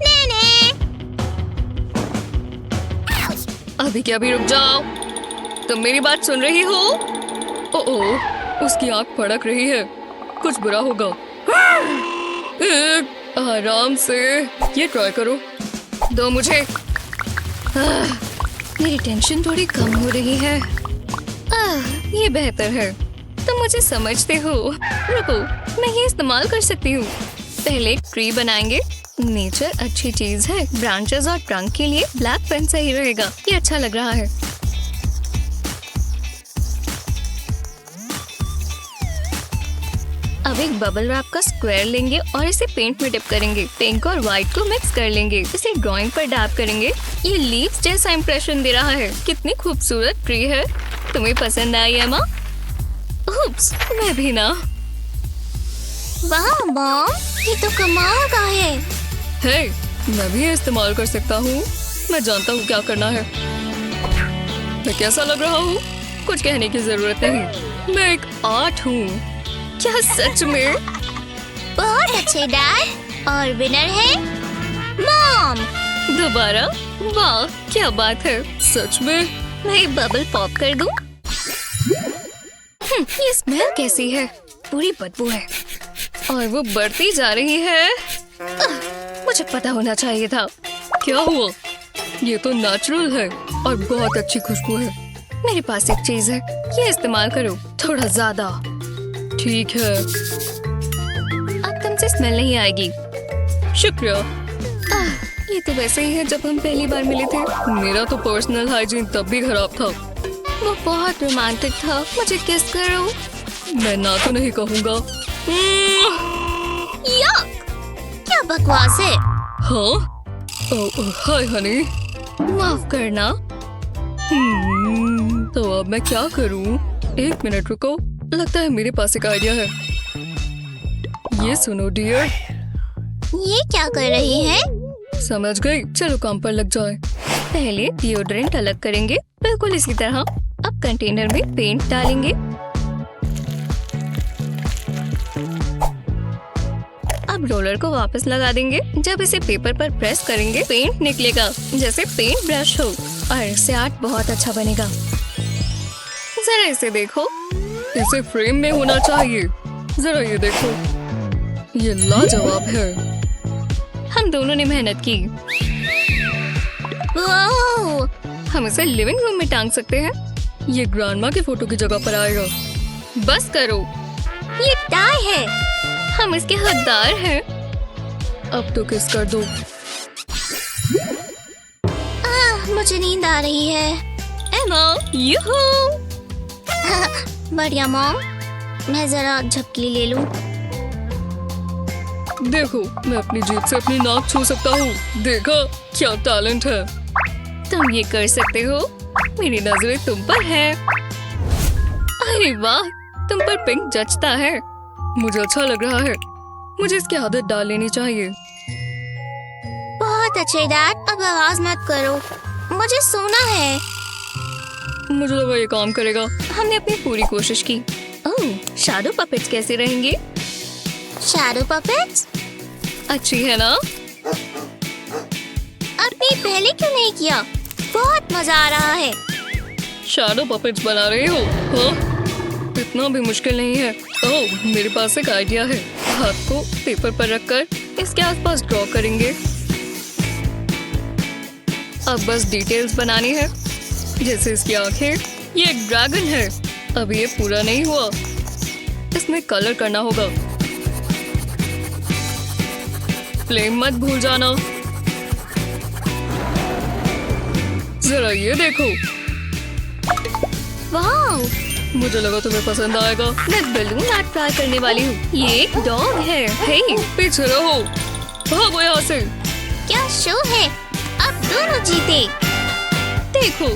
नहीं। अभी क्या, भी रुक जाओ। तुम मेरी बात सुन रही हो? ओह, उसकी आंख फड़क रही है। कुछ बुरा होगा। आराम से, ये ट्राई करो। दो मुझे। मेरी टेंशन थोड़ी कम हो रही है। ये बेहतर है। तुम मुझे समझते हो। रुको, मैं ये इस्तेमाल कर सकती हूँ। पहले एक ट्री बनाएंगे। नेचर अच्छी चीज है। ब्रांचेस और ट्रंक के लिए ब्लैक पेन सही रहेगा। ये अच्छा लग रहा है। अब एक बबल रैप का स्क्वायर लेंगे और इसे पेंट में डिप करेंगे। पिंक और व्हाइट को मिक्स कर लेंगे। इसे ड्राइंग पर डैप करेंगे। ये लीव्स जैसा इंप्रेशन दे रहा है। कितनी खूबसूरत ट्री है। तुम्हें पसंद आई एमा? उप्स, मैं भी ना। वाह मॉम, ये तो कमाल का है। हे, मैं भी ये इस्तेमाल कर सकता हूँ। मैं जानता हूँ क्या करना है। मैं कैसा लग रहा हूँ? कुछ कहने की जरूरत नहीं। मैं एक आर्ट हूँ। क्या सच में? बहुत अच्छे डैड। और विनर है मॉम। दोबारा? वाह, क्या बात है। सच में? मैं एक बबल पॉप कर दूं? ये स्मेल कैसी है? पूरी बदबू है और वो बढ़ती जा रही है। मुझे पता होना चाहिए था। क्या हुआ? ये तो नेचुरल है और बहुत अच्छी खुशबू है। मेरे पास एक चीज है, ये इस्तेमाल करो थोड़ा ज्यादा। ठीक है। अब तुमसे स्मेल नहीं आएगी। शुक्रिया। ये तो वैसे ही है जब हम पहली बार मिले थे। मेरा तो पर्सनल हाइजीन तब भी खराब था। वो बहुत रोमांटिक था। मुझे किस करो? मैं ना तो नहीं कहूँगा। यक, क्या बकवास है। हाँ? हाय हनी, माफ करना। तो अब मैं क्या करूँ? एक मिनट रुको, लगता है मेरे पास एक आइडिया है। ये सुनो डियर। ये क्या कर रही है? समझ गई। चलो काम पर लग जाए। पहले डिओड्रेंट अलग करेंगे, बिल्कुल इसी तरह। अब कंटेनर में पेंट डालेंगे। अब रोलर को वापस लगा देंगे। जब इसे पेपर पर प्रेस करेंगे, पेंट निकलेगा जैसे पेंट ब्रश हो और इससे आर्ट बहुत अच्छा बनेगा। जरा इसे देखो। इसे फ्रेम में होना चाहिए। जरा ये देखो, ये लाजवाब है। हम दोनों ने मेहनत की। वाह, हम इसे लिविंग रूम में टांग सकते हैं। ये ग्रैंडमा की फोटो की जगह पर आएगा। बस करो। ये टाई है। हम इसके हकदार हैं। अब तो किस कर दो। मुझे नींद आ रही है। एमा, यूहू। बढ़िया मॉम, मैं जरा झपकी ले लूं। देखो, मैं अपनी जीभ से अपनी नाक छू सकता हूँ। देखा, क्या टैलेंट है। तुम ये कर सकते हो। मेरी नजरें तुम पर है। अरे वाह, तुम पर पिंक जचता है। मुझे अच्छा लग रहा है। मुझे इसकी आदत डाल लेनी चाहिए। बहुत अच्छे डैड। अब आवाज मत करो, मुझे सोना है। मुझे लगा ये काम करेगा। हमने अपनी पूरी कोशिश की। ओह, शैडो पपेट्स कैसे रहेंगे? शैडो पपेट्स अच्छी है ना? आपने पहले क्यों नहीं किया? बहुत मजा आ रहा है। शैडो पपेट्स बना रहे हो? हाँ? इतना भी मुश्किल नहीं है। ओह, मेरे पास एक आइडिया है। हाथ को पेपर पर रखकर इसके आसपास ड्रॉ करेंगे। अब बस डिटेल्स बनानी है, जैसे इसकी आंखें। ये एक ड्रैगन है। अब ये पूरा नहीं हुआ, इसमें कलर करना होगा। फ्लेम मत भूल जाना। जरा ये देखो। वाह, मुझे लगा तुम्हें पसंद आएगा। मैं बलून आर्ट ट्राई करने वाली हूँ। ये एक डॉग है। हे, पीछे रहो, भागो यहाँ से। क्या शो है। अब दोनों जीते। देखो,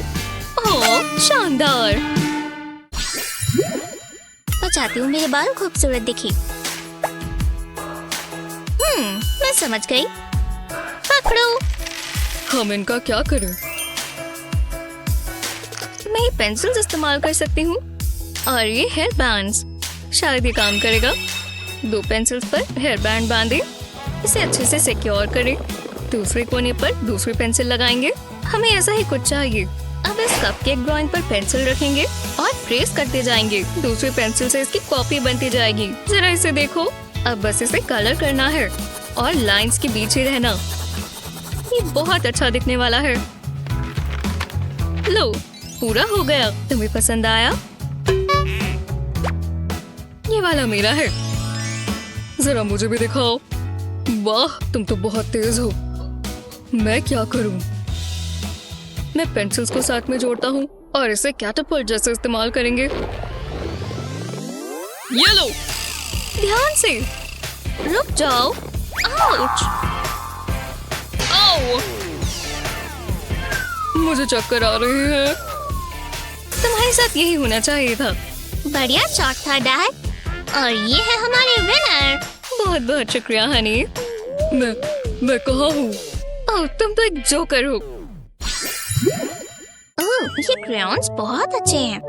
ओह, शानदार। मैं चाहती हूँ मेरे बाल खूबसूरत दिखे। मैं समझ गई। पकड़ो। हम इनका क्या करें? मैं ये पेंसिल्स इस्तेमाल कर सकती हूँ और ये हेयर बैंड्स। शायद ये काम करेगा। 2 पेंसिल्स पर हेयर बैंड बांधे, इसे अच्छे से सिक्योर करें। दूसरे कोने पर दूसरी पेंसिल लगाएंगे। हमें ऐसा ही कुछ चाहिए। अब इस कपकेक ड्राइंग पर पेंसिल रखेंगे और ट्रेस करते जाएंगे। दूसरी पेंसिल से इसकी कॉपी बनती जाएगी। जरा इसे देखो, अब बस इसे कलर करना है और लाइंस के बीच ही रहना। ये बहुत अच्छा दिखने वाला है। लो, पूरा हो गया। तुम्हें पसंद आया? ये वाला मेरा है। जरा मुझे भी दिखाओ। वाह, तुम तो बहुत तेज हो। मैं क्या करूं? मैं पेंसिल्स को साथ में जोड़ता हूँ और इसे कैटअपल्ट जैसे इस्तेमाल करेंगे। ये लो, ध्यान से। रुक जाओ। आउच! आओ! मुझे चक्कर आ रहे हैं। तुम्हारे साथ यही होना चाहिए था। बढ़िया शॉट था डैड। और ये है हमारे विनर। बहुत बहुत शुक्रिया हनी। मैं कहाँ हूँ? ओह, तुम तो एक जोकर हो। ओह, ये क्रेयॉन्स बहुत अच्छे हैं।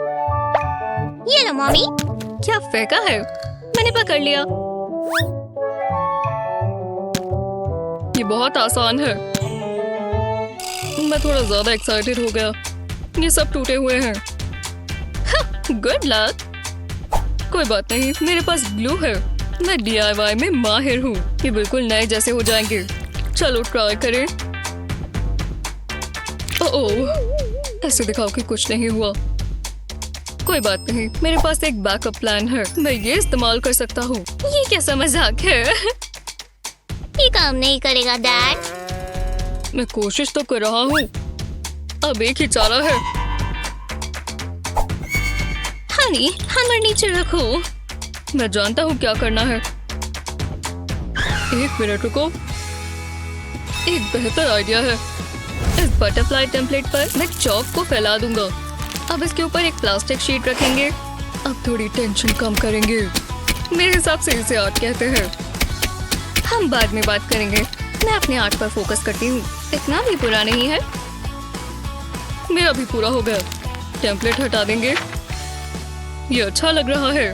ये लो मम्मी। क्या फेंका है? मैंने पकड़ लिया। ये बहुत आसान है। मैं थोड़ा ज्यादा एक्साइटेड हो गया। ये सब टूटे हुए हैं। Good luck. कोई बात नहीं, मेरे पास ग्लू है। मैं DIY में माहिर हूँ। ये बिल्कुल नए जैसे हो जाएंगे। चलो ट्राई करें। ओह, ऐसे दिखाओ कि कुछ नहीं हुआ। कोई बात नहीं, मेरे पास एक बैकअप प्लान है। मैं ये इस्तेमाल कर सकता हूँ। ये कैसा मजाक है? ये काम नहीं करेगा डैड। मैं कोशिश तो कर रहा हूँ। अब एक ही चारा है। हनी, हैमर नीचे रखो। मैं जानता हूँ क्या करना है। एक मिनट रुको। एक बेहतर आइडिया है। इस बटरफ्लाई टेम्पलेट पर मैं चॉक को फैला दूंगा। अब इसके ऊपर एक प्लास्टिक शीट रखेंगे। अब थोड़ी टेंशन कम करेंगे। मेरे हिसाब से इसे आर्ट कहते हैं। हम बाद में बात करेंगे। मैं अपने आर्ट पर फोकस करती हूँ। इतना भी बुरा नहीं है। मेरा भी पूरा हो गया। टेम्पलेट हटा देंगे। ये अच्छा लग रहा है।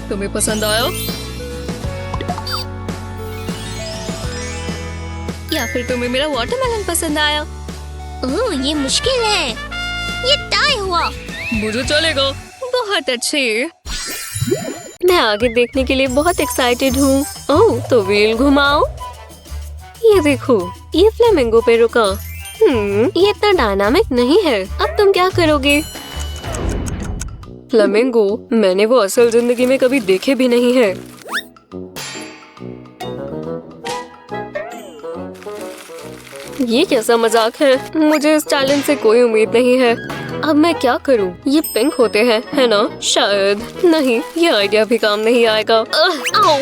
तुम्हें पसंद आया? या फिर तुम्हें मेरा वाटरमेलन पसंद आया? ओह, ये मुश्किल है। ये टाई हुआ। मुझे चलेगा। बहुत अच्छे। मैं आगे देखने के लिए बहुत एक्साइटेड हूँ। ओह, तो व्हील घुमाओ। ये देखो, ये फ्लेमिंगो पे रुका। ये इतना डायनामिक नहीं है। अब तुम क्या करोगे? फ्लेमिंगो, मैंने वो असल जिंदगी में कभी देखे भी नहीं है। ये कैसा मजाक है? मुझे इस चैलेंज से कोई उम्मीद नहीं है। अब मैं क्या करूं? ये पिंक होते हैं, है ना? शायद नहीं, ये आइडिया भी काम नहीं आएगा। आओ,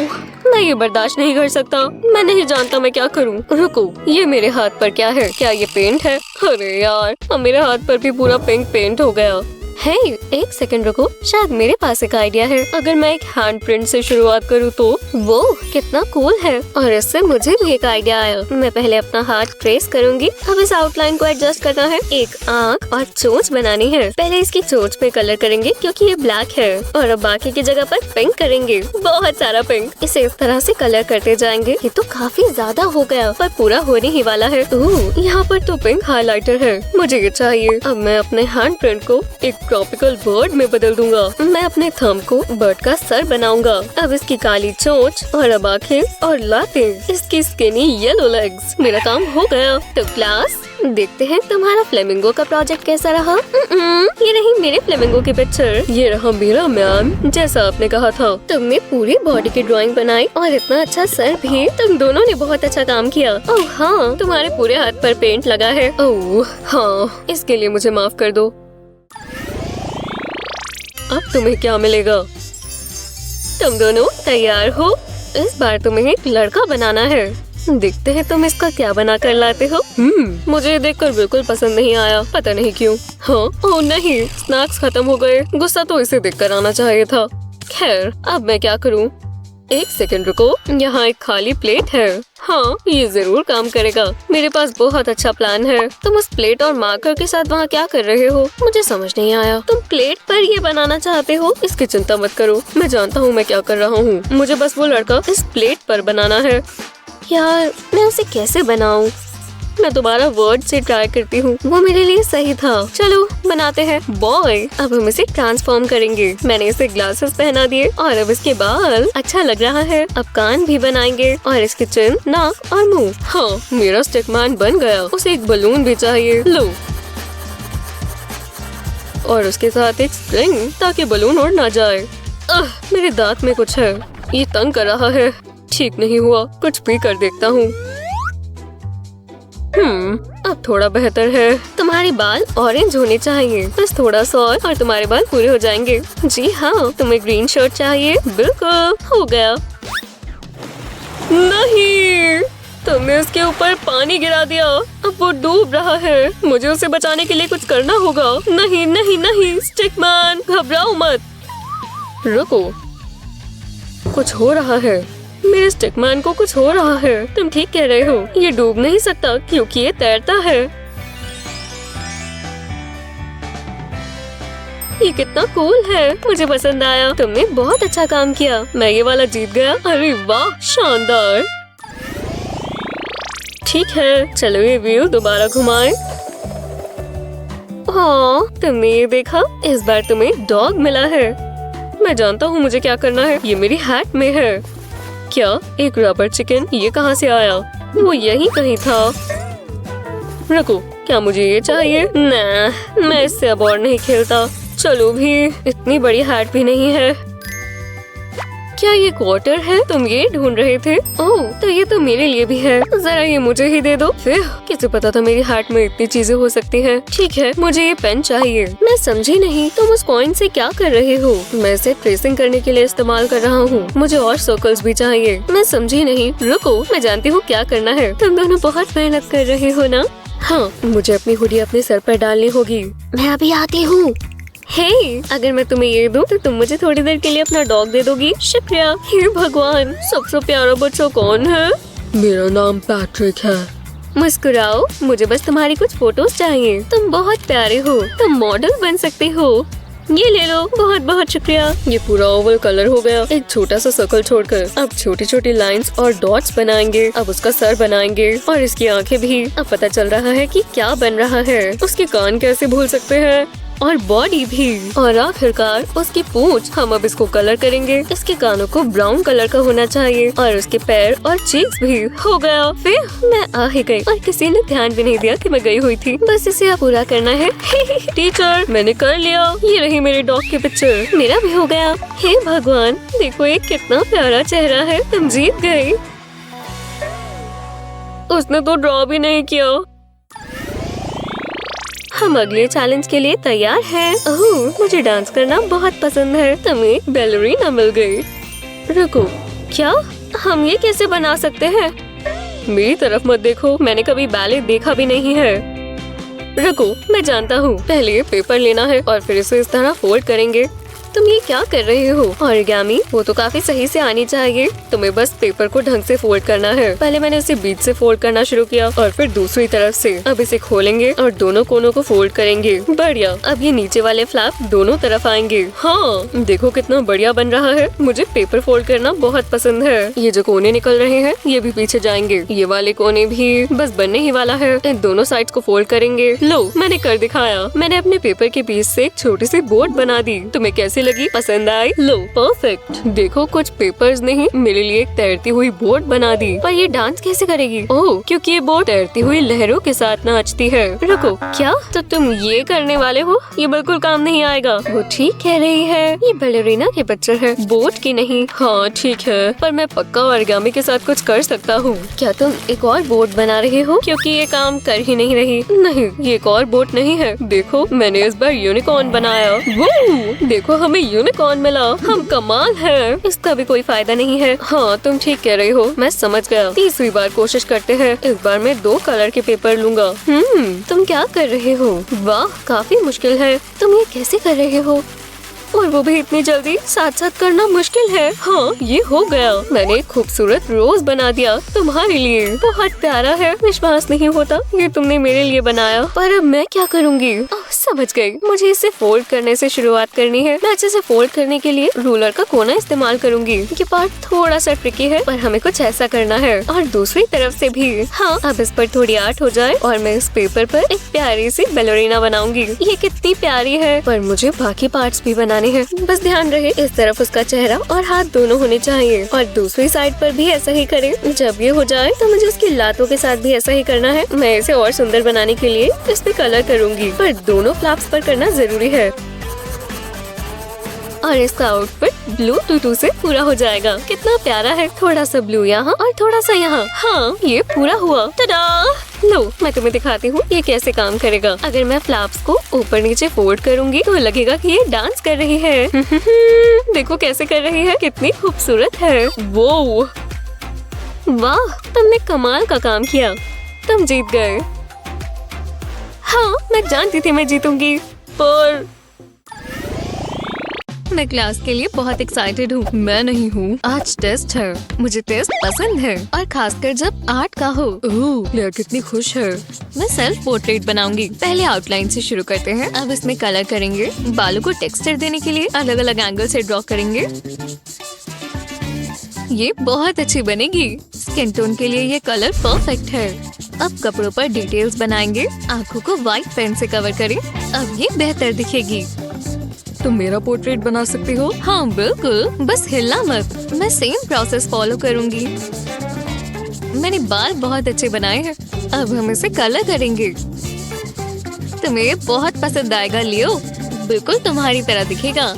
मैं ये बर्दाश्त नहीं कर सकता। मैं नहीं जानता मैं क्या करूं। रुको, ये मेरे हाथ पर क्या है? क्या ये पेंट है? अरे यार, अब मेरे हाथ पर भी पूरा पिंक पेंट हो गया। हे, एक सेकंड रुको, शायद मेरे पास एक आइडिया है। अगर मैं एक हैंड प्रिंट से शुरुआत करूँ तो वो कितना कूल है। और इससे मुझे भी एक आइडिया आया। मैं पहले अपना हाथ ट्रेस करूंगी। अब इस आउटलाइन को एडजस्ट करना है। एक आँख और चोंच बनानी है। पहले इसकी चोंच पे कलर करेंगे क्योंकि ये ब्लैक है। और अब बाकी की जगह पर पिंक करेंगे। बहुत सारा पिंक। इसे इस तरह से कलर करते जाएंगे। ये तो काफी ज्यादा हो गया, पर पूरा होने ही वाला है। ओह, यहाँ पर तो पिंक हाइलाइटर है। मुझे ये चाहिए। अब मैं अपने हैंड प्रिंट को एक ट्रॉपिकल बर्ड में बदल दूंगा। मैं अपने थंब को बर्ड का सर बनाऊंगा। अब इसकी काली चोंच और अब आंखें और लातें। इसकी स्किनी येलो लेग्स। मेरा काम हो गया। तो क्लास, देखते हैं तुम्हारा फ्लेमिंगो का प्रोजेक्ट कैसा रहा। ये रही मेरे फ्लेमिंगो की पिक्चर। ये रहा मेरा मैम, जैसा आपने कहा था। तुमने पूरी बॉडी की ड्राइंग बनाई और इतना अच्छा सर भी। तुम दोनों ने बहुत अच्छा काम किया। ओह हाँ, तुम्हारे पूरे हाथ पर पेंट लगा है। ओह हाँ, इसके लिए मुझे माफ कर दो। अब तुम्हें क्या मिलेगा? तुम दोनों तैयार हो? इस बार तुम्हें एक लड़का बनाना है। देखते हैं तुम इसका क्या बना कर लाते हो। मुझे ये देखकर बिल्कुल पसंद नहीं आया, पता नहीं क्यों। हाँ, ओह नहीं, स्नैक्स खत्म हो गए। गुस्सा तो इसे देखकर आना चाहिए था। खैर, अब मैं क्या करूँ? एक सेकंड रुको, यहाँ एक खाली प्लेट है। हाँ, ये जरूर काम करेगा। मेरे पास बहुत अच्छा प्लान है। तुम उस प्लेट और मार्कर के साथ वहाँ क्या कर रहे हो? मुझे समझ नहीं आया। तुम प्लेट पर ये बनाना चाहते हो? इसकी चिंता मत करो, मैं जानता हूँ मैं क्या कर रहा हूँ। मुझे बस वो लड़का इस प्लेट पर बनाना है। यार, मैं उसे कैसे बनाऊँ? मैं दोबारा वर्ड से ट्राई करती हूँ। वो मेरे लिए सही था। चलो बनाते हैं बॉय। अब हम इसे ट्रांसफॉर्म करेंगे। मैंने इसे ग्लासेस पहना दिए और अब इसके बाल अच्छा लग रहा है। अब कान भी बनाएंगे और इसके चिन, नाक और मुंह। हाँ, मेरा स्टिकमैन बन गया। उसे एक बलून भी चाहिए। लो, और उसके साथ एक स्प्रिंग ताकि बलून उड़ ना जाए। मेरे दांत में कुछ है, ये तंग कर रहा है। ठीक नहीं हुआ, कुछ भी कर देखता हूँ। अब थोड़ा बेहतर है। तुम्हारे बाल ऑरेंज होने चाहिए, बस थोड़ा सा और तुम्हारे बाल पूरे हो जाएंगे। जी हाँ, तुम्हें ग्रीन शर्ट चाहिए? बिल्कुल, हो गया। नहीं, तुमने उसके ऊपर पानी गिरा दिया। अब वो डूब रहा है। मुझे उसे बचाने के लिए कुछ करना होगा। नहीं नहीं नहीं, स्टिकमैन घबराओ मत। रुको, कुछ हो रहा है। मेरे स्टिकमैन को कुछ हो रहा है। तुम ठीक कह रहे हो, ये डूब नहीं सकता क्योंकि ये तैरता है। ये कितना कूल है, मुझे पसंद आया। तुमने बहुत अच्छा काम किया। मैं ये वाला जीत गया। अरे वाह, शानदार। ठीक है, चलो ये व्हील दोबारा घुमाएं। हाँ, तुमने ये देखा? इस बार तुम्हें डॉग मिला है। मैं जानता हूँ मुझे क्या करना है। ये मेरी हैट में है। क्या एक रबर चिकन? ये कहाँ से आया? वो यहीं कहीं था। रुको, क्या मुझे ये चाहिए? ना, मैं इससे अब और नहीं खेलता। चलो भी, इतनी बड़ी हैट भी नहीं है। क्या ये क्वार्टर है? तुम ये ढूंढ रहे थे? ओह, तो ये तो मेरे लिए भी है। जरा ये मुझे ही दे दो। फिर किसे पता था मेरी हैट में इतनी चीजें हो सकती हैं। ठीक है, मुझे ये पेन चाहिए। मैं समझी नहीं, तुम उस कॉइन से क्या कर रहे हो? मैं इसे ट्रेसिंग करने के लिए इस्तेमाल कर रहा हूँ। मुझे और सर्कल्स भी चाहिए। मैं समझी नहीं। रुको, मैं जानती हूँ क्या करना है। तुम दोनों बहुत मेहनत कर रहे हो ना? हाँ, मुझे अपनी हुडी अपने सर पर डालनी होगी। मैं अभी आती हूँ। हे, अगर मैं तुम्हें ये दूं तो तुम मुझे थोड़ी देर के लिए अपना डॉग दे दोगी? शुक्रिया। हे भगवान, सबसे प्यारा बच्चा कौन है? मेरा नाम पैट्रिक है। मुस्कुराओ, मुझे बस तुम्हारी कुछ फोटोज चाहिए। तुम बहुत प्यारे हो। तुम मॉडल बन सकते हो। ये ले लो। बहुत बहुत शुक्रिया। ये पूरा ओवल कलर हो गया, एक छोटा सा सर्कल छोड़कर। अब छोटी छोटी लाइंस और डॉट्स बनाएंगे। अब उसका सर बनाएंगे और इसकी आंखें भी। अब पता चल रहा है कि क्या बन रहा है। उसके कान कैसे भूल सकते हैं, और बॉडी भी। और आखिरकार उसकी पूंछ। हम अब इसको कलर करेंगे। इसके कानों को ब्राउन कलर का होना चाहिए और उसके पैर और चीक्स भी। हो गया। फिर मैं आ ही गई और किसी ने ध्यान भी नहीं दिया कि मैं गई हुई थी। बस इसे अब पूरा करना है। टीचर, मैंने कर लिया। ये रही मेरी डॉग की पिक्चर। मेरा भी हो गया। हे भगवान, देखो ये कितना प्यारा चेहरा है। तुम जीत गई। उसने तो ड्रॉ भी नहीं किया। हम अगले चैलेंज के लिए तैयार हैं। ओह, मुझे डांस करना बहुत पसंद है। तुम्हें बैलरीना मिल गई। रुको, क्या हम ये कैसे बना सकते हैं? मेरी तरफ मत देखो, मैंने कभी बैले देखा भी नहीं है। रुको, मैं जानता हूँ। पहले ये पेपर लेना है और फिर इसे इस तरह फोल्ड करेंगे। तुम ये क्या कर रहे हो? ऑरिगामी, वो तो काफी सही से आनी चाहिए। तुम्हें बस पेपर को ढंग से फोल्ड करना है। पहले मैंने इसे बीच से फोल्ड करना शुरू किया और फिर दूसरी तरफ से। अब इसे खोलेंगे और दोनों कोनों को फोल्ड करेंगे। बढ़िया। अब ये नीचे वाले फ्लैप दोनों तरफ आएंगे। हाँ, देखो कितना बढ़िया बन रहा है। मुझे पेपर फोल्ड करना बहुत पसंद है। ये जो कोने निकल रहे हैं, ये भी पीछे जाएंगे। ये वाले कोने भी बस बनने ही वाला है। इन दोनों साइड को फोल्ड करेंगे। लो, मैंने कर दिखाया। मैंने अपने पेपर के पीस से एक छोटी सी बोर्ड बना दी। तुम्हें कैसी लगी? पसंद आई? लो, परफेक्ट। देखो, कुछ पेपर्स नहीं, मेरे लिए एक तैरती हुई बोट बना दी। पर ये डांस कैसे करेगी? ओह, क्योंकि ये बोट तैरती हुई लहरों के साथ नाचती है। रुको, क्या? तो तुम ये करने वाले हो? ये बिल्कुल काम नहीं आएगा। वो ठीक कह रही है, ये बैलरीना के पिक्चर है, बोट की नहीं। हाँ ठीक है, पर मैं पक्का ऑरिगामी के साथ कुछ कर सकता हूँ। क्या तुम एक और बोट बना रहे हो? क्योंकि ये काम कर ही नहीं रही। नहीं, ये एक और बोट नहीं है। देखो, मैंने इस बार यूनिकॉर्न बनाया। वो देखो, हमें यूनिकॉर्न मिला। हम कमाल है। इसका भी कोई फायदा नहीं है। हाँ, तुम ठीक कह रही हो, मैं समझ गया। तीसरी बार कोशिश करते हैं। इस बार मैं 2 कलर के पेपर लूंगा। तुम क्या कर रहे हो? वाह, काफी मुश्किल है। तुम ये कैसे कर रहे हो? और वो भी इतनी जल्दी। साथ साथ करना मुश्किल है। हाँ, ये हो गया। मैंने एक खूबसूरत रोज बना दिया तुम्हारे लिए। बहुत प्यारा है। विश्वास नहीं होता ये तुमने मेरे लिए बनाया। पर अब मैं क्या करूँगी? समझ गई। मुझे इसे फोल्ड करने से शुरुआत करनी है। मैं अच्छे से फोल्ड करने के लिए रूलर का कोना इस्तेमाल करूंगी। ये पार्ट थोड़ा सा ट्रिकी है, पर हमें कुछ ऐसा करना है। और दूसरी तरफ से भी। हाँ, अब इस पर थोड़ी आर्ट हो जाए और मैं इस पेपर पर एक प्यारी सी बैलरीना बनाऊंगी। ये कितनी प्यारी है। पर मुझे बाकी पार्ट्स भी बनाने हैं। बस ध्यान रहे इस तरफ उसका चेहरा और हाथ दोनों होने चाहिए। और दूसरी साइड पर भी ऐसा ही करें। जब ये हो जाए तो मुझे उसकी लातों के साथ भी ऐसा ही करना है। मैं इसे और सुंदर बनाने के लिए इस पे कलर करूंगी, पर दोनों फ्लैप्स पर करना जरूरी है। और इसका आउटफिट ब्लू टूटू से पूरा हो जाएगा। कितना प्यारा है। थोड़ा सा ब्लू यहाँ और थोड़ा सा यहाँ। हाँ, ये पूरा हुआ। टा-डा! लो, मैं तुम्हें दिखाती हूँ ये कैसे काम करेगा। अगर मैं फ्लैप्स को ऊपर नीचे फोल्ड करूंगी तो लगेगा कि ये डांस कर रही है। देखो कैसे कर रही है। कितनी खूबसूरत है। वो वाह, तुमने कमाल का काम किया। तुम जीत गए। हाँ, मैं जानती थी मैं जीतूंगी, पर मैं क्लास के लिए बहुत एक्साइटेड हूँ। मैं नहीं हूँ। आज टेस्ट है। मुझे टेस्ट पसंद है, और खासकर जब आर्ट का हो। क्लेयर कितनी खुश है। मैं सेल्फ पोर्ट्रेट बनाऊंगी। पहले आउटलाइन से शुरू करते हैं। अब इसमें कलर करेंगे। बालों को टेक्सचर देने के लिए अलग अलग एंगल से ड्रॉ करेंगे। ये बहुत अच्छी बनेगी। स्किन टोन के लिए ये कलर परफेक्ट है। अब कपड़ों पर डिटेल्स बनाएंगे। आँखों को व्हाइट पेन से कवर करें। अब ये बेहतर दिखेगी। तुम मेरा पोर्ट्रेट बना सकती हो? हाँ बिल्कुल, बस हिलना मत। मैं सेम प्रोसेस फॉलो करूंगी। मैंने बाल बहुत अच्छे बनाए हैं। अब हम इसे कलर करेंगे। तुम्हें ये बहुत पसंद आएगा लियो। बिल्कुल तुम्हारी तरह दिखेगा।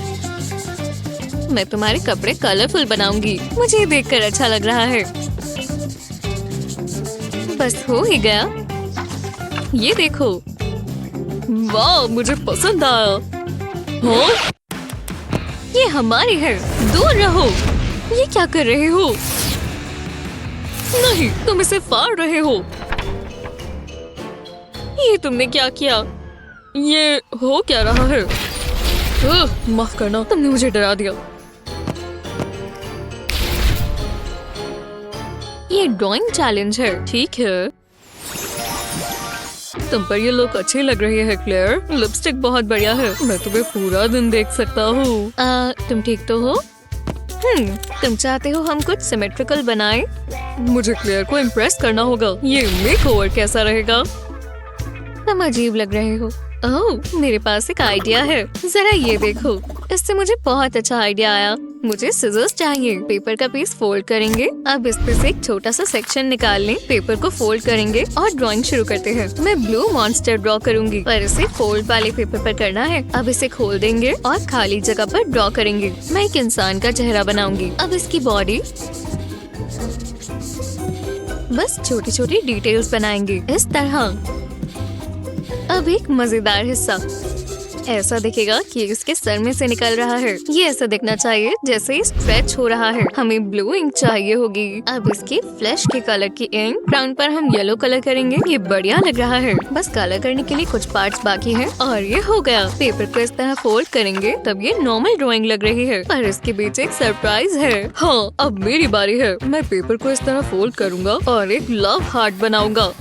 मैं तुम्हारे कपड़े कलरफुल बनाऊंगी। मुझे देखकर अच्छा लग रहा है। बस हो ही गया। ये देखो। वाह, मुझे पसंद आया। हाँ? ये हमारी है। दूर रहो। ये क्या कर रहे हो? नहीं, तुम इसे फाड़ रहे हो। ये तुमने क्या किया? ये हो क्या रहा है? माफ करना, तुमने मुझे डरा दिया। ये ड्राइंग चैलेंज है। ठीक है, तुम पर ये लुक अच्छी लग रही है क्लेयर। लिपस्टिक बहुत बढ़िया है। मैं तुम्हें पूरा दिन देख सकता हूँ। तुम ठीक तो हो? तुम चाहते हो हम कुछ सिमेट्रिकल बनाएं? मुझे क्लेयर को इम्प्रेस करना होगा। ये मेकओवर कैसा रहेगा? तुम अजीब लग रहे हो। ओह, मेरे पास एक आइडिया है। जरा ये देखो। इससे मुझे बहुत अच्छा आइडिया आया। मुझे सिजर्स चाहिए। पेपर का पीस फोल्ड करेंगे। अब इस पे से एक छोटा सा सेक्शन निकाल लें। पेपर को फोल्ड करेंगे और ड्राइंग शुरू करते हैं। मैं ब्लू मॉन्स्टर ड्रॉ करूंगी, पर इसे फोल्ड वाले पेपर पर करना है। अब इसे खोल देंगे और खाली जगह पर ड्रॉ करेंगे। मैं एक इंसान का चेहरा बनाऊंगी। अब इसकी बॉडी। बस छोटी छोटी डिटेल्स बनाएंगे इस तरह। अब एक मजेदार हिस्सा। ऐसा दिखेगा कि इसके सर में से निकल रहा है। ये ऐसा दिखना चाहिए जैसे स्ट्रेच हो रहा है। हमें ब्लू इंक चाहिए होगी। अब इसके फ्लैश के कलर की इंक ब्राउन पर हम येलो कलर करेंगे। ये बढ़िया लग रहा है। बस कलर करने के लिए कुछ पार्ट्स बाकी हैं और ये हो गया। पेपर को इस तरह फोल्ड करेंगे तब ये नॉर्मल ड्राइंग लग रही है, पर इसके बीच एक सरप्राइज है। हाँ, अब मेरी बारी है। मैं पेपर को इस तरह फोल्ड करूँगा और एक लव हार्ट बनाऊंगा।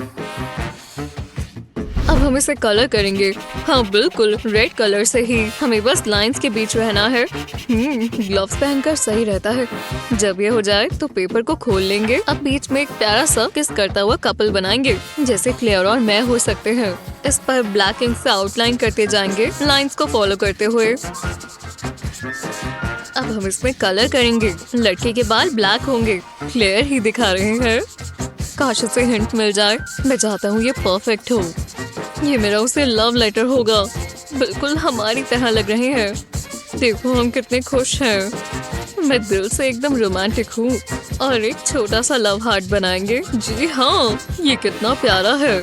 अब हम इसे कलर करेंगे। हाँ बिल्कुल, रेड कलर से ही। हमें बस लाइंस के बीच रहना है। ग्लव्स पहनकर सही रहता है। जब ये हो जाए तो पेपर को खोल लेंगे। अब बीच में एक प्यारा सा किस करता हुआ कपल बनाएंगे, जैसे क्लेयर और मैं हो सकते हैं। इस पर ब्लैक इंक से आउटलाइन करते जाएंगे, लाइंस को फॉलो करते हुए। अब हम इसमें कलर करेंगे। लड़के के बाल ब्लैक होंगे। क्लेयर ही दिखा रहे हैं। काश उसे हिंट मिल जाए। मैं चाहता हूँ ये परफेक्ट हो। ये मेरा उसे लव लेटर होगा। बिल्कुल हमारी तरह लग रहे हैं। देखो हम कितने खुश हैं। मैं दिल से एकदम रोमांटिक हूँ। और एक छोटा सा लव हार्ट बनाएंगे। जी हाँ, ये कितना प्यारा है।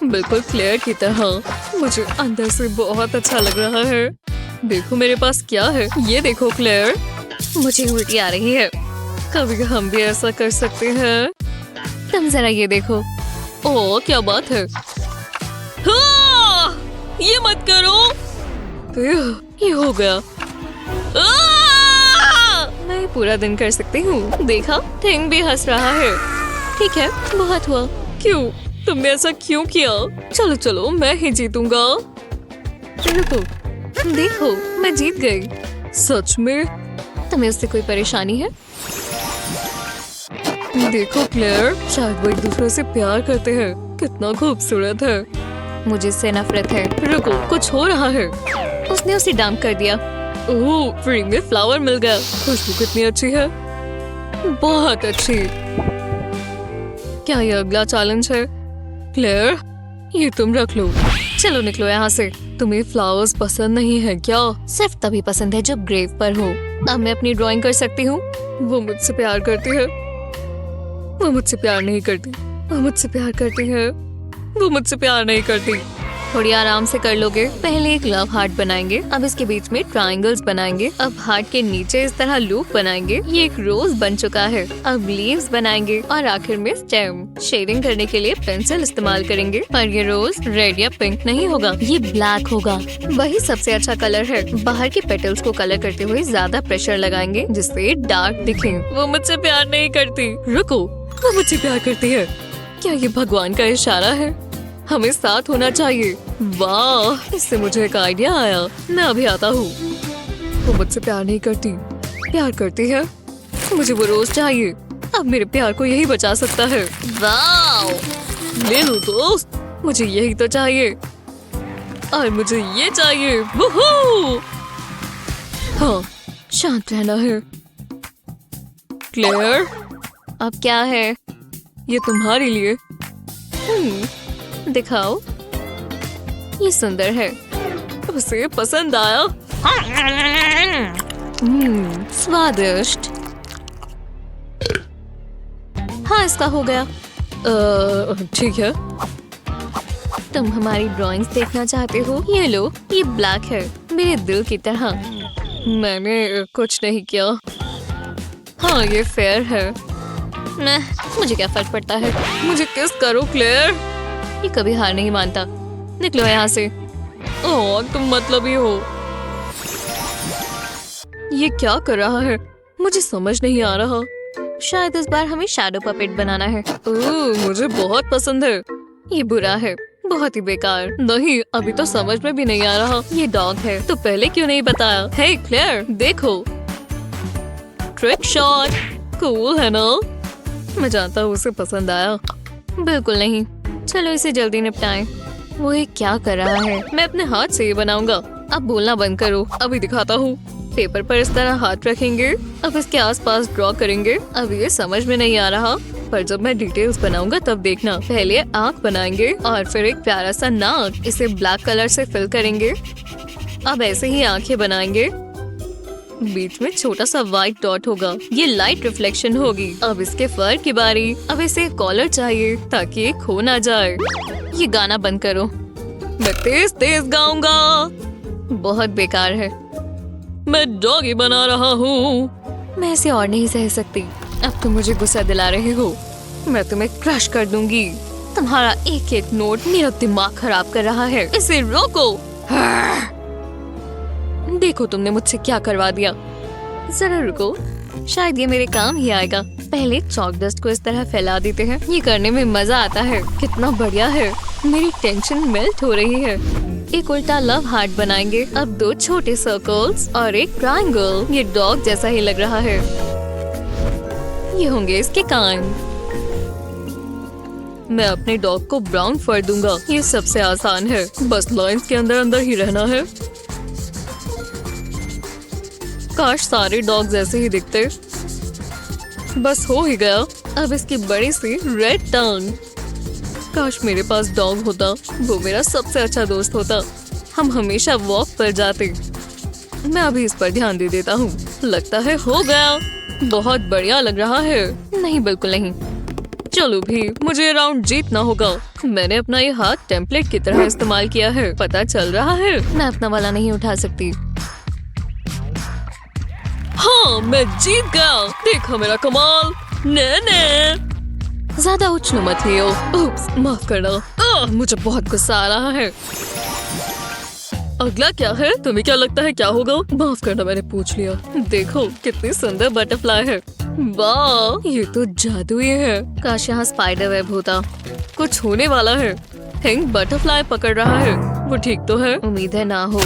बिल्कुल क्लेयर की तरह। मुझे अंदर से बहुत अच्छा लग रहा है। देखो मेरे पास क्या है। ये देखो क्लेयर, मुझे उल्टी आ रही है। कभी हम भी ऐसा कर सकते हैं। तुम जरा ये देखो। ओह क्या बात है। हाँ! ये मत करो। ये हो गया। मैं पूरा दिन कर सकती हूँ। देखा, थिंग भी हंस रहा है। ठीक है, बहुत हुआ। क्यों? तुमने ऐसा क्यों किया? चलो चलो, मैं ही जीतूंगा। रुको, देखो, मैं जीत गई। सच में? तुम्हें उससे कोई परेशानी है? देखो क्लेयर, शायद वो एक दूसरे से प्यार करते हैं। कितना खूबसूरत है। मुझे इससे नफरत है। रुको, कुछ हो रहा है। उसने उसे डंप कर दिया। ओह, फ्री में फ्लावर मिल गया। खुशबू कितनी अच्छी है। बहुत अच्छी। क्या ये अगला चैलेंज है? क्लेयर, ये तुम रख लो। चलो निकलो यहाँ से। तुम्हें फ्लावर्स पसंद नहीं है क्या? सिर्फ तभी पसंद है जब ग्रेव पर हो। अब मैं अपनी ड्राइंग कर सकती हूँ। वो मुझसे प्यार करती है। वो मुझसे प्यार नहीं करती। वो मुझसे प्यार करती है। वो मुझसे प्यार नहीं करती। थोड़ी आराम से कर लोगे। पहले एक लव हार्ट बनाएंगे, अब इसके बीच में ट्रायंगल्स बनाएंगे, अब हार्ट के नीचे इस तरह लूप बनाएंगे। ये एक रोज बन चुका है। अब लीव्स बनाएंगे और आखिर में स्टेम। शेडिंग करने के लिए पेंसिल इस्तेमाल करेंगे, पर ये रोज रेड या पिंक नहीं होगा, ये ब्लैक होगा। वही सबसे अच्छा कलर है। बाहर के पेटल्स को कलर करते हुए ज्यादा प्रेशर लगाएंगे जिससे डार्क दिखे। वो मुझसे प्यार नहीं करती। रुको, वो मुझसे प्यार करती है। क्या ये भगवान का इशारा है? हमें साथ होना चाहिए। वाह, इससे मुझे एक आइडिया आया। मैं अभी आता हूँ। वो मुझसे प्यार नहीं करती। प्यार करती है। मुझे वो रोज चाहिए। अब मेरे प्यार को यही बचा सकता है। वाह, ले लो दोस्त, मुझे यही तो चाहिए। और मुझे ये चाहिए। वूहू! हाँ, शांत रहना है। क्लेयर, अब क्या है? ये तुम्हारे लिए। दिखाओ। ये सुंदर है। उसे पसंद आया। स्वादिष्ट। हाँ, इसका हो गया। ठीक है। तुम हमारी ड्राइंग्स देखना चाहते हो? ये लो, ये ब्लैक है, मेरे दिल की तरह। मैंने कुछ नहीं किया। हाँ, ये फेयर है। मुझे क्या फर्क पड़ता है? मुझे किस करो क्लेयर। ये कभी हार नहीं मानता। निकलो यहाँ से। ओह, तुम मतलबी हो। ये क्या कर रहा है? मुझे समझ नहीं आ रहा। शायद इस बार हमें शैडो पपेट बनाना है। ओह, मुझे बहुत पसंद है। ये बुरा है, बहुत ही बेकार। नहीं, अभी तो समझ में भी नहीं आ रहा। ये डॉग है, तो पहले क्यों नहीं बताया? हे क्लेयर, देखो, ट्रिक शॉट। कूल है ना? मैं जानता हूँ उसे पसंद आया। बिल्कुल नहीं। चलो इसे जल्दी निपटाएं। वो ये क्या कर रहा है? मैं अपने हाथ से ये बनाऊंगा। अब बोलना बंद करो, अभी दिखाता हूँ। पेपर पर इस तरह हाथ रखेंगे, अब इसके आसपास ड्रॉ करेंगे। अब ये समझ में नहीं आ रहा, पर जब मैं डिटेल्स बनाऊंगा तब देखना। पहले आँख बनाएंगे और फिर एक प्यारा सा नाक। इसे ब्लैक कलर से फिल करेंगे। अब ऐसे ही आंखें बनाएंगे। बीच में छोटा सा व्हाइट डॉट होगा, ये लाइट रिफ्लेक्शन होगी। अब इसके फर की बारी। अब इसे कॉलर चाहिए ताकि ये खो ना जाए। ये गाना बंद करो, मैं तेज तेज गाऊंगा। बहुत बेकार है। मैं डॉगी बना रहा हूँ। मैं इसे और नहीं सह सकती। अब तुम मुझे गुस्सा दिला रहे हो। मैं तुम्हें क्रश कर दूंगी। तुम्हारा एक एक नोट मेरा दिमाग खराब कर रहा है। इसे रोको। देखो तुमने मुझसे क्या करवा दिया। जरा रुको, शायद ये मेरे काम ही आएगा। पहले चॉक डस्ट को इस तरह फैला देते हैं। ये करने में मजा आता है। कितना बढ़िया है। मेरी टेंशन मेल्ट हो रही है। एक उल्टा लव हार्ट बनाएंगे। अब 2 छोटे सर्कल्स और एक ट्रायंगल। ये डॉग जैसा ही लग रहा है। ये होंगे इसके कान। मैं अपने डॉग को ब्राउन फर दूंगा। ये सबसे आसान है, बस लाइंस के अंदर अंदर ही रहना है। काश सारे डॉग ऐसे ही दिखते। बस हो ही गया। अब इसकी बड़ी सी रेड टंग। काश मेरे पास डॉग होता, वो मेरा सबसे अच्छा दोस्त होता। हम हमेशा वॉक पर जाते। मैं अभी इस पर ध्यान दे देता हूँ। लगता है हो गया। बहुत बढ़िया लग रहा है। नहीं, बिल्कुल नहीं। चलो भी, मुझे राउंड जीतना होगा। मैंने अपना ये हाथ टेम्पलेट की तरह इस्तेमाल किया है। पता चल रहा है मैं अपना वाला नहीं उठा सकती। हाँ, मैं जीत गया। देखो मेरा कमाल। ने ज्यादा उछलो मत लियो। उप्स, माफ करना। मुझे बहुत गुस्सा आ रहा है। अगला क्या है? तुम्हें क्या लगता है क्या होगा? माफ करना, मैंने पूछ लिया। देखो कितनी सुंदर बटरफ्लाई है। वाह, ये तो जादुई है। काश यहाँ स्पाइडर वेब होता। कुछ होने वाला है। हैंक बटरफ्लाई पकड़ रहा है। वो ठीक तो है? उम्मीद है ना हो।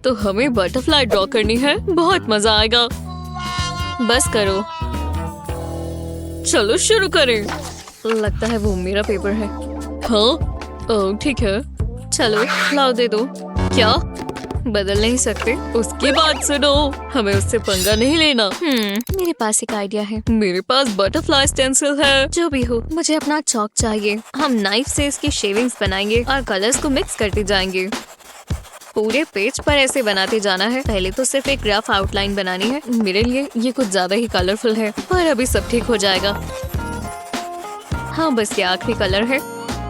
तो हमें बटरफ्लाई ड्रॉ करनी है। बहुत मजा आएगा। बस करो। चलो शुरू करें। लगता है वो मेरा पेपर है। हाँ ठीक है, चलो लाओ दे दो। क्या? बदल नहीं सकते? उसकी बात सुनो, हमें उससे पंगा नहीं लेना। मेरे पास एक आइडिया है। मेरे पास बटरफ्लाई स्टेंसिल है। जो भी हो, मुझे अपना चौक चाहिए। हम नाइफ से इसकी शेविंग्स बनाएंगे और कलर्स को मिक्स करते जाएंगे। पूरे पेज पर ऐसे बनाते जाना है। पहले तो सिर्फ एक रफ आउटलाइन बनानी है। मेरे लिए ये कुछ ज्यादा ही कलरफुल है, पर अभी सब ठीक हो जाएगा। हाँ, बस ये आखिरी कलर है।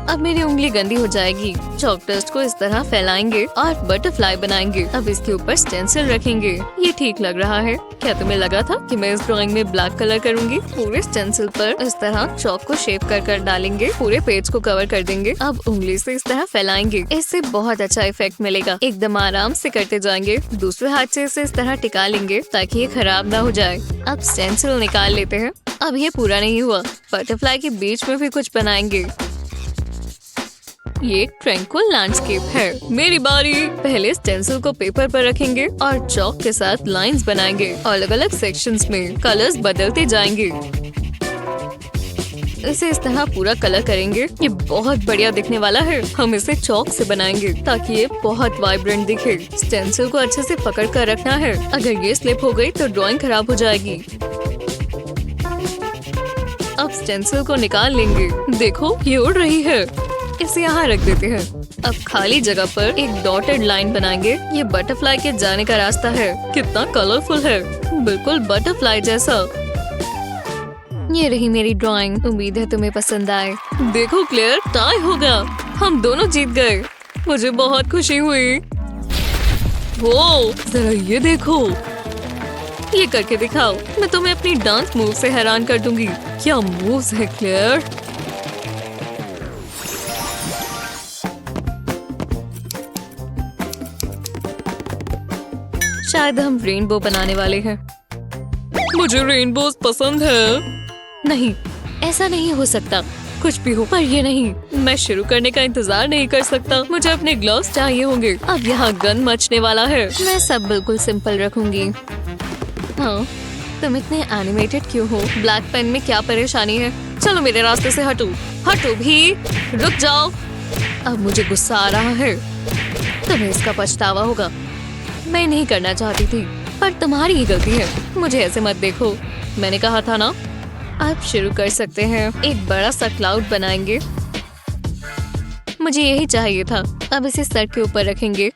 अब मेरी उंगली गंदी हो जाएगी। चॉक डस्ट को इस तरह फैलाएंगे और बटरफ्लाई बनाएंगे। अब इसके ऊपर स्टेंसिल रखेंगे। ये ठीक लग रहा है। क्या तुम्हें लगा था कि मैं इस ड्राइंग में ब्लैक कलर करूंगी? पूरे स्टेंसिल पर इस तरह चॉक को शेप कर डालेंगे। पूरे पेज को कवर कर देंगे। अब उंगली से इस तरह फैलाएंगे। इससे बहुत अच्छा इफेक्ट मिलेगा। एकदम आराम से करते जाएंगे। दूसरे हाथ से इसे इस तरह टिका लेंगे ताकि ये खराब ना हो जाए। अब स्टेंसिल निकाल लेते हैं। अब ये पूरा नहीं हुआ। बटरफ्लाई के बीच में भी कुछ बनाएंगे। ये एक ट्रैंक्विल लैंडस्केप है। मेरी बारी। पहले स्टेंसिल को पेपर पर रखेंगे और चॉक के साथ लाइंस बनाएंगे। अलग अलग सेक्शंस में कलर्स बदलते जाएंगे। इसे इस तरह पूरा कलर करेंगे। ये बहुत बढ़िया दिखने वाला है। हम इसे चॉक से बनाएंगे ताकि ये बहुत वाइब्रेंट दिखे। स्टेंसिल को अच्छे से पकड़ कर रखना है। अगर ये स्लिप हो गई तो ड्राइंग खराब हो जाएगी। अब स्टेंसिल को निकाल लेंगे। देखो, ये उड़ रही है। इसे यहाँ रख देते हैं। अब खाली जगह पर एक डॉटेड लाइन बनाएंगे। ये बटरफ्लाई के जाने का रास्ता है। कितना कलरफुल है, बिल्कुल बटरफ्लाई जैसा। ये रही मेरी ड्राइंग। उम्मीद है तुम्हें पसंद आए। देखो क्लेयर, टाई हो गया। हम दोनों जीत गए। मुझे बहुत खुशी हुई। वो जरा ये देखो, ये करके दिखाओ। मैं तुम्हें अपनी डांस मूव से हैरान कर दूंगी। क्या मूव्स है क्लेयर। शायद हम रेनबो बनाने वाले हैं। मुझे रेनबोज पसंद है। नहीं, ऐसा नहीं हो सकता। कुछ भी हो, पर ये नहीं। मैं शुरू करने का इंतजार नहीं कर सकता। मुझे अपने ग्लव्स चाहिए होंगे। अब यहाँ गन मचने वाला है। मैं सब बिल्कुल सिंपल रखूंगी। हाँ, तुम इतने एनिमेटेड क्यों हो? ब्लैक पेन में क्या परेशानी है? चलो मेरे रास्ते से हटो। हटो भी, रुक जाओ। अब मुझे गुस्सा आ रहा है। तुम्हें इसका पछतावा होगा। मैं नहीं करना चाहती थी, पर तुम्हारी ही गलती है। मुझे ऐसे मत देखो, मैंने कहा था ना। अब शुरू कर सकते हैं। एक बड़ा सा क्लाउड बनाएंगे। मुझे यही चाहिए था। अब इसे सर के ऊपर रखेंगे।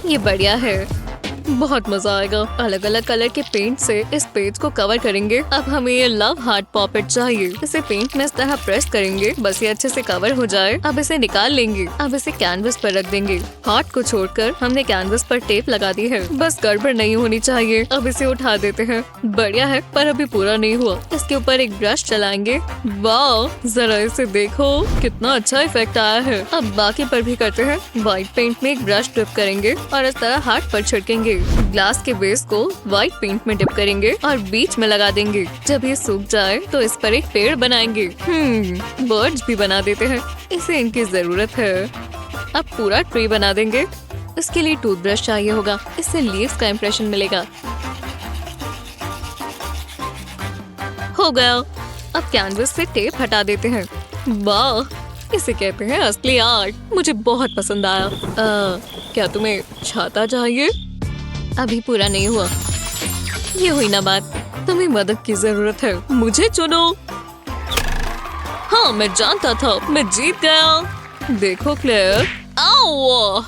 ये बढ़िया है। बहुत मजा आएगा। अलग अलग कलर के पेंट से इस पेज को कवर करेंगे। अब हमें ये लव हार्ट पॉपेट चाहिए। इसे पेंट में इस तरह प्रेस करेंगे। बस ये अच्छे से कवर हो जाए। अब इसे निकाल लेंगे। अब इसे कैनवस पर रख देंगे। हार्ट को छोड़कर हमने कैनवस पर टेप लगा दी है। बस गड़बड़ नहीं होनी चाहिए। अब इसे उठा देते हैं। बढ़िया है, पर अभी पूरा नहीं हुआ। इसके ऊपर एक ब्रश चलाएंगे। वाह, जरा इसे देखो, कितना अच्छा इफेक्ट आया है। अब बाकी पर भी करते हैं। व्हाइट पेंट में एक ब्रश डिप करेंगे और इस तरह हार्ट पर छिड़केंगे। ग्लास के बेस को व्हाइट पेंट में डिप करेंगे और बीच में लगा देंगे। जब ये सूख जाए तो इस पर एक पेड़ बनाएंगे। बर्ड्स भी बना देते हैं। इसे इनकी जरूरत है। अब पूरा ट्री बना देंगे। इसके लिए टूथब्रश चाहिए होगा। इससे लीव्स का इम्प्रेशन मिलेगा। हो गया। अब कैनवस से टेप हटा देते हैं। वाह, इसे कहते हैं असली आर्ट। मुझे बहुत पसंद आया। क्या तुम्हें छाता चाहिए? अभी पूरा नहीं हुआ। ये हुई ना बात। तुम्हें मदद की जरूरत है। मुझे चुनो। हाँ, मैं जानता था। मैं जीत गया। देखो क्लेयर। आओ।